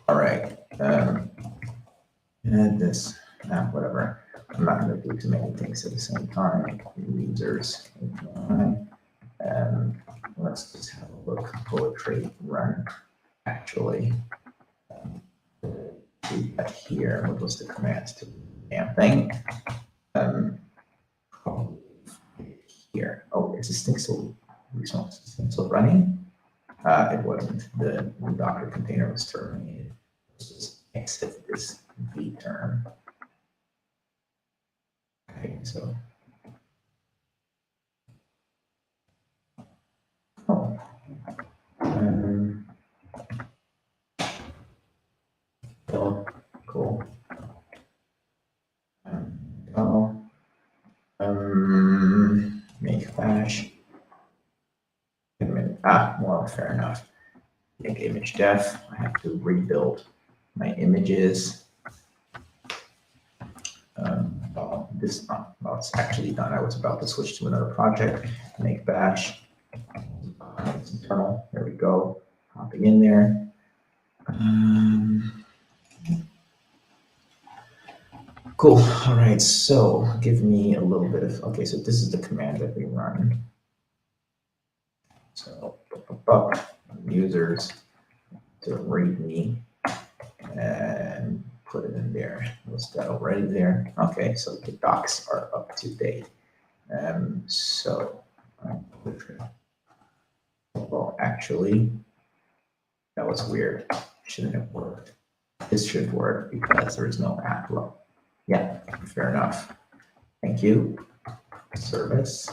All right, and this, whatever. I'm not going to do too many things at the same time. Users, let's just have a look. Poetry run. Actually, do that here. What was the command to damn thing? Here. Oh, is this thing still running? It wasn't. The Docker container was terminated. Let's just exit this v term. Okay, so. Oh. Oh, cool. Make bash. Wait a minute. Well, fair enough. Make image def. I have to rebuild my images. It's actually done. I was about to switch to another project. Make bash. It's internal. There we go. Hopping in there. Cool. All right. So give me a little bit of, okay, so this is the command that we run. So users to readme and put it in there. Was that already there? Okay, so the docs are up to date. Well, actually, that was weird. Shouldn't have worked. This should work because there is no app load. Yeah, fair enough. Thank you. Service.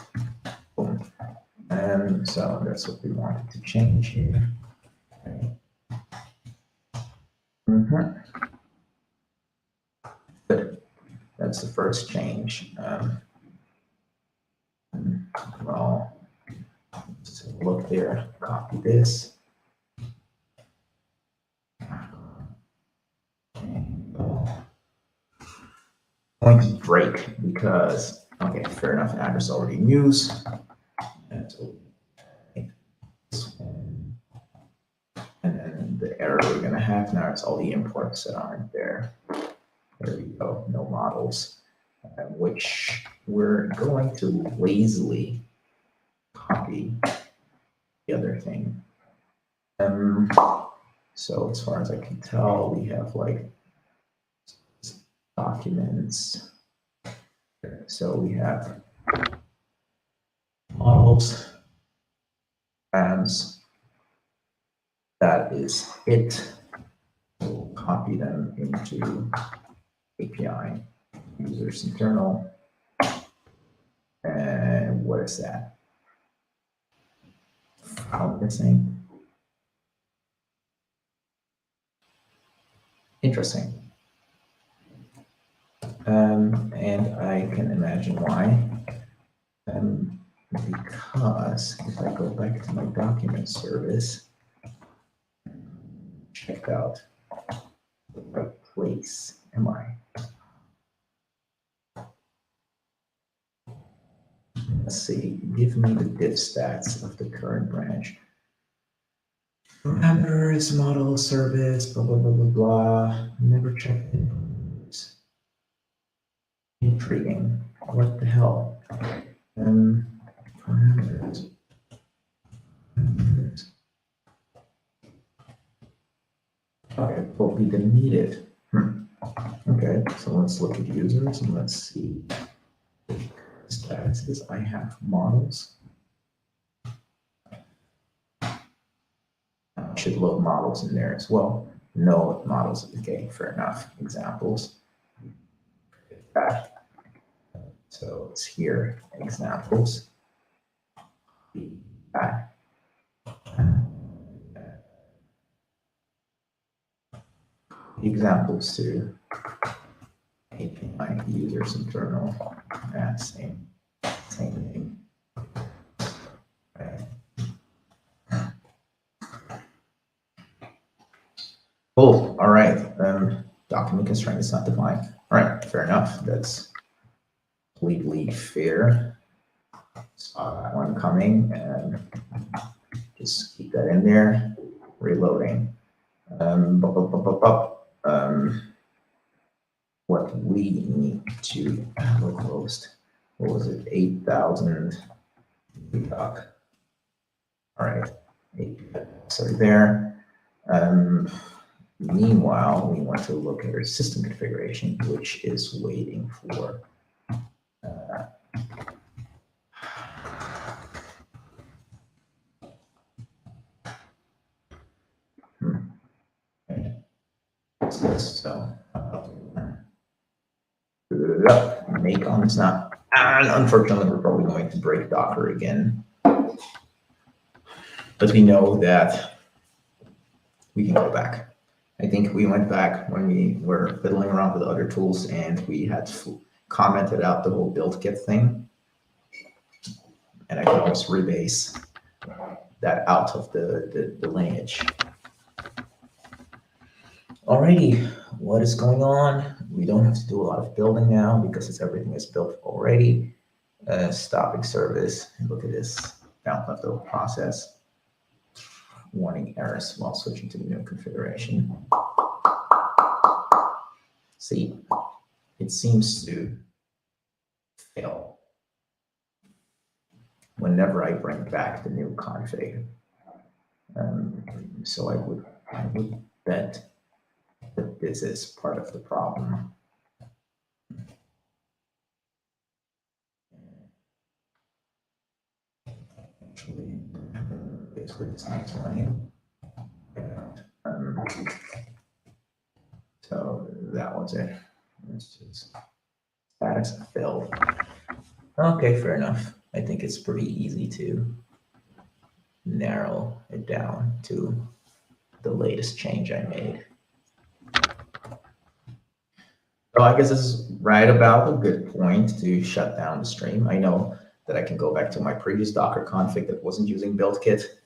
Boom. So that's what we wanted to change here. Okay. Good. That's the first change. Well, let's take a look there. Copy this. Going to break because, okay, fair enough, address already in use. And then the error we're going to have now is all the imports that aren't there. There we go, no models, which we're going to lazily copy the other thing. So as far as I can tell, we have like documents. So we have models, and that is it. We'll copy them into API, users internal. And what is that? File missing. Interesting. And I can imagine why. Because if I go back to my document service, check out the right place am I? Let's see, give me the diff stats of the current branch. Parameters, model, service, blah, blah, blah, blah, blah. Never checked it. Intriguing. What the hell? Parameters. Okay, will be deleted. Okay, so let's look at users and let's see. Status is I have models. I should load models in there as well. No models. Okay, fair enough. Examples. That. So it's here, examples. Examples to API users internal. Same thing. Cool. All right. Document constraint is not defined. All right. Fair enough. That's completely fair. Saw that one coming, and just keep that in there. Reloading. What we need to closed. What was it? 8,000 doc. All right. Sorry there. Meanwhile, we want to look at our system configuration, which is waiting for so Macon is not, and unfortunately, we're probably going to break Docker again. But we know that we can go back. I think we went back when we were fiddling around with other tools and we had commented out the whole build kit thing. And I can always rebase that out of the lineage. Alrighty, what is going on? We don't have to do a lot of building now because everything is built already. Stopping service, look at this, found leftover process. Warning errors while switching to the new configuration. See, it seems to fail whenever I bring back the new config. So I would bet that this is part of the problem. Actually, basically this next line. So that was it. It's just status filled. Okay, fair enough. I think it's pretty easy to narrow it down to the latest change I made. So I guess this is right about a good point to shut down the stream. I know that I can go back to my previous Docker config that wasn't using build kit,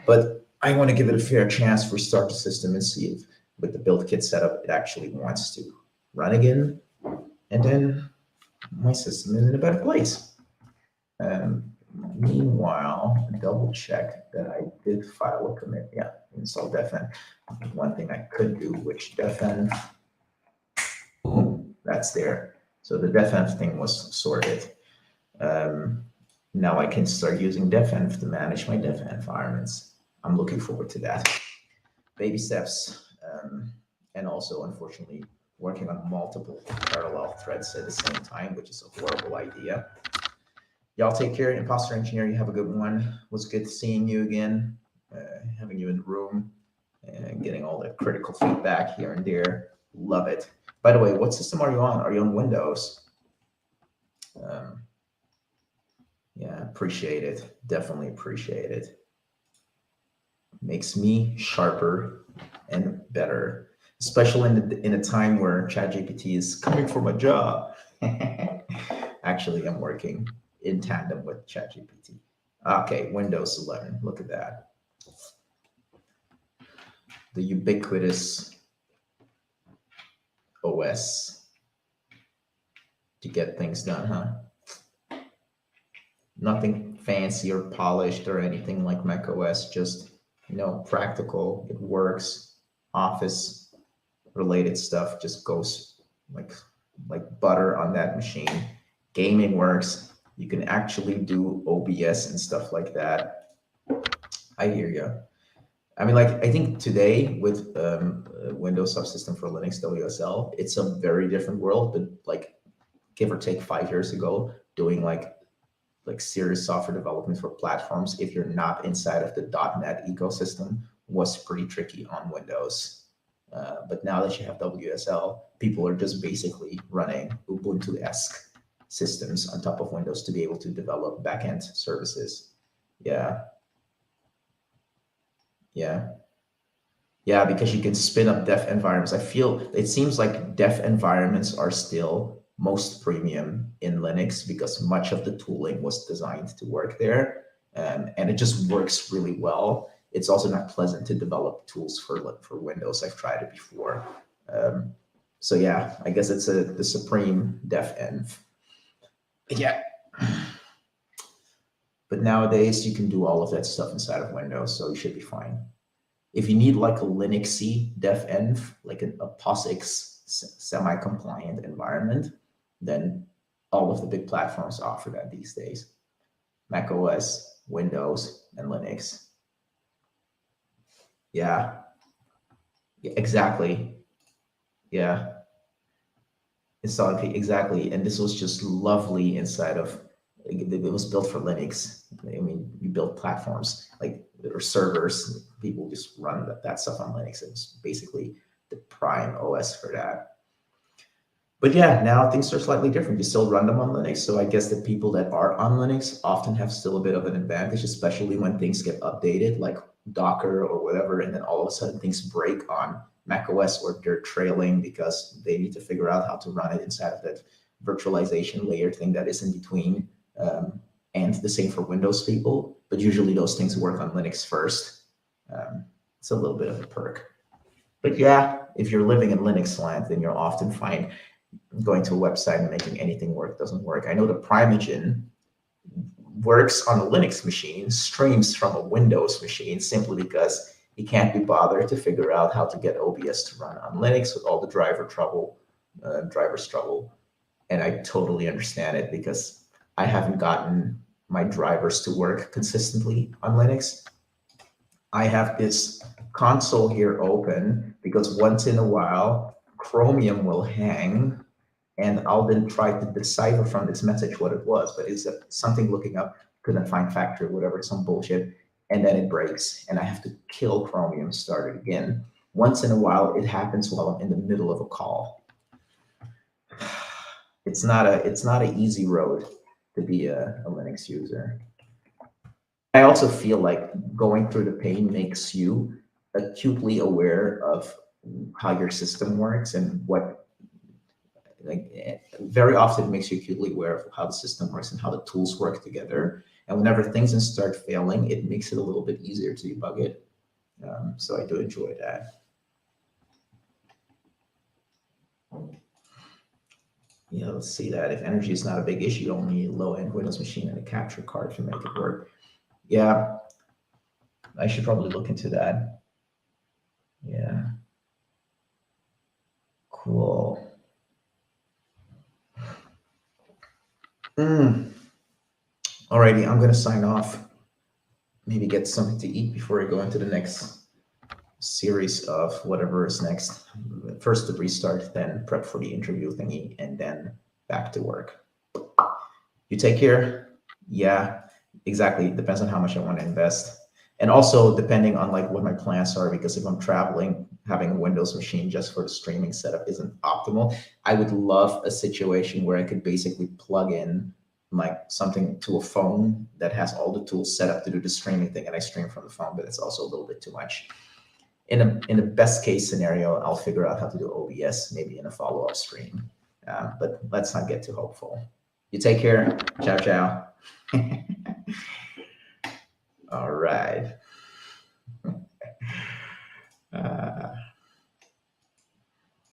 but I want to give it a fair chance to restart the system and see if with the build kit setup, it actually wants to run again. And then my system is in a better place. Meanwhile, double check that I did file a commit. Yeah, install defenv. One thing I could do, which defenv, boom, that's there. So the defenv thing was sorted. Now I can start using defenv to manage my dev environments. I'm looking forward to that. Baby steps, and also, unfortunately, working on multiple parallel threads at the same time, which is a horrible idea. Y'all take care. Imposter Engineer, you have a good one. It was good seeing you again, having you in the room, and getting all the critical feedback here and there. Love it. By the way, what system are you on? Are you on Windows? Yeah, appreciate it. Definitely appreciate it. Makes me sharper and better, especially in a time where ChatGPT is coming for my job. Actually, I'm working in tandem with ChatGPT. Okay, Windows 11. Look at that. The ubiquitous OS to get things done, huh? Nothing fancy or polished or anything like Mac OS, just, you know, practical. It works. Office related stuff just goes like butter on that machine. Gaming works. You can actually do OBS and stuff like that. I hear you. I mean, like, I think today with Windows Subsystem for Linux WSL, it's a very different world, but like give or take 5 years ago, doing like serious software development for platforms, if you're not inside of the .NET ecosystem, was pretty tricky on Windows. But now that you have WSL, people are just basically running Ubuntu-esque systems on top of Windows to be able to develop backend services. Yeah, yeah, yeah, because you can spin up dev environments. I feel it seems like dev environments are still most premium in Linux because much of the tooling was designed to work there, and it just works really well. It's also not pleasant to develop tools for Windows. I've tried it before. Um, so yeah, I guess it's the supreme dev env. Yeah, but nowadays you can do all of that stuff inside of Windows, so you should be fine. If you need like a Linuxy dev env, like a POSIX semi-compliant environment, then all of the big platforms offer that these days. Mac OS, Windows, and Linux. Yeah, yeah, exactly. Yeah, it's all exactly. And this was just lovely inside of it was built for Linux. I mean, you build platforms like or servers. People just run that stuff on Linux. It's basically the prime OS for that. But yeah, now things are slightly different. You still run them on Linux. So I guess the people that are on Linux often have still a bit of an advantage, especially when things get updated, like Docker or whatever, and then all of a sudden things break on Mac OS or they're trailing because they need to figure out how to run it inside of that virtualization layer thing that is in between. And the same for Windows people, but usually those things work on Linux first. It's a little bit of a perk. But yeah, if you're living in Linux land, then you'll often find going to a website and making anything work doesn't work. I know the Primeagen works on a Linux machine, streams from a Windows machine simply because he can't be bothered to figure out how to get OBS to run on Linux with all the driver's trouble. And I totally understand it because I haven't gotten my drivers to work consistently on Linux. I have this console here open because once in a while Chromium will hang and I'll then try to decipher from this message what it was, but it's something looking up, couldn't find factory, whatever, some bullshit, and then it breaks, and I have to kill Chromium, start it again. Once in a while, it happens while I'm in the middle of a call. It's not an easy road to be a Linux user. I also feel like going through the pain makes you acutely aware of how your system works and what very often it makes you acutely aware of how the system works and how the tools work together. And whenever things start failing, it makes it a little bit easier to debug it. So I do enjoy that. Yeah, let's see that. If energy is not a big issue, you only need a low-end Windows machine and a capture card to make it work. Yeah, I should probably look into that. Yeah. Cool. Alrighty, I'm gonna sign off. Maybe get something to eat before I go into the next series of whatever is next. First the restart, then prep for the interview thingy, and then back to work. You take care. Yeah, exactly. It depends on how much I want to invest. And also depending on like what my plans are, because if I'm traveling, having a Windows machine just for the streaming setup isn't optimal. I would love a situation where I could basically plug in like something to a phone that has all the tools set up to do the streaming thing, and I stream from the phone, but it's also a little bit too much. In a best case scenario, I'll figure out how to do OBS maybe in a follow-up stream. But let's not get too hopeful. You take care. Ciao, ciao. All right.